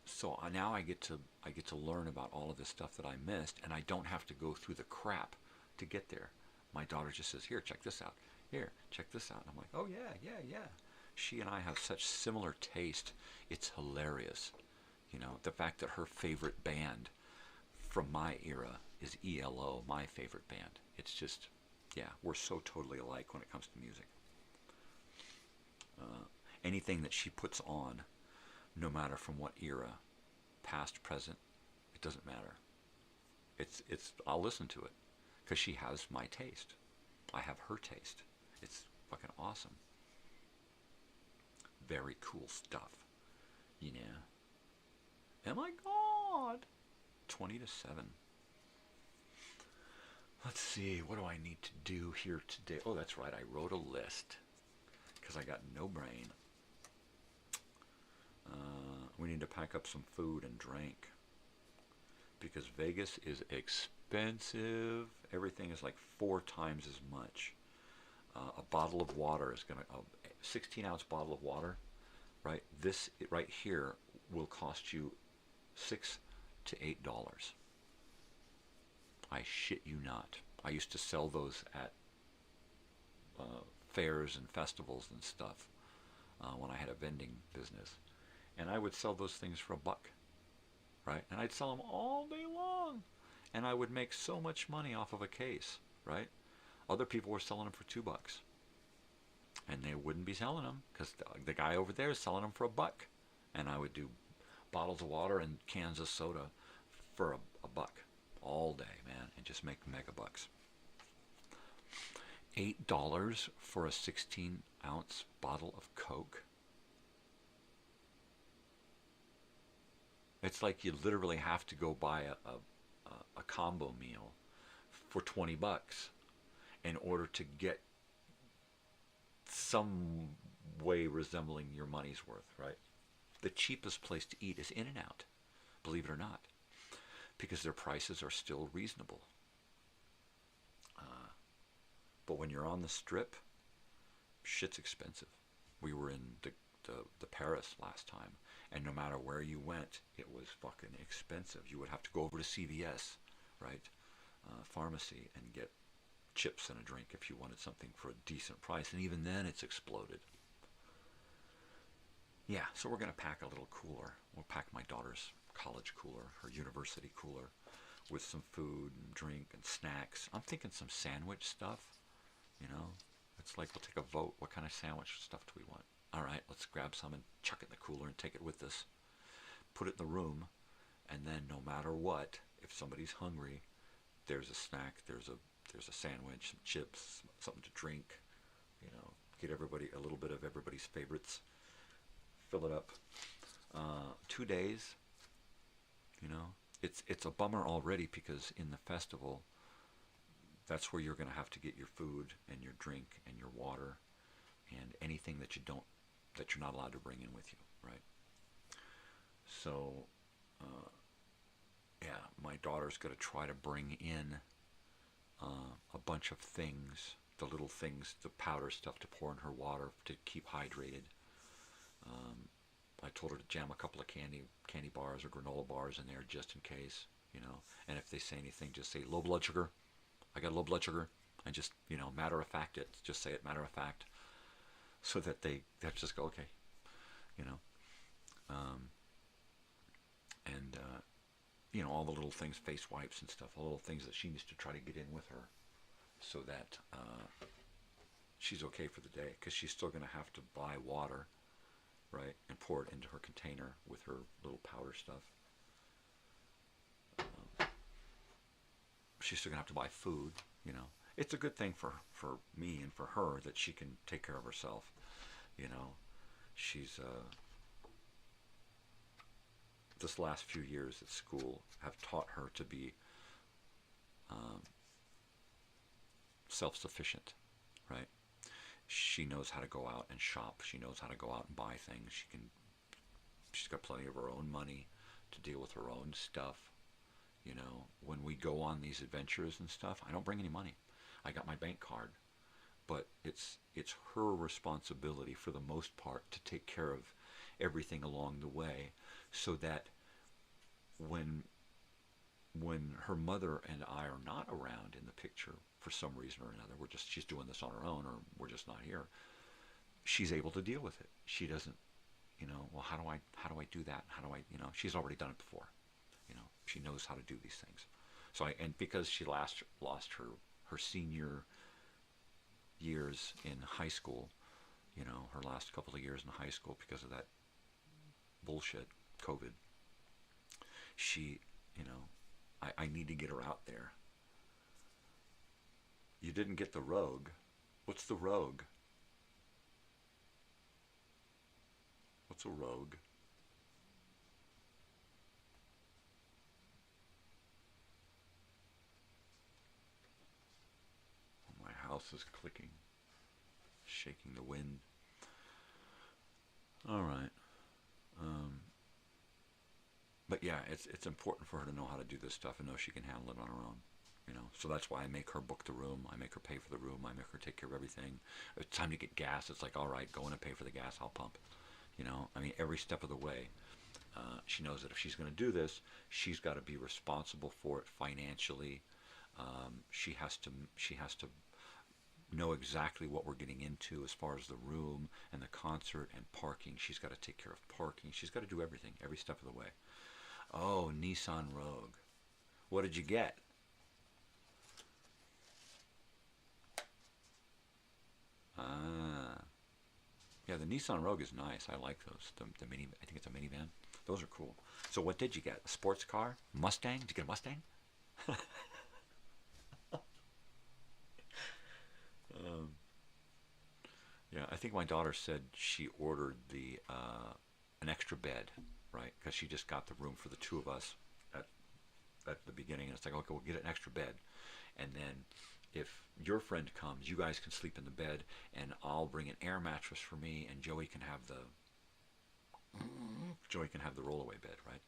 So now I get to learn about all of this stuff that I missed, and I don't have to go through the crap to get there. My daughter just says, "Here, check this out. Here, check this out." And I'm like, "Oh yeah." She and I have such similar taste. It's hilarious. The fact that her favorite band from my era is ELO, my favorite band. It's just, yeah, we're so totally alike when it comes to music. Anything that she puts on, no matter from what era, past, present, it doesn't matter. I'll listen to it because she has my taste. I have her taste. It's fucking awesome. Very cool stuff. Oh my God. 20 to 7. Let's see, what do I need to do here today? Oh, that's right, I wrote a list because I got no brain. We need to pack up some food and drink because Vegas is expensive. Everything is like 4 times as much. A bottle of water is a 16-ounce bottle of water, right? This right here will cost you $6 to $8. I shit you not. I used to sell those at fairs and festivals and stuff when I had a vending business. And I would sell those things for $1, right? And I'd sell them all day long. And I would make so much money off of a case, right? Other people were selling them for $2. And they wouldn't be selling them because the guy over there is selling them for $1. And I would do bottles of water and cans of soda for $1 all day, man, and just make mega bucks. $8 for a 16-ounce bottle of Coke. It's like you literally have to go buy a combo meal for $20 in order to get some way resembling your money's worth, right? The cheapest place to eat is In-N-Out, believe it or not, because their prices are still reasonable. But when you're on the strip, shit's expensive. We were in the Paris last time, and no matter where you went, it was fucking expensive. You would have to go over to CVS, right, pharmacy, and get chips and a drink if you wanted something for a decent price, and even then it's exploded. Yeah, so we're going to pack a little cooler. We'll pack my daughter's college cooler, her university cooler, with some food and drink and snacks. I'm thinking some sandwich stuff, It's like we'll take a vote. What kind of sandwich stuff do we want? All right, let's grab some and chuck it in the cooler and take it with us. Put it in the room, and then no matter what, if somebody's hungry, there's a snack, there's a sandwich, some chips, something to drink, get everybody a little bit of everybody's favorites. Fill it up. 2 days, it's a bummer already because in the festival, that's where you're going to have to get your food and your drink and your water and anything that you're not allowed to bring in with you, right? So, yeah, my daughter's going to try to bring in a bunch of things, the little things, the powder stuff to pour in her water to keep hydrated. I told her to jam a couple of candy bars or granola bars in there just in case, you know. And if they say anything, just say low blood sugar. I got low blood sugar, and just, you know, matter of fact it. Just say it matter of fact, so that they just go, okay, you know. And you know, all the little things, face wipes and stuff, all the little things that she needs to try to get in with her, so that she's okay for the day, because she's still going to have to buy water, right, and pour it into her container with her little powder stuff. She's still going to have to buy food, you know. It's a good thing for me and for her that she can take care of herself, you know. She's, this last few years at school have taught her to be self-sufficient, right? She knows how to go out and shop. She knows how to go out and buy things. She's got plenty of her own money to deal with her own stuff. You know, when we go on these adventures and stuff, I don't bring any money. I got my bank card, but it's her responsibility for the most part to take care of everything along the way, so that when her mother and I are not around in the picture for some reason or another, she's doing this on her own, or we're just not here, she's able to deal with it. She doesn't, you know, well, how do I do that? How do I, you know, she's already done it before. You know, she knows how to do these things. So and because she lost her senior years in high school, you know, her last couple of years in high school because of that bullshit, COVID, she, you know, I need to get her out there. You didn't get the Rogue. What's the Rogue? What's a Rogue? My house is clicking, shaking the wind. All right. But yeah, it's important for her to know how to do this stuff and know she can handle it on her own. You know, so that's why I make her book the room. I make her pay for the room. I make her take care of everything. If it's time to get gas, it's like, all right, go in and pay for the gas. I'll pump. You know, I mean, every step of the way. She knows that if she's going to do this, she's got to be responsible for it financially. She has to know exactly what we're getting into as far as the room and the concert and parking. She's got to take care of parking. She's got to do everything, every step of the way. Oh, Nissan Rogue. What did you get? Yeah, the Nissan Rogue is nice. I like those. The mini, I think it's a minivan. Those are cool. So what did you get? A sports car? Mustang? Did you get a Mustang? Yeah, I think my daughter said she ordered an extra bed, right? Because she just got the room for the two of us at the beginning. And it's like, okay, we'll get an extra bed. And then if your friend comes, you guys can sleep in the bed, and I'll bring an air mattress for me, and Joey can have the rollaway bed, right?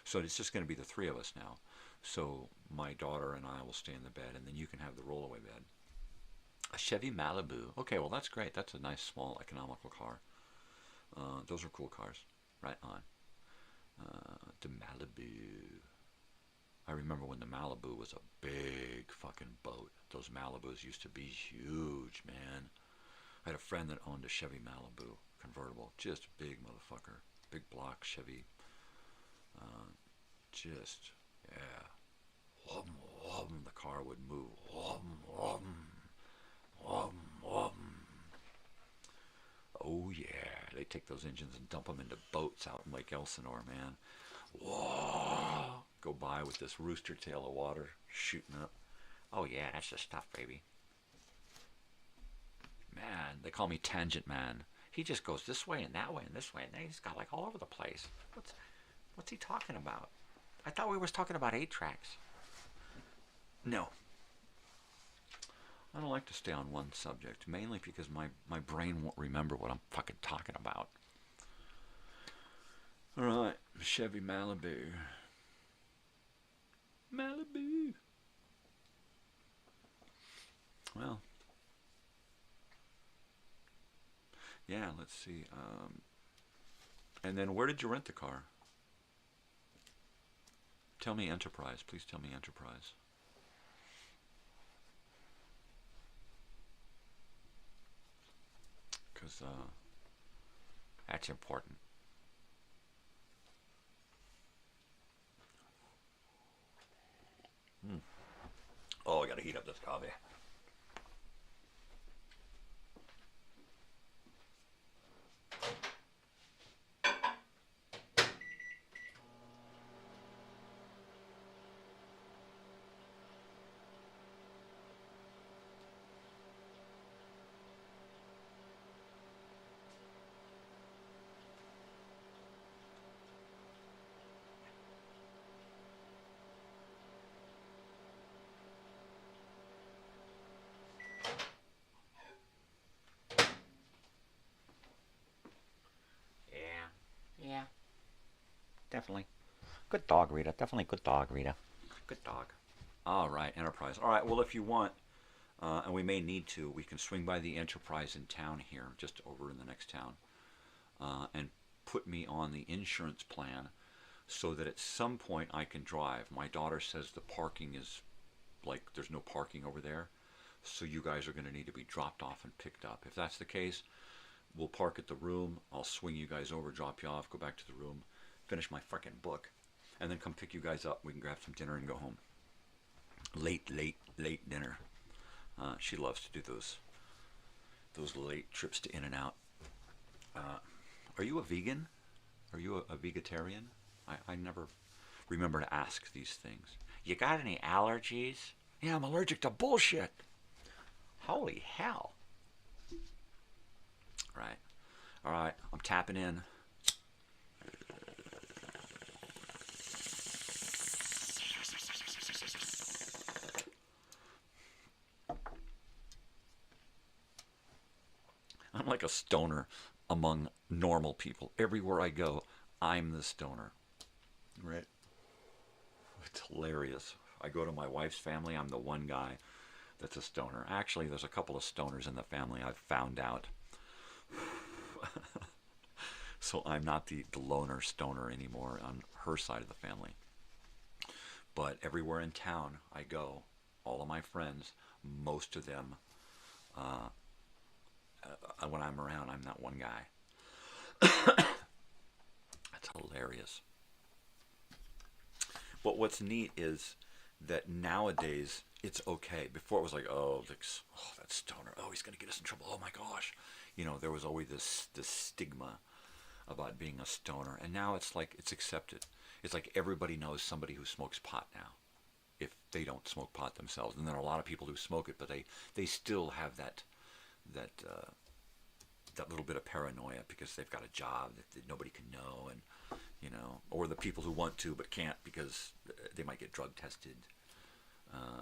So it's just going to be the three of us now. So my daughter and I will stay in the bed, and then you can have the rollaway bed. A Chevy Malibu. Okay, well, that's great. That's a nice, small, economical car. Those are cool cars. Right on. The Malibu. I remember when the Malibu was a big fucking boat. Those Malibus used to be huge, man. I had a friend that owned a Chevy Malibu convertible. Just a big motherfucker. Big block Chevy. Just, yeah. Whum, whum, the car would move. Whum, whum. Whum, whum. Oh, yeah. They take those engines and dump them into boats out in Lake Elsinore, man. Whoa. Go by with this rooster tail of water shooting up. Oh, yeah, that's the stuff, baby. Man, they call me Tangent Man. He just goes this way and that way and this way, and he's got like all over the place. What's he talking about? I thought we was talking about 8-tracks. No. I don't like to stay on one subject, mainly because my brain won't remember what I'm fucking talking about. All right, Chevy Malibu. Malibu. Well, yeah, let's see. And then where did you rent the car? Tell me Enterprise. Please tell me Enterprise. Because that's important. Oh, I gotta heat up this coffee. Yeah. Definitely. Good dog, Rita. Definitely good dog, Rita. Good dog. All right, Enterprise. All right, well, if you want, and we may need to, we can swing by the Enterprise in town here, just over in the next town, and put me on the insurance plan so that at some point I can drive. My daughter says the parking is, like, there's no parking over there, so you guys are going to need to be dropped off and picked up. If that's the case, we'll park at the room. I'll swing you guys over, drop you off, go back to the room, finish my frickin' book, and then come pick you guys up. We can grab some dinner and go home. Late dinner. She loves to do those late trips to In-N-Out. Are you a vegan? Are you a vegetarian? I never remember to ask these things. You got any allergies? Yeah, I'm allergic to bullshit. Holy hell. Right. All right, I'm tapping in. I'm like a stoner among normal people. Everywhere I go, I'm the stoner. Right? It's hilarious. I go to my wife's family, I'm the one guy that's a stoner. Actually, there's a couple of stoners in the family, I've found out. So I'm not the loner stoner anymore on her side of the family. But everywhere in town I go, all of my friends, most of them, when I'm around, I'm that one guy. That's hilarious. But what's neat is that nowadays it's okay. Before it was like, oh, that stoner. Oh, he's going to get us in trouble. Oh, my gosh. You know, there was always this stigma about being a stoner. And now it's like it's accepted. It's like everybody knows somebody who smokes pot now, if they don't smoke pot themselves. And there are a lot of people who smoke it, but they still have that little bit of paranoia because they've got a job that nobody can know, and you know, or the people who want to but can't because they might get drug tested.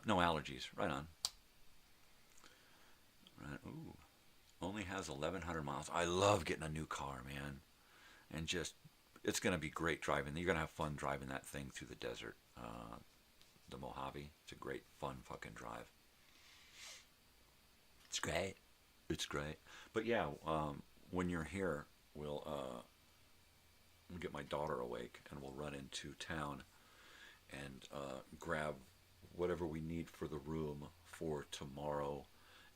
No allergies. Right on. Right. Ooh. Only has 1,100 miles. I love getting a new car, man. And just, it's going to be great driving. You're going to have fun driving that thing through the desert. The Mojave. It's a great, fun fucking drive. It's great. It's great. But yeah, when you're here, we'll get my daughter awake and we'll run into town and grab whatever we need for the room for tomorrow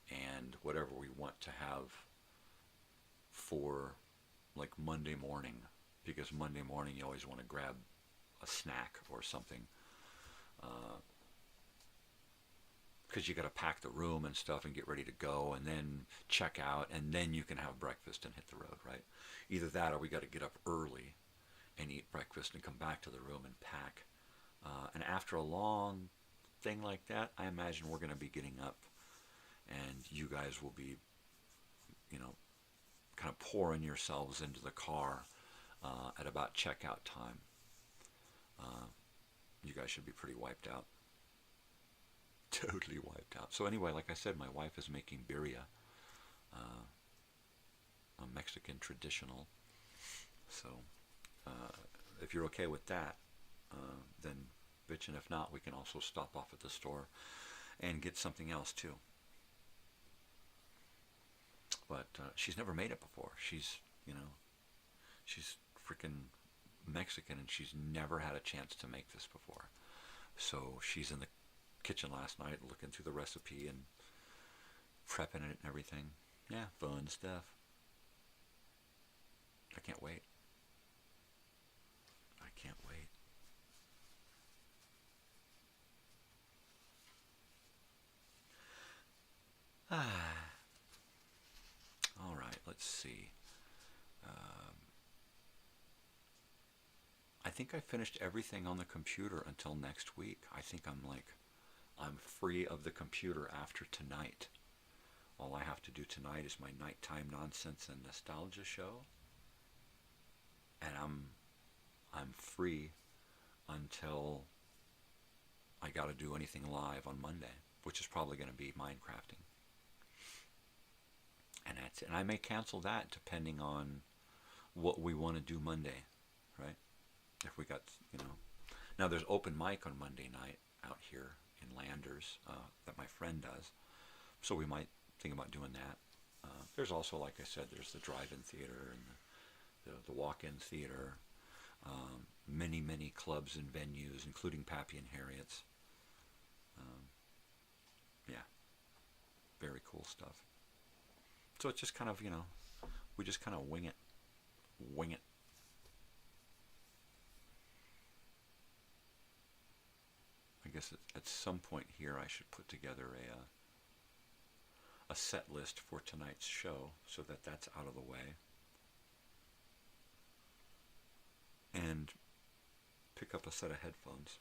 and whatever we want to have for like Monday morning, because Monday morning you always want to grab a snack or something, because you got to pack the room and stuff and get ready to go and then check out and then you can have breakfast and hit the road, right? Either that or we got to get up early and eat breakfast and come back to the room and pack. And after a long thing like that, I imagine we're going to be getting up and you guys will be, you know, kind of pouring yourselves into the car at about checkout time. You guys should be pretty wiped out. Totally wiped out. So anyway, like I said, my wife is making birria, a Mexican traditional. So if you're okay with that, then bitch, and if not, we can also stop off at the store and get something else too. But she's never made it before. She's, you know, she's freaking Mexican, and she's never had a chance to make this before. So she's in the kitchen last night looking through the recipe and prepping it and everything. Yeah, fun stuff. I can't wait. I can't wait. All right, let's see. I think I finished everything on the computer until next week. I think I'm free of the computer after tonight. All I have to do tonight is my nighttime nonsense and nostalgia show, and I'm free until I got to do anything live on Monday, which is probably going to be Minecrafting. And that's it. And I may cancel that depending on what we want to do Monday, right? If we got, Now there's open mic on Monday night out here in Landers that my friend does. So we might think about doing that. There's also, like I said, there's the drive-in theater and the walk-in theater. Many, many clubs and venues, including Pappy and Harriet's. Yeah. Very cool stuff. So it's just kind of, we just kind of wing it. Wing it. I guess at some point here I should put together a set list for tonight's show so that that's out of the way. And pick up a set of headphones.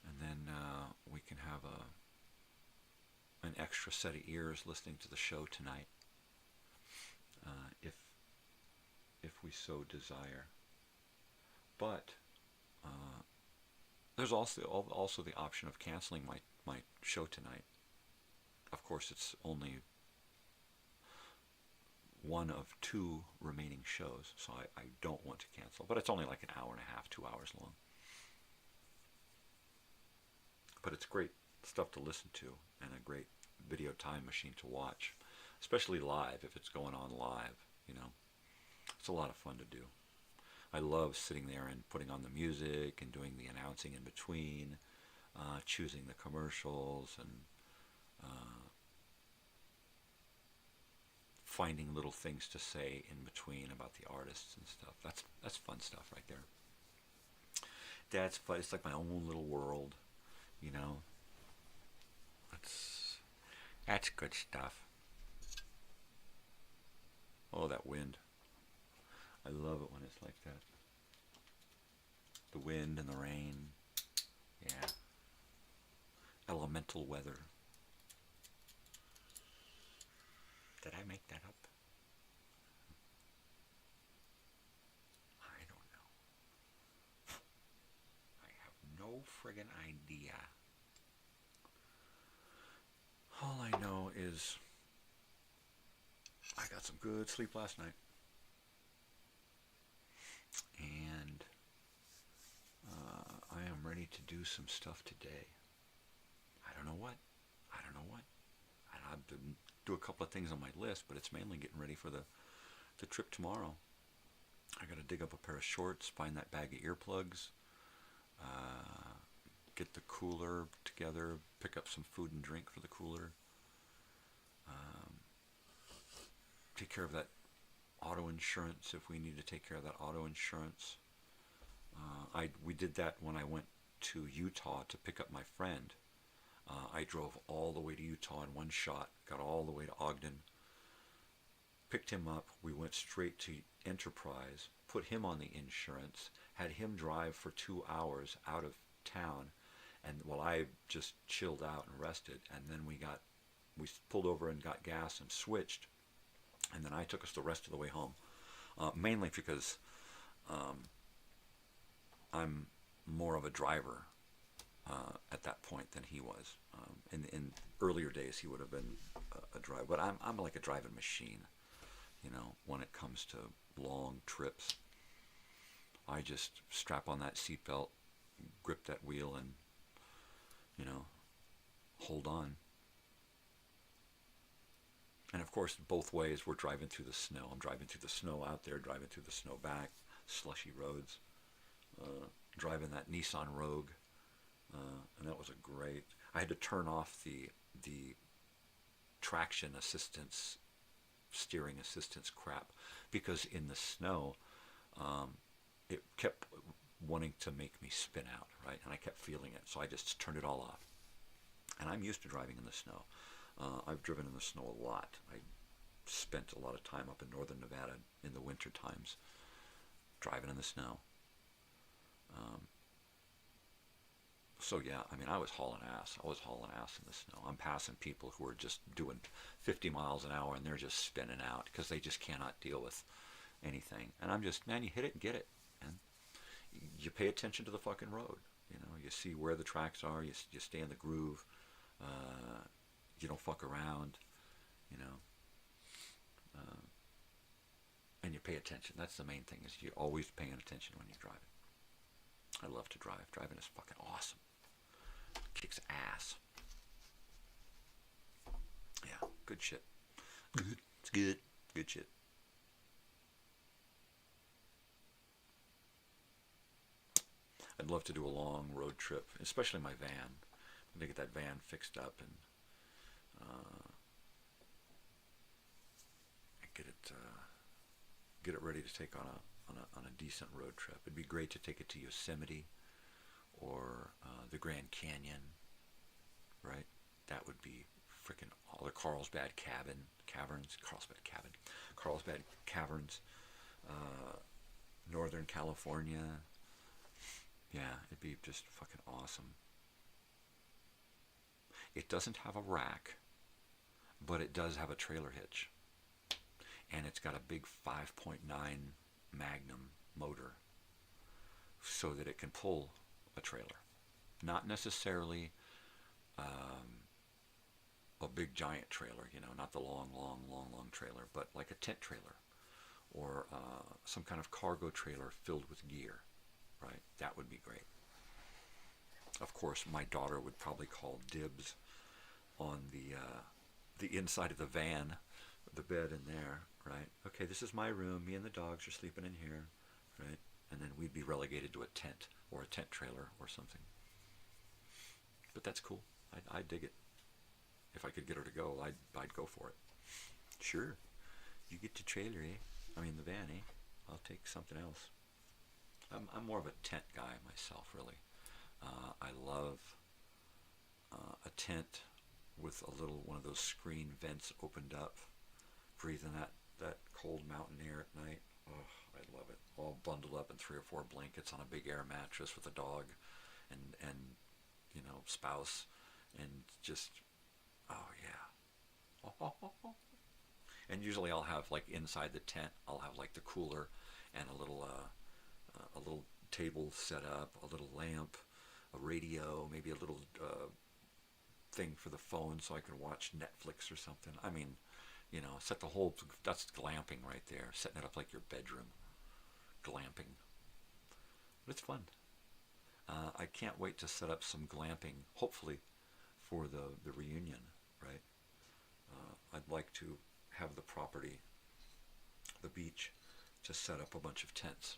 And then we can have an extra set of ears listening to the show tonight, if we so desire. But there's also the option of canceling my show tonight. Of course, it's only one of 2 remaining shows, so I don't want to cancel. But it's only like an hour and a half, 2 hours long. But it's great stuff to listen to and a great video time machine to watch, especially live if it's going on live, It's a lot of fun to do. I love sitting there and putting on the music and doing the announcing in between, choosing the commercials and finding little things to say in between about the artists and stuff. That's fun stuff right there. That's fun. It's like my own little world, That's good stuff. Oh, that wind. I love it when it's like that. The wind and the rain. Yeah. Elemental weather. Did I make that up? I don't know. I have no friggin' idea. All I know is I got some good sleep last night. And I am ready to do some stuff today. I don't know what. I've been do a couple of things on my list, but it's mainly getting ready for the trip tomorrow. I got to dig up a pair of shorts, find that bag of earplugs, get the cooler together, pick up some food and drink for the cooler, take care of that auto insurance if we need to take care of that auto insurance. We did that when I went to Utah to pick up my friend. I drove all the way to Utah in one shot, got all the way to Ogden, picked him up. We went straight to Enterprise, put him on the insurance, had him drive for 2 hours out of town, and while I just chilled out and rested, and then we pulled over and got gas and switched, and then I took us the rest of the way home, mainly because I'm more of a driver at that point than he was. In earlier days, he would have been a driver, but I'm like a driving machine, when it comes to long trips. I just strap on that seatbelt, grip that wheel, and hold on. And of course, both ways, we're driving through the snow. I'm driving through the snow out there, driving through the snow back, slushy roads, driving that Nissan Rogue, and that was a great. I had to turn off the traction assistance, steering assistance crap, because in the snow, it kept wanting to make me spin out, right? And I kept feeling it, so I just turned it all off. And I'm used to driving in the snow. I've driven in the snow a lot. I spent a lot of time up in northern Nevada in the winter times driving in the snow. So yeah, I mean, I was hauling ass. I was hauling ass in the snow. I'm passing people who are just doing 50 miles an hour and they're just spinning out because they just cannot deal with anything. And I'm just, man, you hit it and get it. And you pay attention to the fucking road. You know, you see where the tracks are. You stay in the groove. You don't fuck around, you know, and you pay attention. That's the main thing, is you're always paying attention when you're driving. I love to drive. Driving is fucking awesome. Kicks ass. Yeah, good shit. Good. It's good. Good shit. I'd love to do a long road trip, especially my van. I'm gonna get that van fixed up and get it ready to take on a decent road trip. It'd be great to take it to Yosemite or the Grand Canyon, right? That would be freaking all the Carlsbad Caverns, Northern California. Yeah, it'd be just fucking awesome. It doesn't have a rack, but it does have a trailer hitch. And it's got a big 5.9 Magnum motor so that it can pull a trailer. Not necessarily a big giant trailer, you know, not the long trailer, but like a tent trailer or some kind of cargo trailer filled with gear, right? That would be great. Of course, my daughter would probably call dibs on the inside of the van, the bed in there, right? Okay, this is my room. Me and the dogs are sleeping in here, right? And then we'd be relegated to a tent or a tent trailer or something. But that's cool. I'd dig it. If I could get her to go, I'd go for it. Sure. You get the trailer, eh? I mean the van, eh? I'll take something else. I'm more of a tent guy myself, really. I love a tent with a little one of those screen vents opened up, breathing that cold mountain air at night. Oh, I love it. All bundled up in 3 or 4 blankets on a big air mattress with a dog and you know, spouse, and just, oh yeah. And usually I'll have, like, inside the tent, I'll have like the cooler and a little table set up, a little lamp, a radio, maybe a little thing for the phone so I can watch Netflix or something. I mean, you know, set the whole, that's glamping right there, setting it up like your bedroom. Glamping. But it's fun. I can't wait to set up some glamping, hopefully, for the reunion, right? I'd like to have the property, the beach, to set up a bunch of tents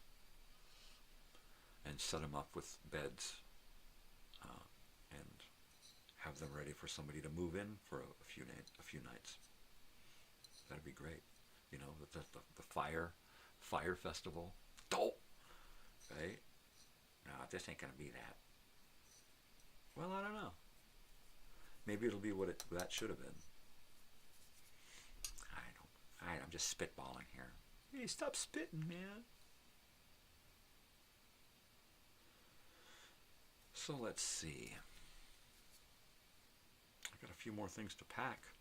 and set them up with beds and have them ready for somebody to move in for a few nights. That'd be great. You know, the fire festival. Oh! Right? No, this ain't gonna be that. Well, I don't know. Maybe it'll be what that should have been. I'm just spitballing here. Hey, stop spitting, man. So let's see. I got a few more things to pack.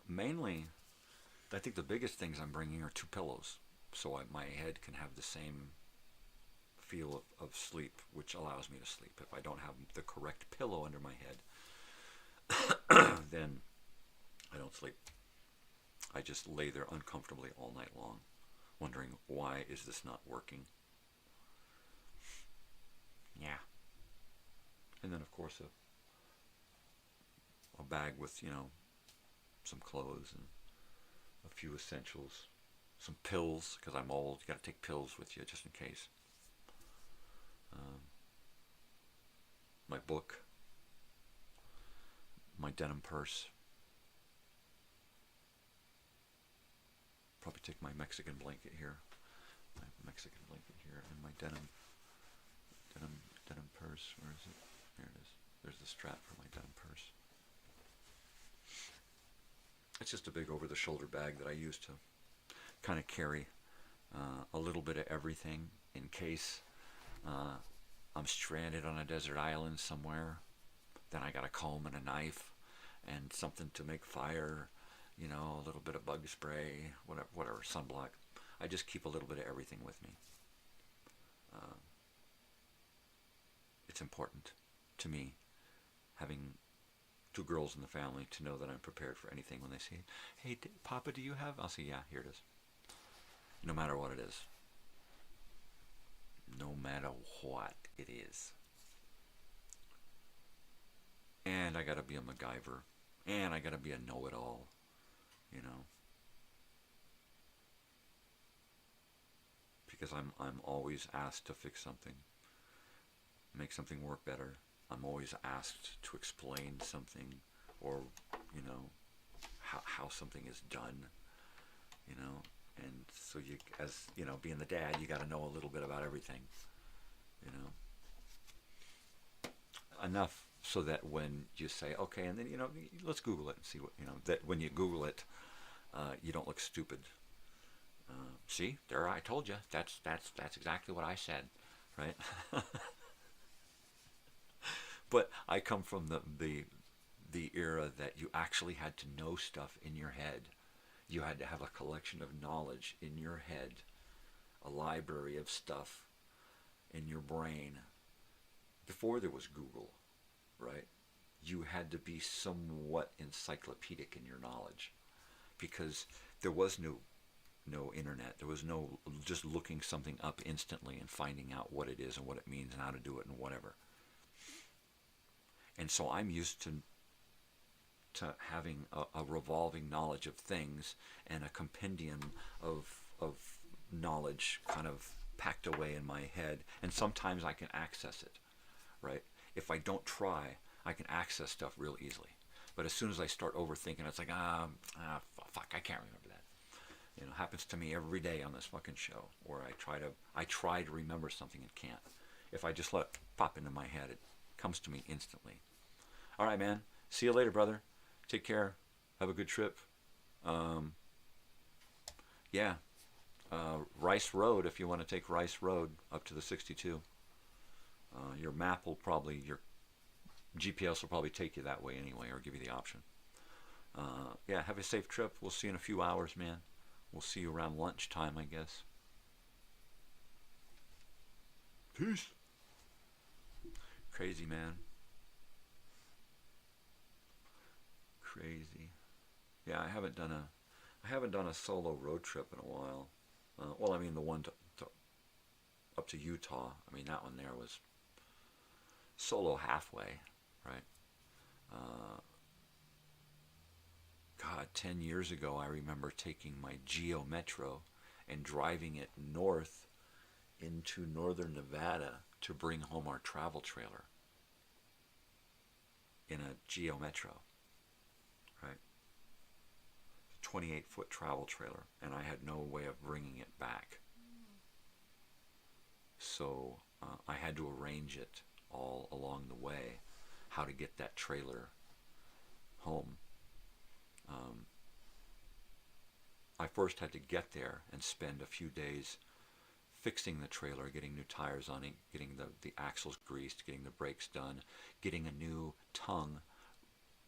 Mainly, I think the biggest things I'm bringing are 2 pillows, so my head can have the same feel of sleep, which allows me to sleep. If I don't have the correct pillow under my head, then I don't sleep. I just lay there uncomfortably all night long, wondering, why is this not working? Yeah. And then, of course, a bag with, some clothes and a few essentials, some pills, because I'm old. You got to take pills with you just in case. My book, my denim purse. Probably take my Mexican blanket here, and my denim purse. Where is it? Here it is. There's the strap for my denim purse. It's just a big over-the-shoulder bag that I use to kind of carry a little bit of everything in case I'm stranded on a desert island somewhere. Then I got a comb and a knife and something to make fire, a little bit of bug spray, whatever, sunblock. I just keep a little bit of everything with me. It's important to me, having 2 girls in the family, to know that I'm prepared for anything when they say, "Hey, Papa, do you have?" I'll say, "Yeah, here it is." No matter what it is. No matter what it is. And I gotta be a MacGyver. And I gotta be a know-it-all. Because I'm always asked to fix something. Make something work better. I'm always asked to explain something, or, how something is done, and so being the dad, you got to know a little bit about everything, enough so that when you say, okay, and then, let's Google it and see what, that when you Google it, you don't look stupid. See, there, I told you, that's exactly what I said, right? But I come from the era that you actually had to know stuff in your head. You had to have a collection of knowledge in your head, a library of stuff in your brain. Before there was Google, right? You had to be somewhat encyclopedic in your knowledge, because there was no internet. There was no just looking something up instantly and finding out what it is and what it means and how to do it and whatever. And so I'm used to having a revolving knowledge of things and a compendium of knowledge kind of packed away in my head. And sometimes I can access it, right? If I don't try, I can access stuff real easily. But as soon as I start overthinking, it's like, fuck, I can't remember that. It happens to me every day on this fucking show, where I try to remember something and can't. If I just let it pop into my head, it comes to me instantly. All right, man. See you later, brother. Take care. Have a good trip. Rice Road, if you want to take Rice Road up to the 62. Your GPS will probably take you that way anyway, or give you the option. Have a safe trip. We'll see you in a few hours, man. We'll see you around lunchtime, I guess. Peace. Crazy, man. Crazy. Yeah, I haven't done a solo road trip in a while. The one up to Utah. That one there was solo halfway, right? 10 years ago, I remember taking my Geo Metro and driving it north into northern Nevada to bring home our travel trailer in a Geo Metro, right? 28-foot travel trailer, and I had no way of bringing it back. So I had to arrange it all along the way, how to get that trailer home. I first had to get there and spend a few days fixing the trailer, getting new tires on it, getting the axles greased, getting the brakes done, getting a new tongue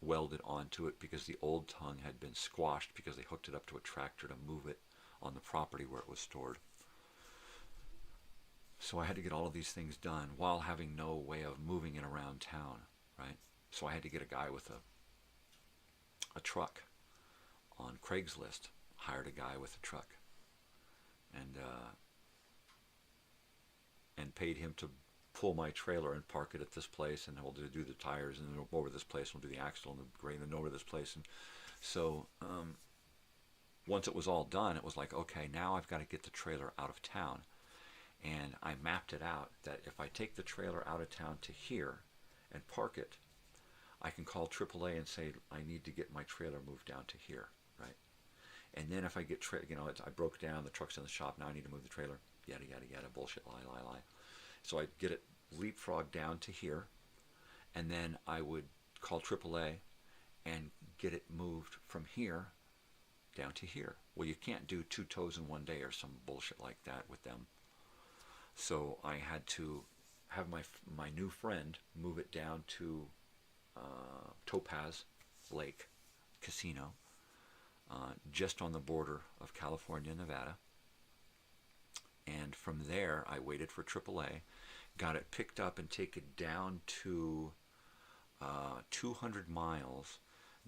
welded onto it, because the old tongue had been squashed because they hooked it up to a tractor to move it on the property where it was stored. So I had to get all of these things done while having no way of moving it around town, right? So I had to get a guy with a truck on Craigslist, hired a guy with a truck, and paid him to pull my trailer and park it at this place, and we'll do the tires, and then over this place, we'll do the axle and the grain, and over this place. And so once it was all done, it was like, okay, now I've got to get the trailer out of town. And I mapped it out that if I take the trailer out of town to here and park it, I can call AAA and say, I need to get my trailer moved down to here, right? And then if I get, I broke down, the truck's in the shop, now I need to move the trailer, yada, yada, yada, bullshit, lie. So I'd get it leapfrog down to here, and then I would call AAA and get it moved from here down to here. Well, you can't do 2 tows in one day or some bullshit like that with them. So I had to have my new friend move it down to Topaz Lake Casino, just on the border of California and Nevada. And from there, I waited for AAA, got it picked up and taken down to 200 miles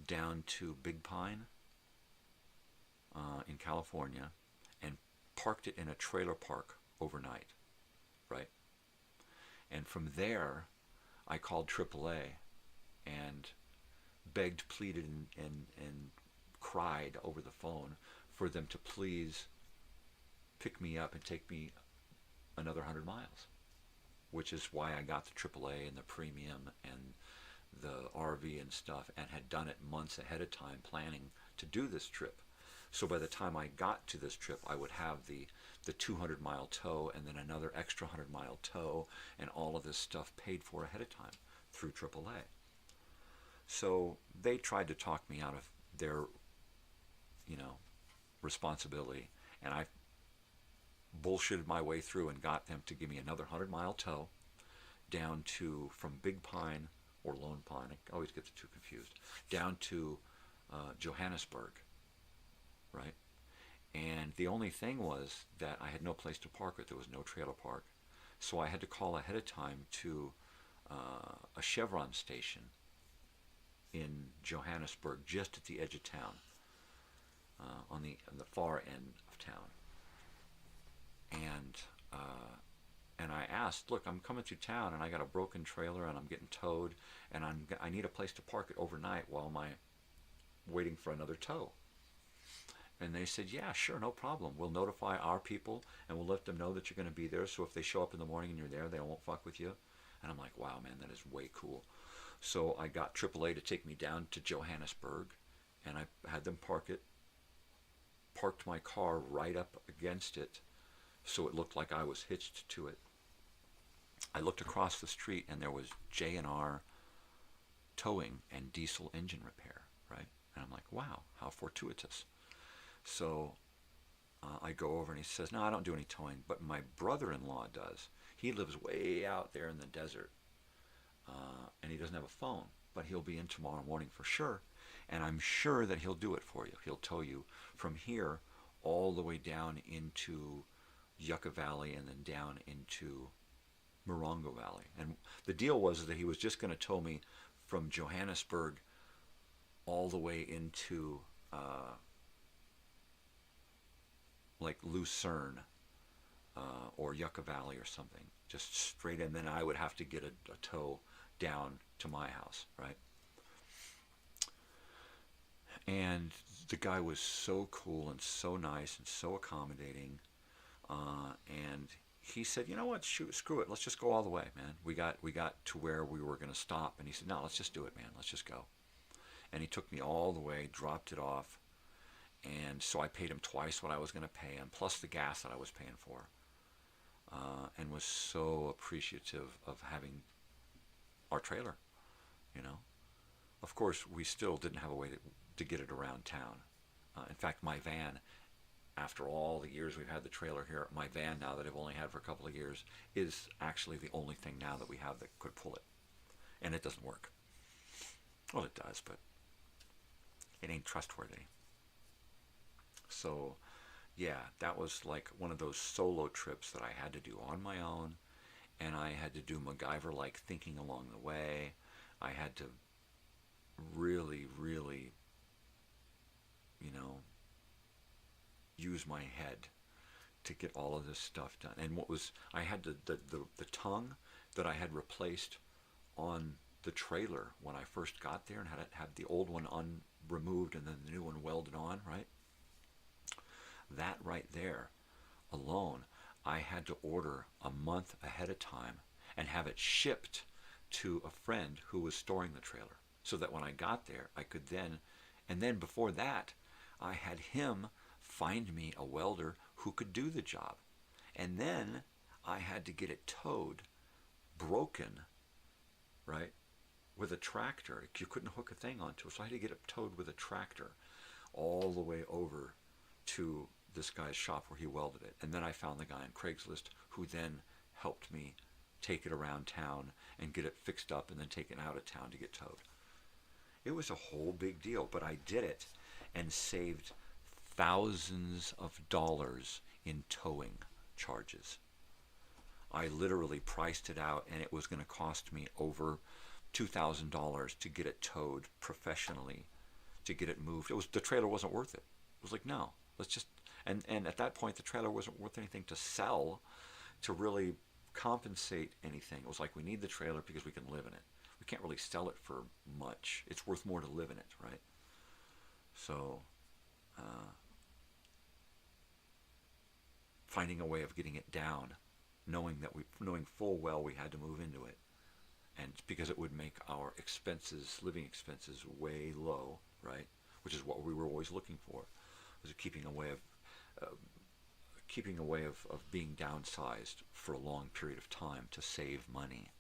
down to Big Pine in California, and parked it in a trailer park overnight, right? And from there, I called AAA and begged, pleaded, and cried over the phone for them to please pick me up and take me another 100 miles, which is why I got the AAA and the premium and the RV and stuff, and had done it months ahead of time planning to do this trip. So by the time I got to this trip, I would have the 200-mile tow and then another extra 100-mile tow and all of this stuff paid for ahead of time through AAA. So they tried to talk me out of their, responsibility, and I bullshitted my way through and got them to give me another 100-mile tow down to, from Big Pine or Lone Pine, I always get the two confused, down to Johannesburg, right? And the only thing was that I had no place to park it. There was no trailer park. So I had to call ahead of time to a Chevron station in Johannesburg, just at the edge of town, on the far end of town. And I asked, look, I'm coming through town and I got a broken trailer and I'm getting towed, and I need a place to park it overnight while I'm waiting for another tow. And they said, yeah, sure, no problem. We'll notify our people and we'll let them know that you're going to be there. So if they show up in the morning and you're there, they won't fuck with you. And I'm like, wow, man, that is way cool. So I got AAA to take me down to Johannesburg, and I had them parked my car right up against it so it looked like I was hitched to it. I looked across the street and there was J&R towing and diesel engine repair, right? And I'm like, wow, how fortuitous. So I go over and he says, no, I don't do any towing, but my brother-in-law does. He lives way out there in the desert, and he doesn't have a phone, but he'll be in tomorrow morning for sure, and I'm sure that he'll do it for you. He'll tow you from here all the way down into Yucca Valley and then down into Morongo Valley. And the deal was that he was just going to tow me from Johannesburg all the way into like Lucerne or Yucca Valley or something, just straight, and then I would have to get a tow down to my house, right? And the guy was so cool and so nice and so accommodating, and he said, you know what, screw it, let's just go all the way, man. We got to where we were going to stop, and he said, no, let's just do it, man, let's just go. And he took me all the way, dropped it off, and so I paid him twice what I was going to pay him, plus the gas that I was paying for, and was so appreciative of having our trailer, you know. Of course, we still didn't have a way to get it around town. In fact, my van, after all the years we've had the trailer here, my van now that I've only had for a couple of years is actually the only thing now that we have that could pull it. And it doesn't work. Well, it does, but it ain't trustworthy. So, yeah, that was like one of those solo trips that I had to do on my own, and I had to do MacGyver-like thinking along the way. I had to really, really, you know, use my head to get all of this stuff done. And what was, I had the tongue that I had replaced on the trailer when I first got there and had the old one removed and then the new one welded on, right? That right there alone, I had to order a month ahead of time and have it shipped to a friend who was storing the trailer, so that when I got there, I could then, and then before that, I had him find me a welder who could do the job. And then I had to get it towed, broken, right, with a tractor. You couldn't hook a thing onto it, so I had to get it towed with a tractor all the way over to this guy's shop where he welded it. And then I found the guy on Craigslist who then helped me take it around town and get it fixed up and then take it out of town to get towed. It was a whole big deal, but I did it and saved thousands of dollars in towing charges. I literally priced it out, and it was going to cost me over $2,000 to get it towed professionally, to get it moved. The trailer wasn't worth it. It was like, no, let's just, and at that point the trailer wasn't worth anything to sell, to really compensate anything. It was like, we need the trailer because we can live in it. We can't really sell it for much. It's worth more to live in it, right? So finding a way of getting it down, knowing full well we had to move into it, and because it would make our expenses, living expenses, way low, right? Which is what we were always looking for, was keeping a way of being downsized for a long period of time to save money.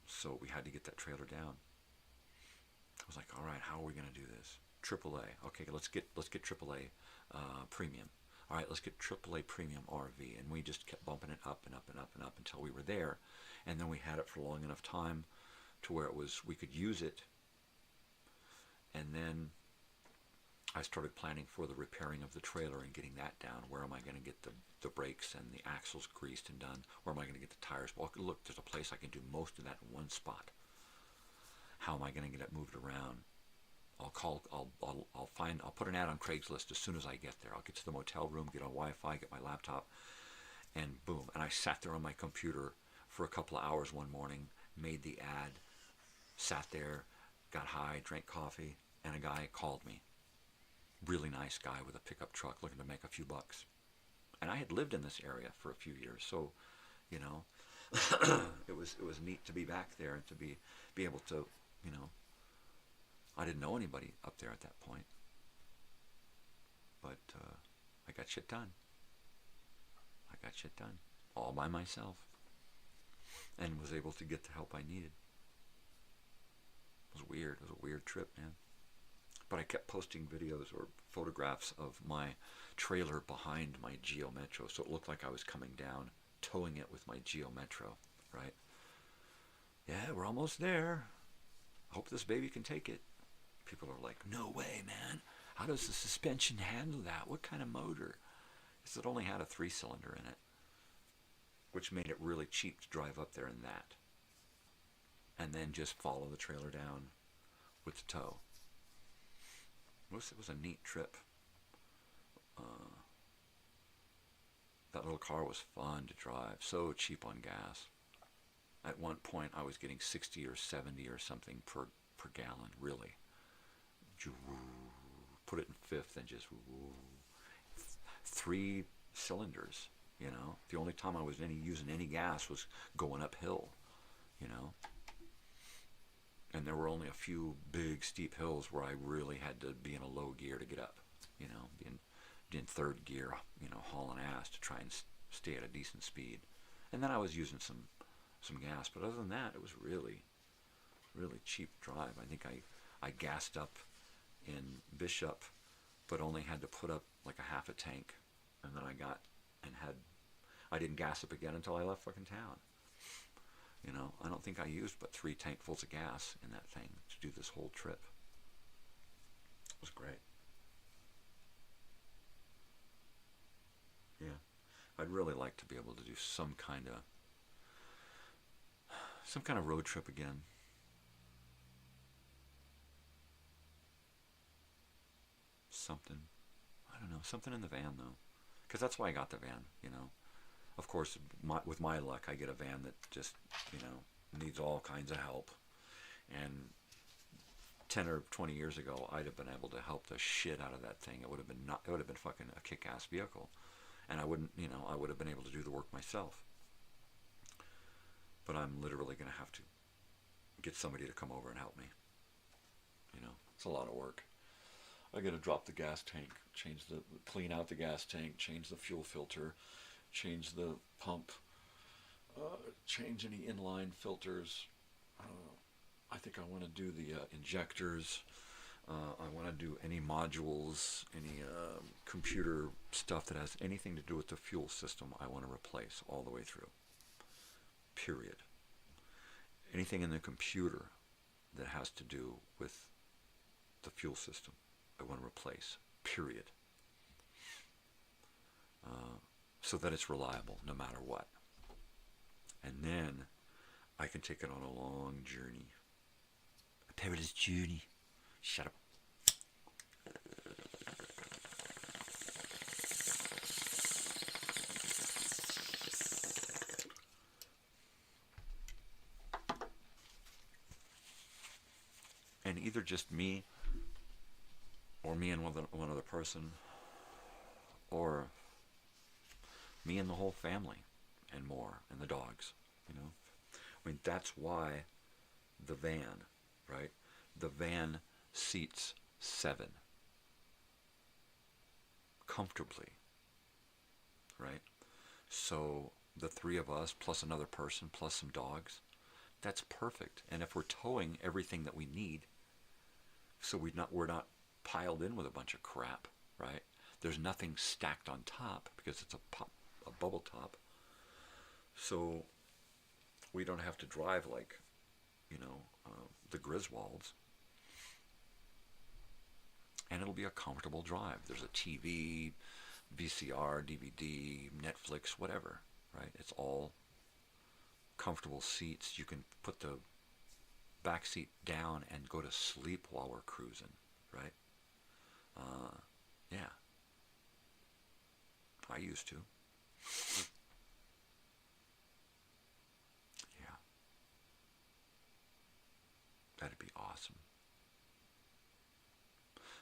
So we had to get that trailer down. I was like, all right, how are we going to do this? AAA. Okay, let's get AAA premium. All right, let's get AAA premium RV. And we just kept bumping it up and up and up and up until we were there. And then we had it for long enough time to where we could use it. And then I started planning for the repairing of the trailer and getting that down. Where am I going to get the brakes and the axles greased and done? Where am I going to get the tires? Well, look, there's a place I can do most of that in one spot. How am I going to get it moved around? I'll put an ad on Craigslist as soon as I get there. I'll get to the motel room, get on Wi-Fi, get my laptop, and boom. And I sat there on my computer for a couple of hours one morning, made the ad, sat there, got high, drank coffee, and a guy called me. Really nice guy with a pickup truck looking to make a few bucks. And I had lived in this area for a few years, so, you know, it was neat to be back there and to be able to, you know, I didn't know anybody up there at that point, but I got shit done. I got shit done all by myself, and was able to get the help I needed. It was weird. It was a weird trip, man. But I kept posting videos or photographs of my trailer behind my Geo Metro, so it looked like I was coming down, towing it with my Geo Metro, right? Yeah, we're almost there. I hope this baby can take it. People are like, no way, man. How does the suspension handle that? What kind of motor? Because it only had a 3-cylinder in it, which made it really cheap to drive up there in that. And then just follow the trailer down with the tow. It was a neat trip. That little car was fun to drive, so cheap on gas. At one point, I was getting 60 or 70 or something per gallon, really. Put it in fifth and just 3 cylinders, you know. The only time I was using any gas was going uphill, you know. And there were only a few big steep hills where I really had to be in a low gear to get up, you know, be in third gear, you know, hauling ass to try and stay at a decent speed. And then I was using some gas, but other than that, it was really, really cheap drive. I think I gassed up in Bishop, but only had to put up like a half a tank, and then I didn't gas up again until I left fucking town. You know, I don't think I used but 3 tankfuls of gas in that thing to do this whole trip. It was great. Yeah, I'd really like to be able to do some kind of road trip again. Something, I don't know, something in the van though, because that's why I got the van, you know. Of course, with my luck, I get a van that just, needs all kinds of help. And 10 or 20 years ago, I'd have been able to help the shit out of that thing. It would have been fucking a kick-ass vehicle. And I wouldn't, I would have been able to do the work myself. But I'm literally going to have to get somebody to come over and help me. It's a lot of work. I got to drop the gas tank, clean out the gas tank, change the fuel filter, change the pump, change any inline filters. I think I want to do the injectors. I want to do any modules, any computer stuff that has anything to do with the fuel system. I want to replace all the way through. Period. Anything in the computer that has to do with the fuel system, I want to replace. Period. So that it's reliable no matter what. And then I can take it on a long journey. A perilous journey. Shut up. And either just me, or me and one other person, or me and the whole family, and more, and the dogs, I mean, that's why the van, right? The van seats 7 comfortably, right? So the 3 of us plus another person plus some dogs, that's perfect. And if we're towing everything that we need, so we're not piled in with a bunch of crap, right? There's nothing stacked on top because it's a bubble top. So we don't have to drive like, the Griswolds. And it'll be a comfortable drive. There's a TV, VCR, DVD, Netflix, whatever, right? It's all comfortable seats. You can put the back seat down and go to sleep while we're cruising, right? Yeah. I used to. Yeah. That'd be awesome.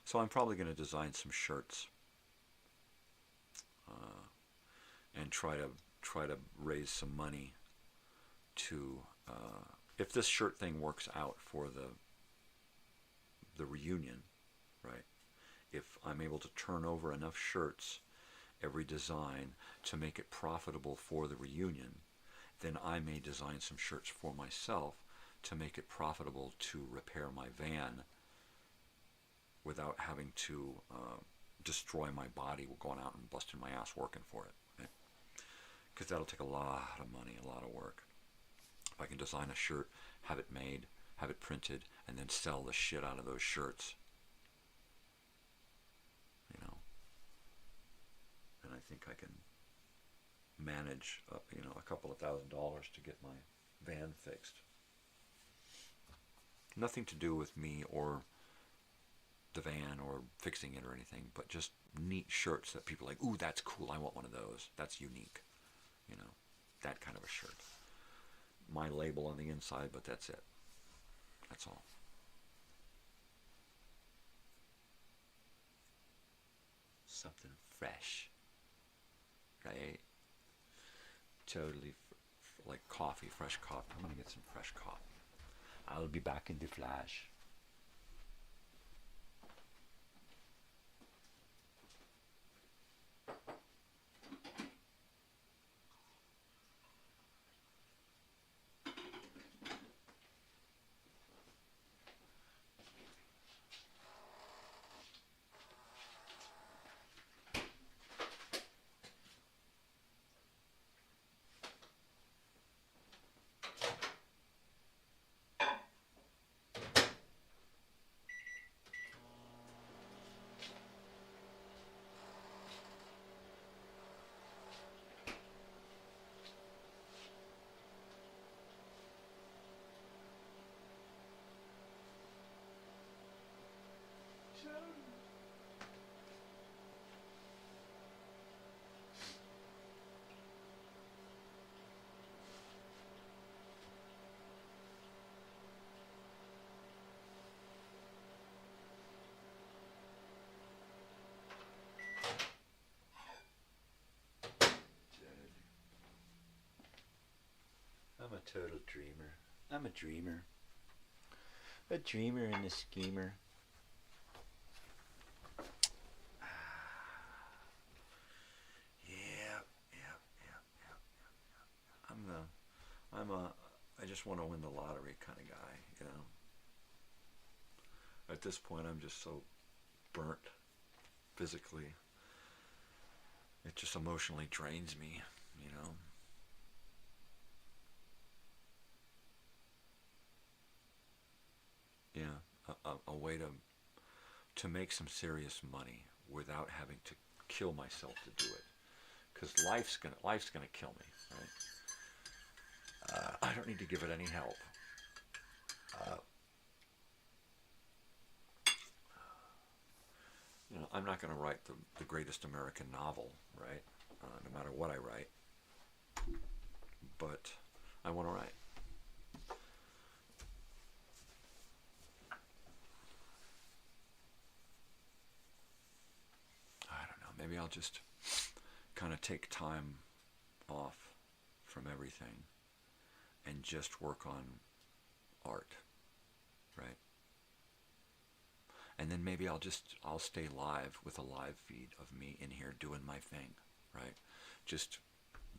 So I'm probably going to design some shirts and try to raise some money to, if this shirt thing works out for the reunion, right? If I'm able to turn over enough shirts, every design, to make it profitable for the reunion, then I may design some shirts for myself to make it profitable to repair my van without having to destroy my body going out and busting my ass working for it. Because that'll take a lot of money, a lot of work. If I can design a shirt, have it made, have it printed, and then sell the shit out of those shirts, and I think I can manage, a couple of $1,000 to get my van fixed. Nothing to do with me or the van or fixing it or anything, but just neat shirts that people are like, ooh, that's cool, I want one of those. That's unique. That kind of a shirt. My label on the inside, but that's it. That's all. Something fresh. Right? Totally like coffee, fresh coffee. I'm going to get some fresh coffee. I'll be back in the flash. dreamer. I'm a dreamer. A dreamer and a schemer. I just want to win the lottery kind of guy, you know. At this point, I'm just so burnt physically. It just emotionally drains me, you know. Yeah, a way to make some serious money without having to kill myself to do it, because life's gonna kill me, right? I don't need to give it any help. You know, I'm not going to write the greatest American novel, right? No matter what I write. But I want to write. I don't know. Maybe I'll just kind of take time off from everything and just work on art, right? And then maybe I'll stay live with a live feed of me in here doing my thing, right? Just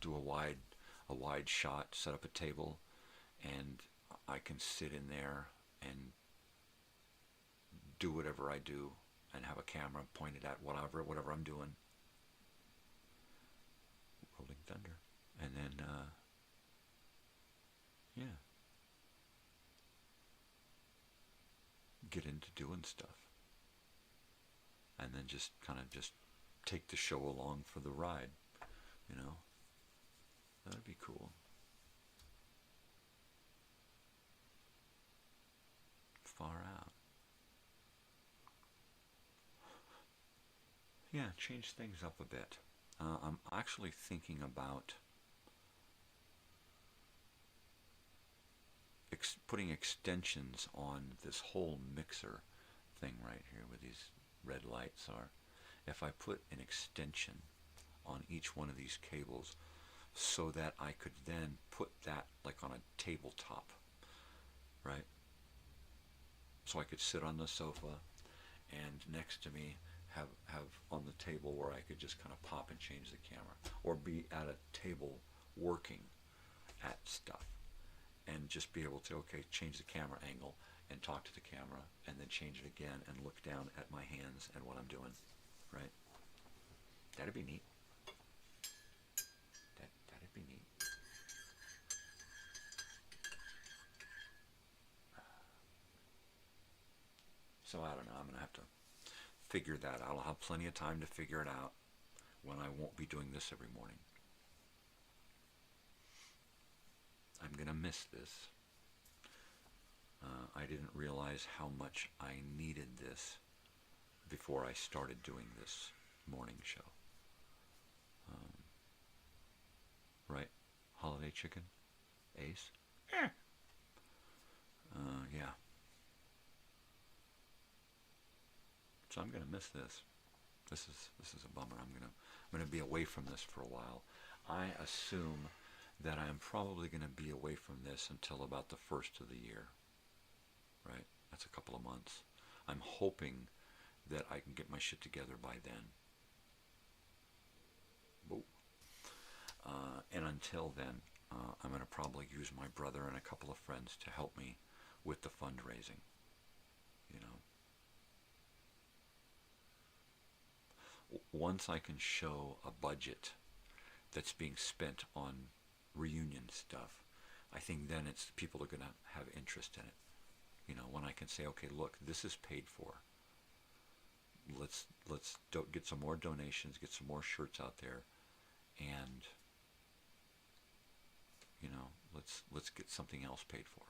do a wide shot, set up a table, and I can sit in there and do whatever I do and have a camera pointed at whatever I'm doing. Rolling thunder. And then, yeah. Get into doing stuff. And then just kind of just take the show along for the ride, you know. That'd be cool. Far out. Yeah, change things up a bit. I'm actually thinking about putting extensions on this whole mixer thing right here where these red lights are. If I put an extension on each one of these cables so that I could then put that like on a tabletop, right? So I could sit on the sofa and next to me have on the table where I could just kind of pop and change the camera, or be at a table working at stuff and just be able to, okay, change the camera angle and talk to the camera and then change it again and look down at my hands and what I'm doing, right? That'd be neat. That'd be neat. So I don't know, I'm going to have to figure that out. I'll have plenty of time to figure it out when I won't be doing this every morning. I'm going to miss this. I didn't realize how much I needed this before I started doing this morning show. Right? Holiday chicken? Ace? Yeah. So I'm going to miss this. This is a bummer. I'm going to be away from this for a while. I assume that I'm probably going to be away from this until about the first of the year. Right? That's a couple of months. I'm hoping that I can get my shit together by then. Whoa. And until then, I'm going to probably use my brother and a couple of friends to help me with the fundraising. You know. Once I can show a budget that's being spent on reunion stuff, I think then people are going to have interest in it. You know, when I can say, okay, look, this is paid for. Let's get some more donations, get some more shirts out there, and you know, let's get something else paid for.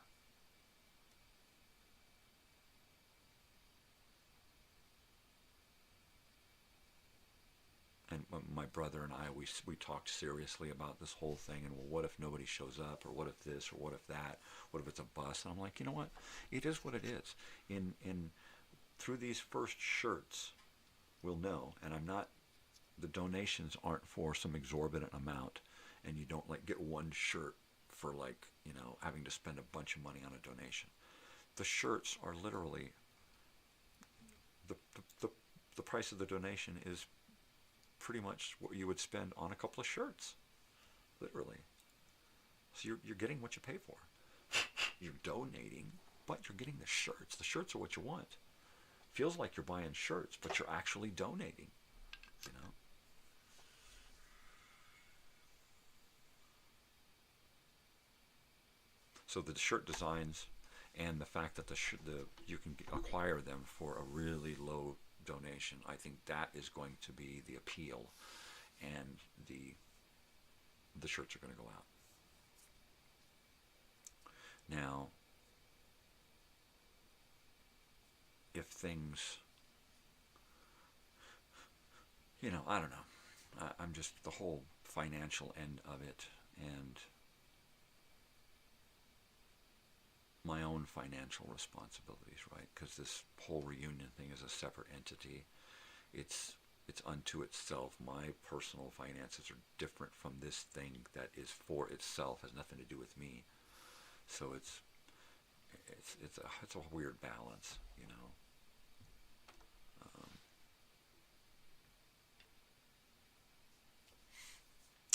And my brother and I, we talked seriously about this whole thing, and well, what if nobody shows up, or what if this, or what if that, what if it's a bust? And I'm like, you know what? It is what it is. Through these first shirts, we'll know. And the donations aren't for some exorbitant amount, and you don't like get one shirt for like, having to spend a bunch of money on a donation. The shirts are literally, the price of the donation is pretty much what you would spend on a couple of shirts, literally. So you're getting what you pay for. You're donating, but you're getting the shirts. The shirts are what you want. Feels like you're buying shirts, but you're actually donating, So the shirt designs and the fact that you can acquire them for a really low donation, I think that is going to be the appeal, and the shirts are going to go out. Now, if things, I don't know. I'm just the whole financial end of it, and my own financial responsibilities, right? Because this whole reunion thing is a separate entity. It's unto itself. My personal finances are different from this thing that is for itself, has nothing to do with me. So it's a weird balance,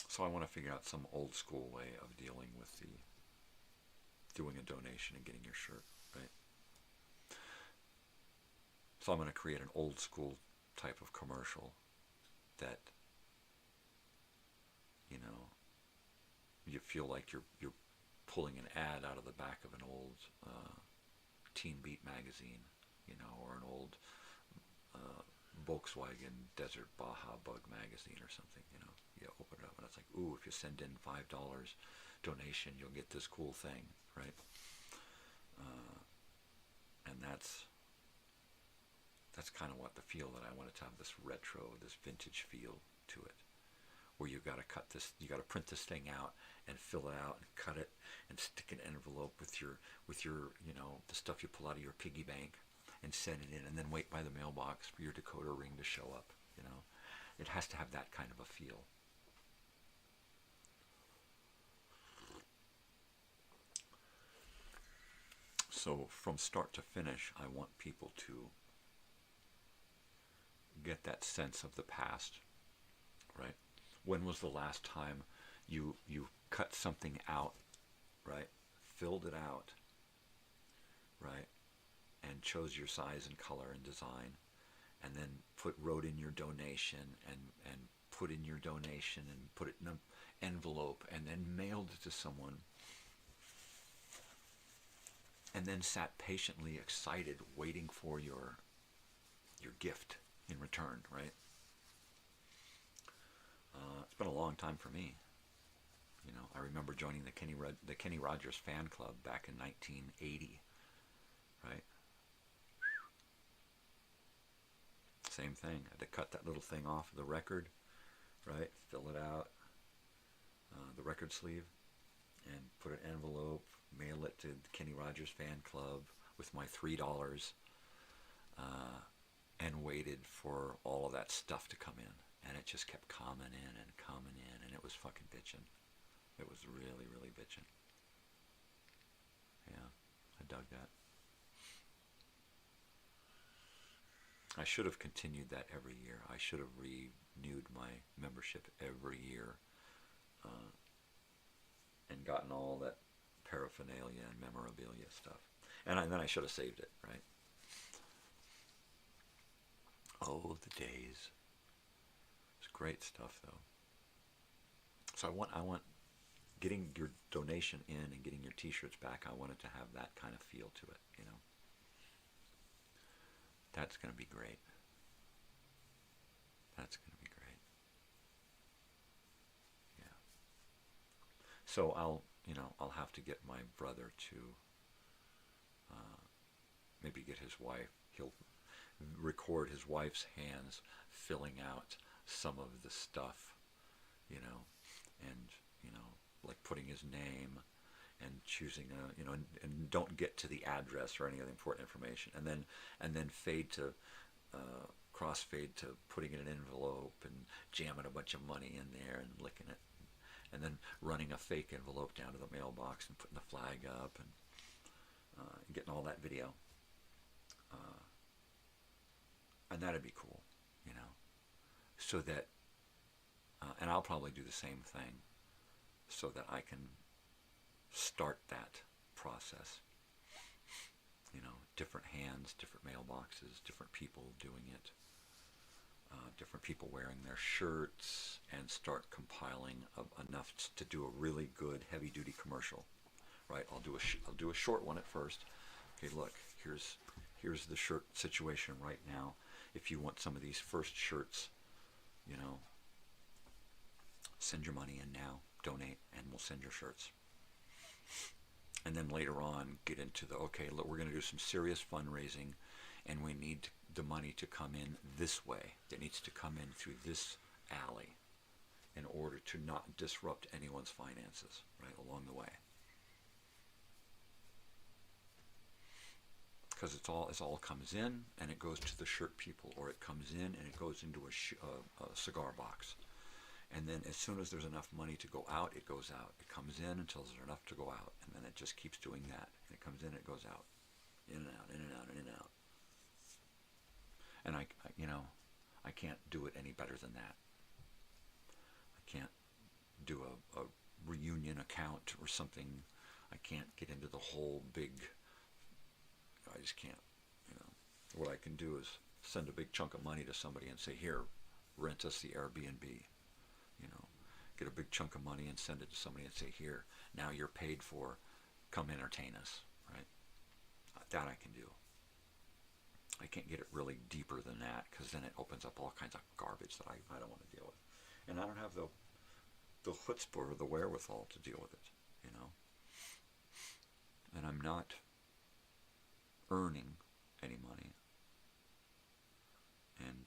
So I want to figure out some old school way of dealing with doing a donation and getting your shirt, right? So I'm going to create an old school type of commercial that, you feel like you're pulling an ad out of the back of an old Teen Beat magazine, or an old Volkswagen Desert Baja Bug magazine or something, You open it up and it's like, ooh, if you send in $5 donation, you'll get this cool thing, right? And that's kind of what the feel that I wanted to have, this retro, this vintage feel to it, where you've got to print this thing out and fill it out and cut it and stick an envelope with your the stuff you pull out of your piggy bank and send it in, and then wait by the mailbox for your decoder ring to show up. It has to have that kind of a feel. So from start to finish, I want people to get that sense of the past, right? When was the last time you cut something out, right? Filled it out, right? And chose your size and color and design, and then wrote in your donation and put in your donation and put it in an envelope and then mailed it to someone, and then sat patiently excited waiting for your gift in return, right? It's been a long time for me. I remember joining the Kenny Rogers fan club back in 1980, right? Same thing. I had to cut that little thing off of the record, right? Fill it out, the record sleeve, and put an envelope, mail it to the Kenny Rogers fan club with my $3, and waited for all of that stuff to come in. And it just kept coming in, and it was fucking bitching. It was really, really bitching. Yeah, I dug that. I should have continued that every year. I should have renewed my membership every year, and gotten all that paraphernalia and memorabilia stuff. And then I should have saved it, right? Oh, the days. It's great stuff, though. So I want getting your donation in and getting your T-shirts back. I want it to have that kind of feel to it, That's going to be great. That's going to be great. Yeah. So I'll have to get my brother to maybe get his wife. He'll record his wife's hands filling out some of the stuff, and like putting his name and choosing and don't get to the address or any other important information, and then fade to crossfade to putting it in an envelope and jamming a bunch of money in there and licking it, and then running a fake envelope down to the mailbox and putting the flag up and getting all that video. And that'd be cool, you know, so that, and I'll probably do the same thing so that I can start that process. You know, different hands, different mailboxes, different people doing it, different people wearing their shirts, and start compiling enough to do a really good heavy-duty commercial. Right? I'll do a short one at first. Okay, look, here's the shirt situation right now. If you want some of these first shirts, you know, send your money in now, donate, and we'll send your shirts. And then later on, get into the, okay, look, we're going to do some serious fundraising, and we need the money to come in this way. It needs to come in through this alley in order to not disrupt anyone's finances, right, along the way. Because it all comes in and it goes to the shirt people, or it comes in and it goes into a cigar box. And then as soon as there's enough money to go out, it goes out. It comes in until there's enough to go out, and then it just keeps doing that. And it comes in, it goes out, in and out, in and out, in and out. And I can't do it any better than that. I can't do a reunion account or something. I can't get into the whole big. I just can't. You know, what I can do is send a big chunk of money to somebody and say, here, rent us the Airbnb. You know, get a big chunk of money and send it to somebody and say, here, now you're paid for, come entertain us, right? That I can do. I can't get it really deeper than that, because then it opens up all kinds of garbage that I don't want to deal with. And I don't have the chutzpah or the wherewithal to deal with it, you know. And I'm not earning any money. And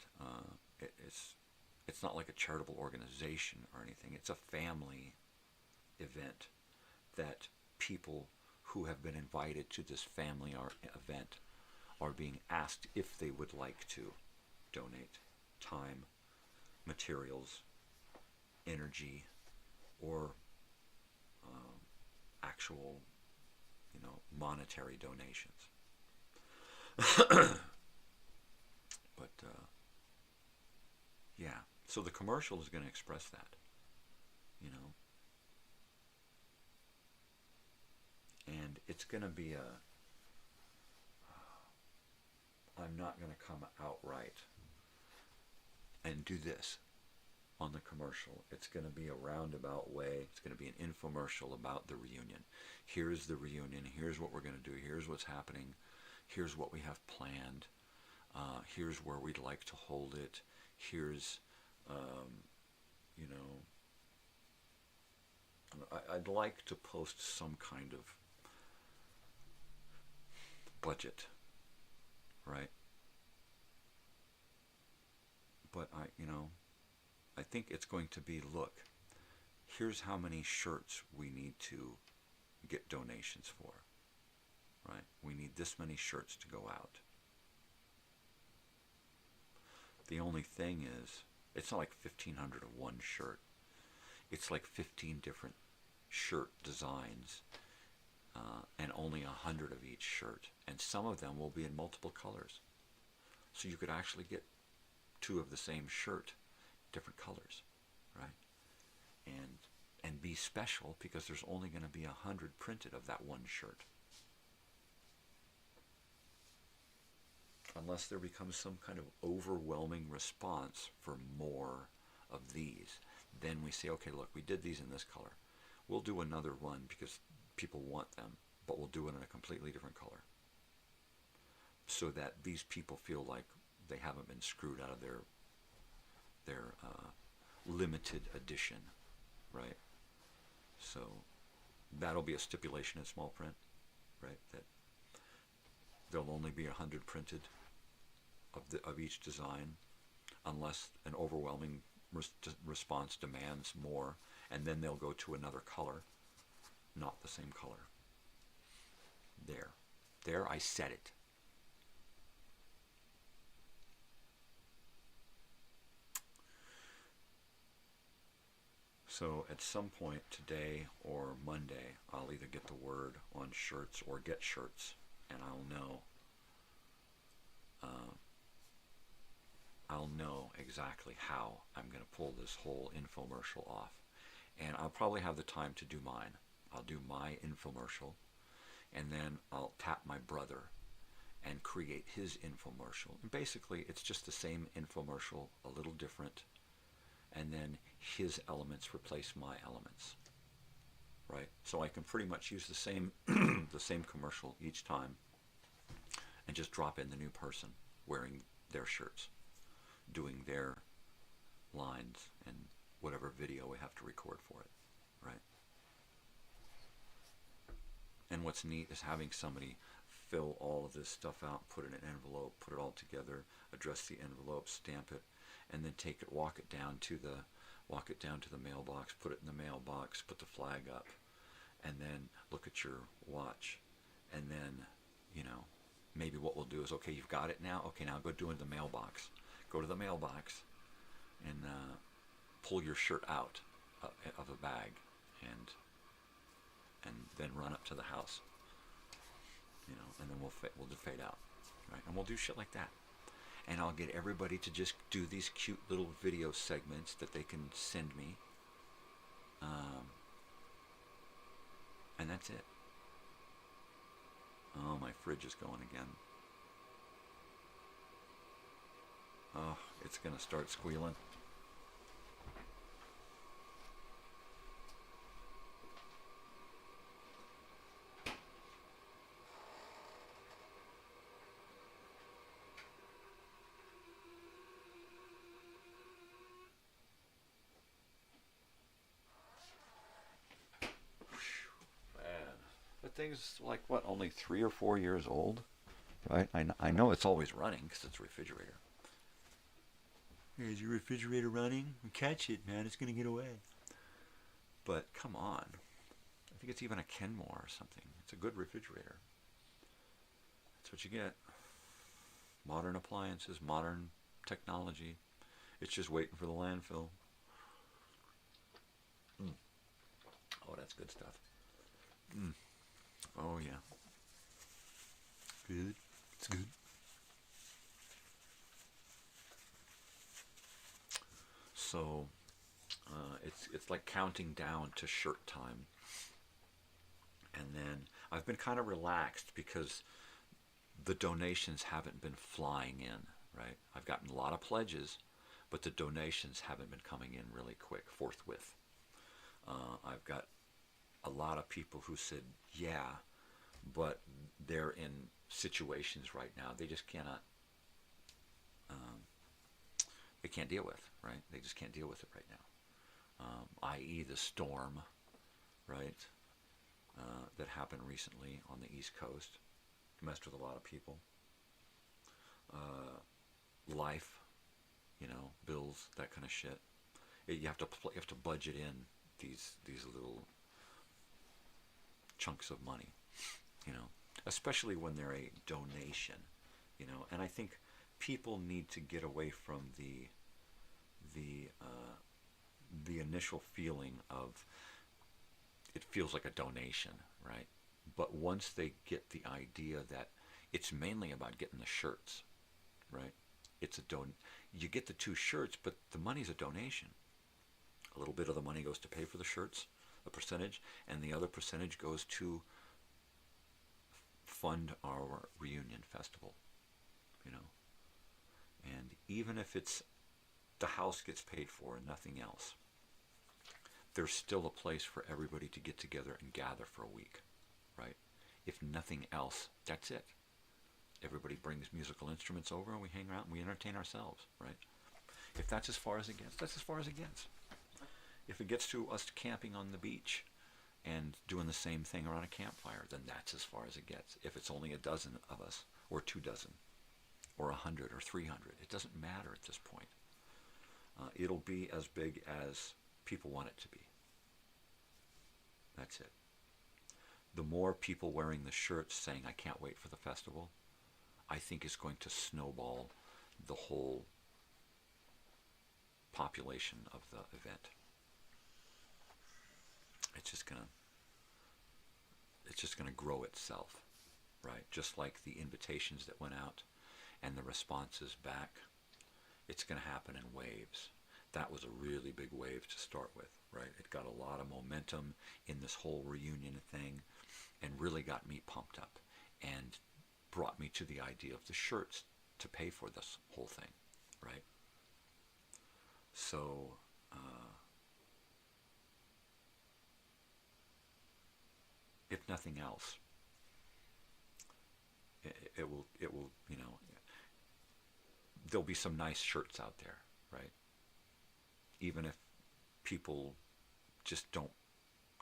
it's not like a charitable organization or anything. It's a family event that people who have been invited to this family event are being asked if they would like to donate time, materials, energy, or actual, you know, monetary donations. But yeah, so the commercial is going to express that, you know, and it's going to be I'm not going to come outright and do this on the commercial. It's going to be a roundabout way. It's going to be an infomercial about the reunion. Here's the reunion. Here's what we're going to do. Here's what's happening. Here's what we have planned. Here's where we'd like to hold it. Here's, you know, I'd like to post some kind of budget, right? But I think it's going to be, look, here's how many shirts we need to get donations for, right? We need this many shirts to go out. The only thing is, it's not like 1,500 of one shirt. It's like 15 different shirt designs, and only 100 of each shirt. And some of them will be in multiple colors. So you could actually get 2 of the same shirt, different colors, right? And be special, because there's only going to be 100 printed of that one shirt. Unless there becomes some kind of overwhelming response for more of these, then we say, okay, look, we did these in this color. We'll do another one because people want them, but we'll do it in a completely different color, so that these people feel like they haven't been screwed out of their limited edition, right? So that'll be a stipulation in small print, right? That there'll only be 100 printed of each design, unless an overwhelming response demands more, and then they'll go to another color, not the same color. There, I said it. So at some point today or Monday, I'll either get the word on shirts or get shirts, and I'll know exactly how I'm going to pull this whole infomercial off. And I'll probably have the time to do mine. I'll do my infomercial, and then I'll tap my brother and create his infomercial. And basically, it's just the same infomercial, a little different, and then his elements replace my elements, right? So I can pretty much use the same the same commercial each time, and just drop in the new person wearing their shirts, doing their lines and whatever video we have to record for it, right? And what's neat is having somebody fill all of this stuff out, put it in an envelope, put it all together, address the envelope, stamp it, and then take it, walk it down to the mailbox, put it in the mailbox, put the flag up, and then look at your watch, and then, you know, maybe what we'll do is, okay, you've got it now. Okay, now go do it in the mailbox. Go to the mailbox and pull your shirt out of a bag, and then run up to the house, you know, and then we'll just fade out, right? And we'll do shit like that. And I'll get everybody to just do these cute little video segments that they can send me, and that's it. Oh, my fridge is going again. Oh, it's gonna start squealing. Thing's like, what, only 3 or 4 years old, right? I know it's always running because it's a refrigerator. Is your refrigerator running? Catch it, man. It's going to get away. But come on. I think it's even a Kenmore or something. It's a good refrigerator. That's what you get. Modern appliances, modern technology. It's just waiting for the landfill. Oh, that's good stuff. Oh, yeah. Good. It's good. So, it's like counting down to shirt time. And then I've been kind of relaxed because the donations haven't been flying in, right? I've gotten a lot of pledges, but the donations haven't been coming in really quick, forthwith. I've got a lot of people who said, yeah, but they're in situations right now they just cannot, they can't deal with, right? They just can't deal with it right now. I.e. the storm, right, that happened recently on the East Coast. Messed with a lot of people. Life, you know, bills, that kind of shit. You have to budget in these little chunks of money, you know, especially when they're a donation, you know. And I think people need to get away from the initial feeling of it feels like a donation, right? But once they get the idea that it's mainly about getting the shirts, right? It's you get the 2 shirts, but the money's a donation. A little bit of the money goes to pay for the shirts, a percentage, and the other percentage goes to fund our reunion festival, you know. And even if it's the house gets paid for and nothing else, there's still a place for everybody to get together and gather for a week, right? If nothing else, that's it. Everybody brings musical instruments over and we hang out and we entertain ourselves, right? If that's as far as it gets, that's as far as it gets. If it gets to us camping on the beach and doing the same thing around a campfire, then that's as far as it gets. If it's only a dozen of us, or 2 dozen, or 100 or 300, it doesn't matter at this point. It'll be as big as people want it to be. That's it. The more people wearing the shirts saying, I can't wait for the festival, I think is going to snowball the whole population of the event. it's just gonna grow itself, right? Just like the invitations that went out and the responses back, it's gonna happen in waves. That was a really big wave to start with, right? It got a lot of momentum in this whole reunion thing and really got me pumped up and brought me to the idea of the shirts to pay for this whole thing, right? So, if nothing else, it will, you know, there'll be some nice shirts out there, right? Even if people just don't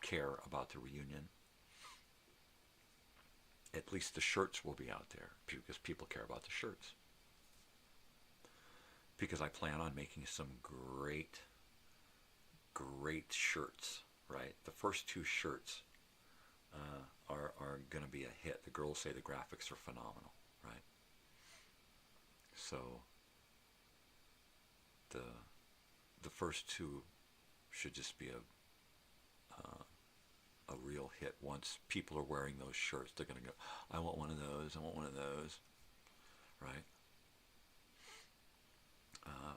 care about the reunion, at least the shirts will be out there because people care about the shirts. Because I plan on making some great shirts, right? The first two shirts are going to be a hit. The girls say the graphics are phenomenal, right? So the first two should just be a real hit. Once people are wearing those shirts, they're going to go, I want one of those, I want one of those, right?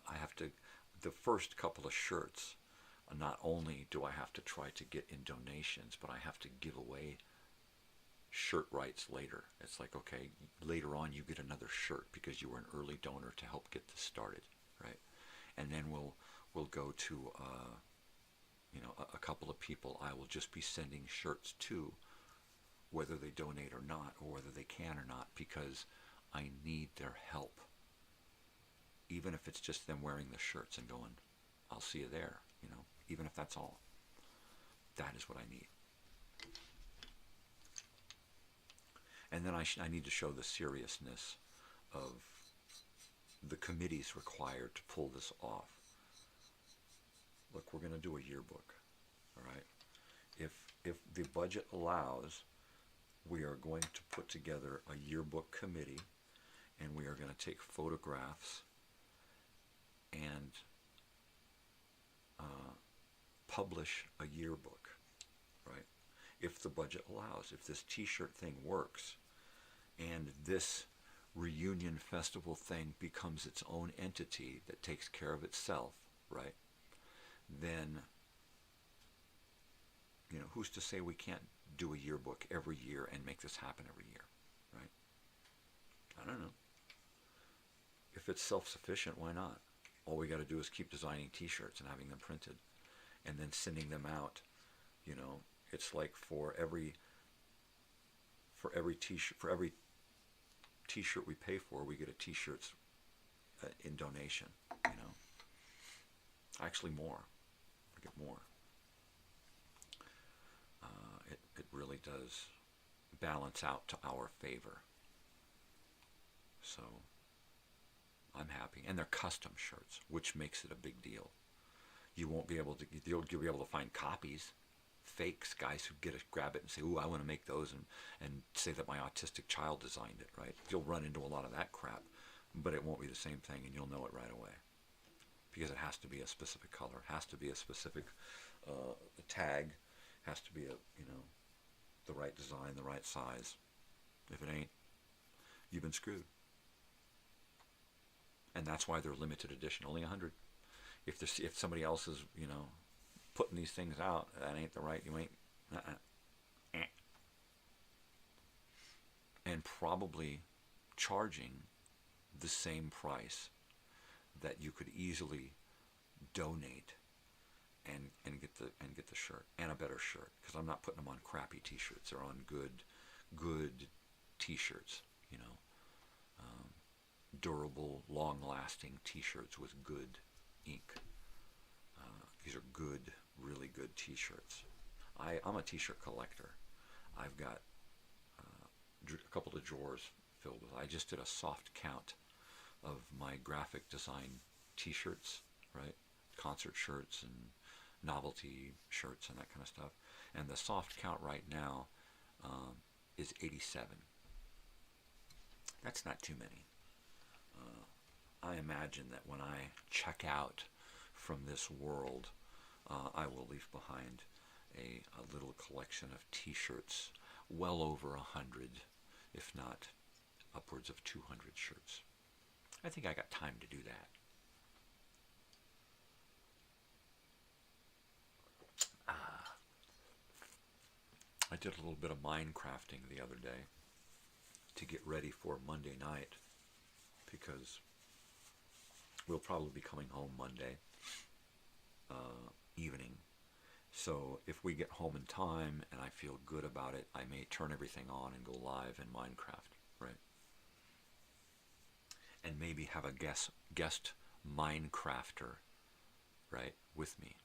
I have to, the first couple of shirts, not only do I have to try to get in donations, but I have to give away shirt rights later. It's like, okay, later on you get another shirt because you were an early donor to help get this started, right? And then we'll go to you know, a couple of people I will just be sending shirts to, whether they donate or not, or whether they can or not, because I need their help. Even if it's just them wearing the shirts and going, I'll see you there, you know, even if that's all. That is what I need. And then I need to show the seriousness of the committees required to pull this off. Look, we're going to do a yearbook, all right? If the budget allows, we are going to put together a yearbook committee, and we are going to take photographs and publish a yearbook, right? If the budget allows, if this t-shirt thing works, and this reunion festival thing becomes its own entity that takes care of itself, right? Then, you know, who's to say we can't do a yearbook every year and make this happen every year, right? I don't know. If it's self-sufficient, why not? All we got to do is keep designing t-shirts and having them printed and then sending them out. You know, it's like for every t-shirt we pay for, we get a t-shirts in donation, you know. Actually more. We get more. It really does balance out to our favor. So I'm happy. And they're custom shirts, which makes it a big deal. You won't be able to, you'll be able to find copies, fakes, guys who grab it and say, ooh, I want to make those, and say that my autistic child designed it, right? You'll run into a lot of that crap, but it won't be the same thing, and you'll know it right away. Because it has to be a specific color, has to be a specific tag, has to be a, you know, the right design, the right size. If it ain't, you've been screwed. And that's why they're limited edition, only 100. If somebody else is, you know, putting these things out, that ain't the right, you ain't, And probably charging the same price that you could easily donate and get the shirt, and a better shirt, because I'm not putting them on crappy t-shirts. They're on good t-shirts, you know, durable, long-lasting t-shirts with good ink. These are good, really good t-shirts. I'm a t-shirt collector. I've got a couple of drawers filled with. I just did a soft count of my graphic design t-shirts, right? Concert shirts and novelty shirts and that kind of stuff. And the soft count right now is 87. That's not too many. I imagine that when I check out from this world, I will leave behind a little collection of T-shirts, well over 100, if not upwards of 200 shirts. I think I got time to do that. I did a little bit of Minecrafting the other day to get ready for Monday night, because we'll probably be coming home Monday evening. So if we get home in time and I feel good about it, I may turn everything on and go live in Minecraft, right? And maybe have a guest Minecrafter, right, with me.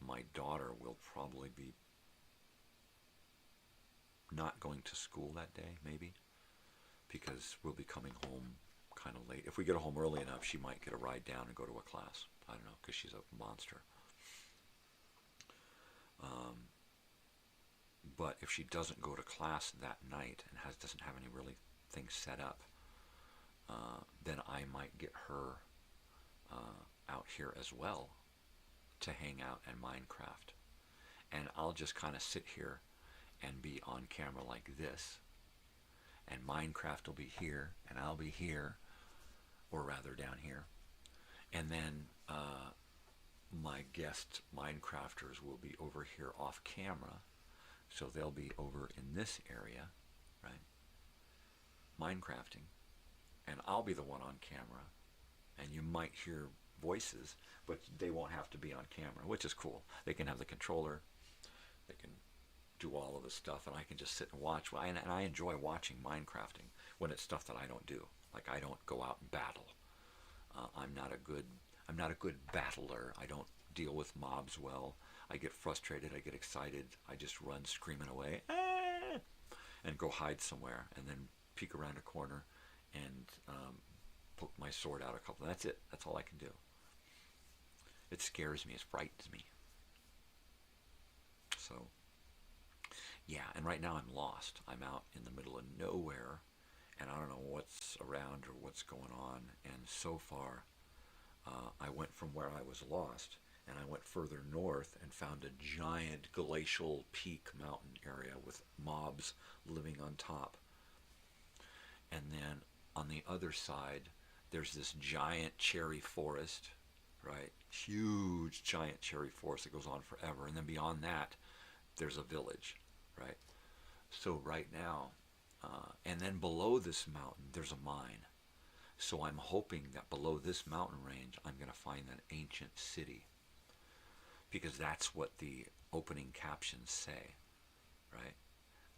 My daughter will probably be not going to school that day, maybe, because we'll be coming home kind of late. If we get home early enough, she might get a ride down and go to a class. I don't know, because she's a monster. But if she doesn't go to class that night and doesn't have any really things set up, then I might get her out here as well to hang out and Minecraft. And I'll just kind of sit here and be on camera like this, and Minecraft will be here, and I'll be here, or rather down here, and then my guest Minecrafters will be over here off camera, so they'll be over in this area, right, Minecrafting, and I'll be the one on camera, and you might hear voices, but they won't have to be on camera, which is cool. They can have the controller, they can do all of this stuff, and I can just sit and watch. And I enjoy watching Minecrafting when it's stuff that I don't do. Like, I don't go out and battle. I'm not a good battler. I don't deal with mobs well. I get frustrated. I get excited. I just run screaming away, and go hide somewhere, and then peek around a corner and poke my sword out a couple. That's it. That's all I can do. It scares me. It frightens me. So, yeah, and right now I'm lost. I'm out in the middle of nowhere, and I don't know what's around or what's going on. And so far, I went from where I was lost, and I went further north and found a giant glacial peak mountain area with mobs living on top. And then on the other side, there's this giant cherry forest, right? Huge giant cherry forest that goes on forever. And then beyond that, there's a village, right? So right now, and then below this mountain, there's a mine. So I'm hoping that below this mountain range, I'm going to find that ancient city, because that's what the opening captions say, right?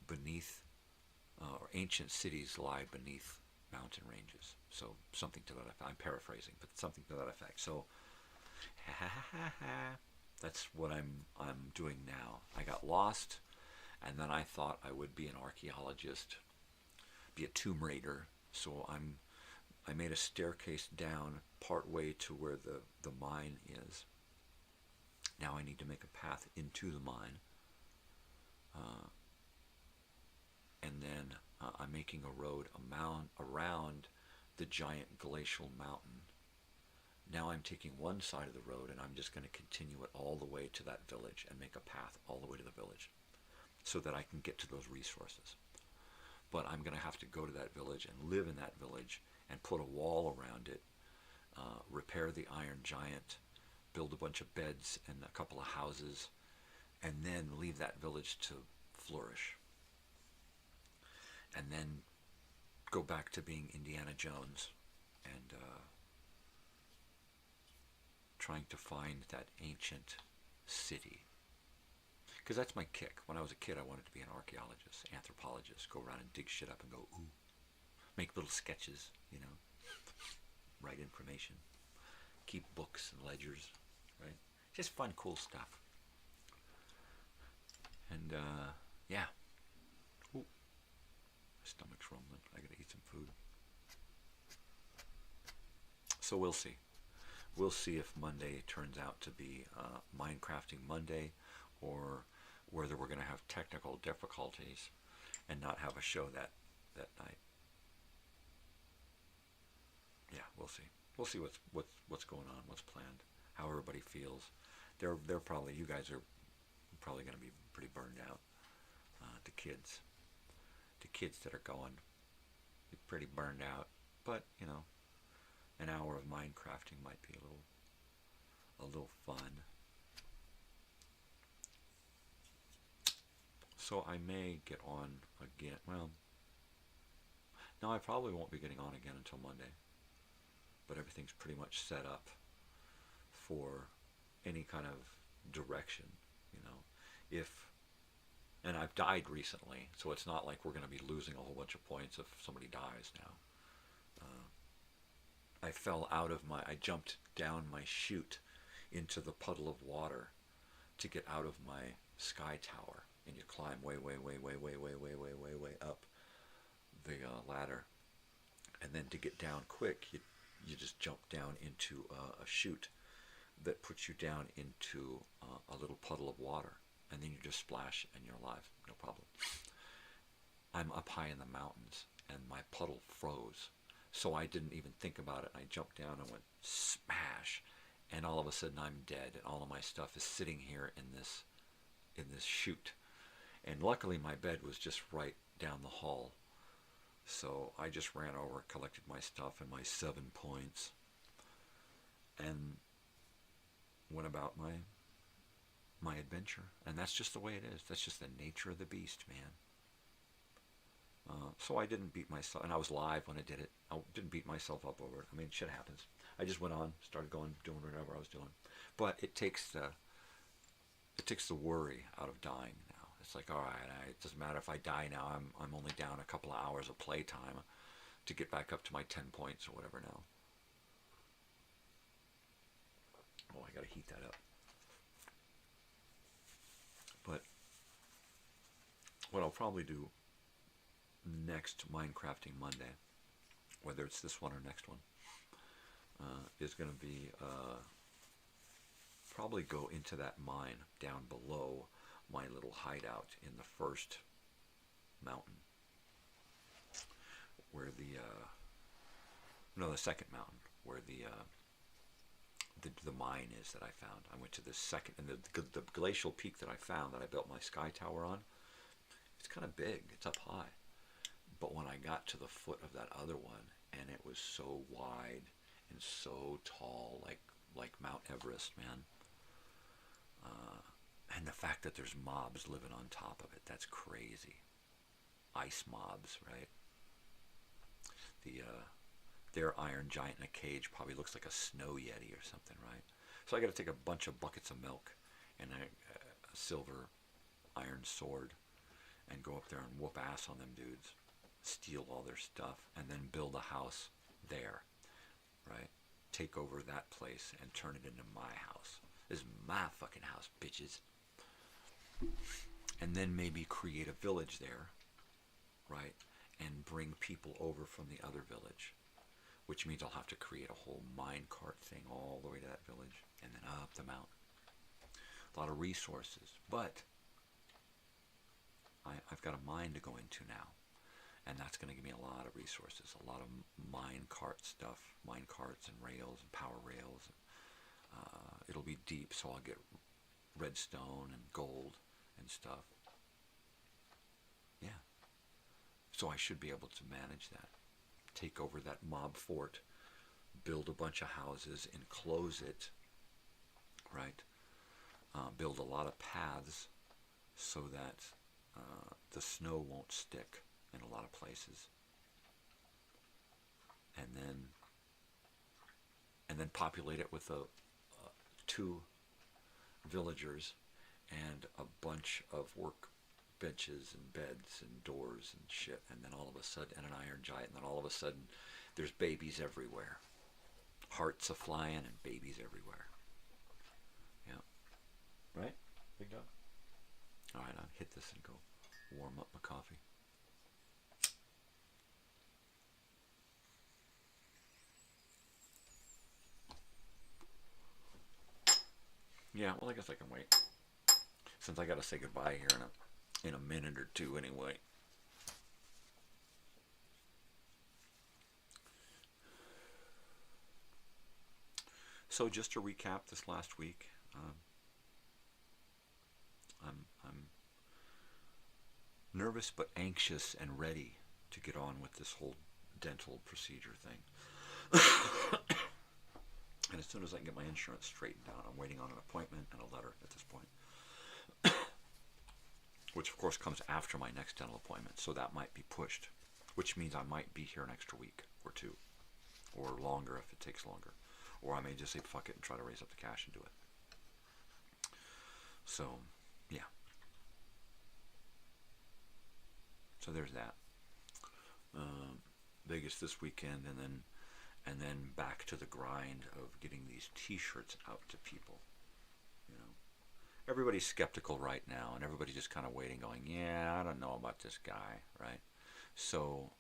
Beneath, or ancient cities lie beneath mountain ranges. So something to that effect. I'm paraphrasing, but something to that effect. So, that's what I'm doing now. I got lost, and then I thought I would be an archaeologist, be a tomb raider. So I made a staircase down part way to where the mine is. Now I need to make a path into the mine. And then I'm making a road around the giant glacial mountain. Now I'm taking one side of the road, and I'm just going to continue it all the way to that village and make a path all the way to the village so that I can get to those resources. But I'm going to have to go to that village and live in that village and put a wall around it, repair the Iron Giant, build a bunch of beds and a couple of houses, and then leave that village to flourish. And then go back to being Indiana Jones and trying to find that ancient city. Because that's my kick. When I was a kid, I wanted to be an archaeologist, anthropologist, go around and dig shit up and go, ooh, make little sketches, you know, write information, keep books and ledgers, right? Just fun, cool stuff. And, yeah. Ooh, my stomach's rumbling. I gotta eat some food. So we'll see. We'll see if Monday turns out to be Minecrafting Monday, or whether we're going to have technical difficulties and not have a show that night. Yeah, we'll see. We'll see what's going on, what's planned, how everybody feels. they're probably, you guys are probably going to be pretty burned out. To kids that are going, you're pretty burned out. But an hour of Minecrafting might be a little fun. So I may get on again. Well, no, I probably won't be getting on again until Monday. But everything's pretty much set up for any kind of direction, and I've died recently, so it's not like we're going to be losing a whole bunch of points if somebody dies now. I jumped down my chute into the puddle of water to get out of my sky tower, and you climb way up the ladder, and then to get down quick, you just jump down into a chute that puts you down into a little puddle of water, and then you just splash and you're alive, no problem. I'm up high in the mountains, and my puddle froze, so I didn't even think about it. I jumped down and went smash, and all of a sudden I'm dead, and all of my stuff is sitting here in this chute. And luckily my bed was just right down the hall, so I just ran over, collected my stuff and my 7 points, and went about my adventure. And that's just the way it is. That's just the nature of the beast, man. So I didn't beat myself, and I was live when I did it. I didn't beat myself up over it. I mean, shit happens. I just went on, started going, doing whatever I was doing. But it takes the worry out of dying now. It's like, all right, it doesn't matter if I die now. I'm only down a couple of hours of playtime to get back up to my 10 points or whatever now. Oh, I gotta heat that up. But what I'll probably do next Minecrafting Monday, whether it's this one or next one, is going to be probably go into that mine down below my little hideout in the first mountain, where the second mountain, where the mine is that I found. I went to the second, and the glacial peak that I found that I built my sky tower on, it's kind of big, it's up high. But when I got to the foot of that other one, and it was so wide and so tall, like Mount Everest, man. And the fact that there's mobs living on top of it, that's crazy. Ice mobs, right? Their iron giant in a cage probably looks like a snow yeti or something, right? So I got to take a bunch of buckets of milk and a silver iron sword and go up there and whoop ass on them dudes, steal all their stuff, and then build a house there, right? Take over that place and turn it into my house. This is my fucking house, bitches. And then maybe create a village there, right? And bring people over from the other village, which means I'll have to create a whole minecart thing all the way to that village and then up the mountain. A lot of resources, but I've got a mine to go into now, and that's going to give me a lot of resources, a lot of minecart stuff, minecarts and rails and power rails. It'll be deep, so I'll get redstone and gold and stuff. Yeah. So I should be able to manage that. Take over that mob fort, build a bunch of houses, enclose it, right? Build a lot of paths so that the snow won't stick in a lot of places. And then populate it with 2 villagers and a bunch of work benches and beds and doors and shit, and then all of a sudden, and an iron giant, and then all of a sudden there's babies everywhere. Hearts a-flying and babies everywhere. Yeah. Right? Big dog? Alright, I'll hit this and go warm up my coffee. Yeah, well, I guess I can wait, since I gotta say goodbye here in a minute or two anyway. So just to recap this last week, nervous but anxious and ready to get on with this whole dental procedure thing. And as soon as I can get my insurance straightened out, I'm waiting on an appointment and a letter at this point. Which, of course, comes after my next dental appointment, so that might be pushed, which means I might be here an extra week or two, or longer if it takes longer. Or I may just say fuck it and try to raise up the cash and do it. So, yeah. So there's that. Vegas this weekend, and then back to the grind of getting these T-shirts out to people. You know, everybody's skeptical right now, and everybody's just kind of waiting, going, "Yeah, I don't know about this guy," right? So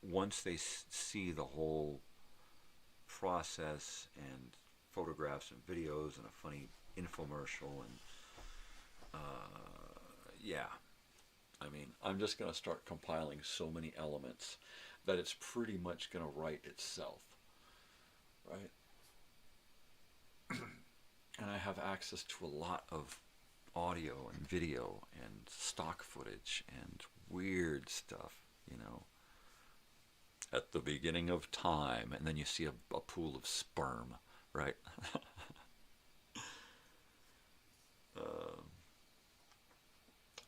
once they see the whole process and photographs and videos and a funny infomercial and yeah. I mean, I'm just going to start compiling so many elements that it's pretty much going to write itself, right? And I have access to a lot of audio and video and stock footage and weird stuff, you know. At the beginning of time, and then you see a pool of sperm, right?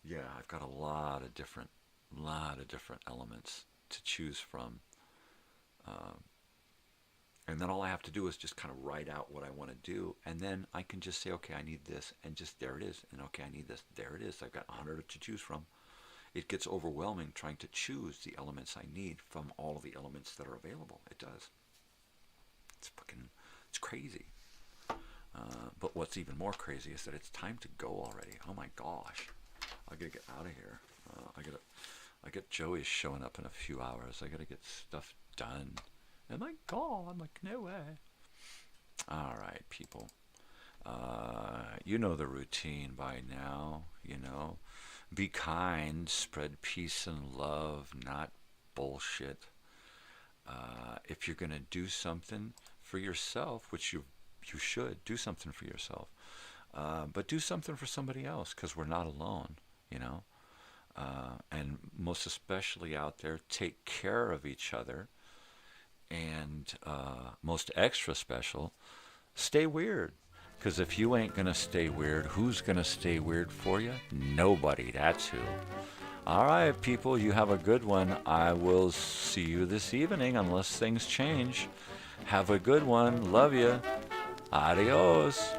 Yeah, I've got a lot of different elements to choose from, and then all I have to do is just kind of write out what I want to do, and then I can just say, okay, I need this, and just there it is, and okay, I need this, there it is. I've got 100 to choose from. It gets overwhelming trying to choose the elements I need from all of the elements that are available. It does. It's crazy. But what's even more crazy is that it's time to go already. Oh my gosh. I gotta get out of here. I got Joey's showing up in a few hours. I gotta get stuff done. Oh my God, I'm like, no way. All right, people. You know the routine by now, you know. Be kind, spread peace and love, not bullshit. If you're gonna do something for yourself, which you should, do something for yourself. But do something for somebody else, because we're not alone, you know. And most especially out there, take care of each other. And most extra special, stay weird. Because if you ain't going to stay weird, who's going to stay weird for you? Nobody, that's who. All right, people, you have a good one. I will see you this evening unless things change. Have a good one. Love you. Adios.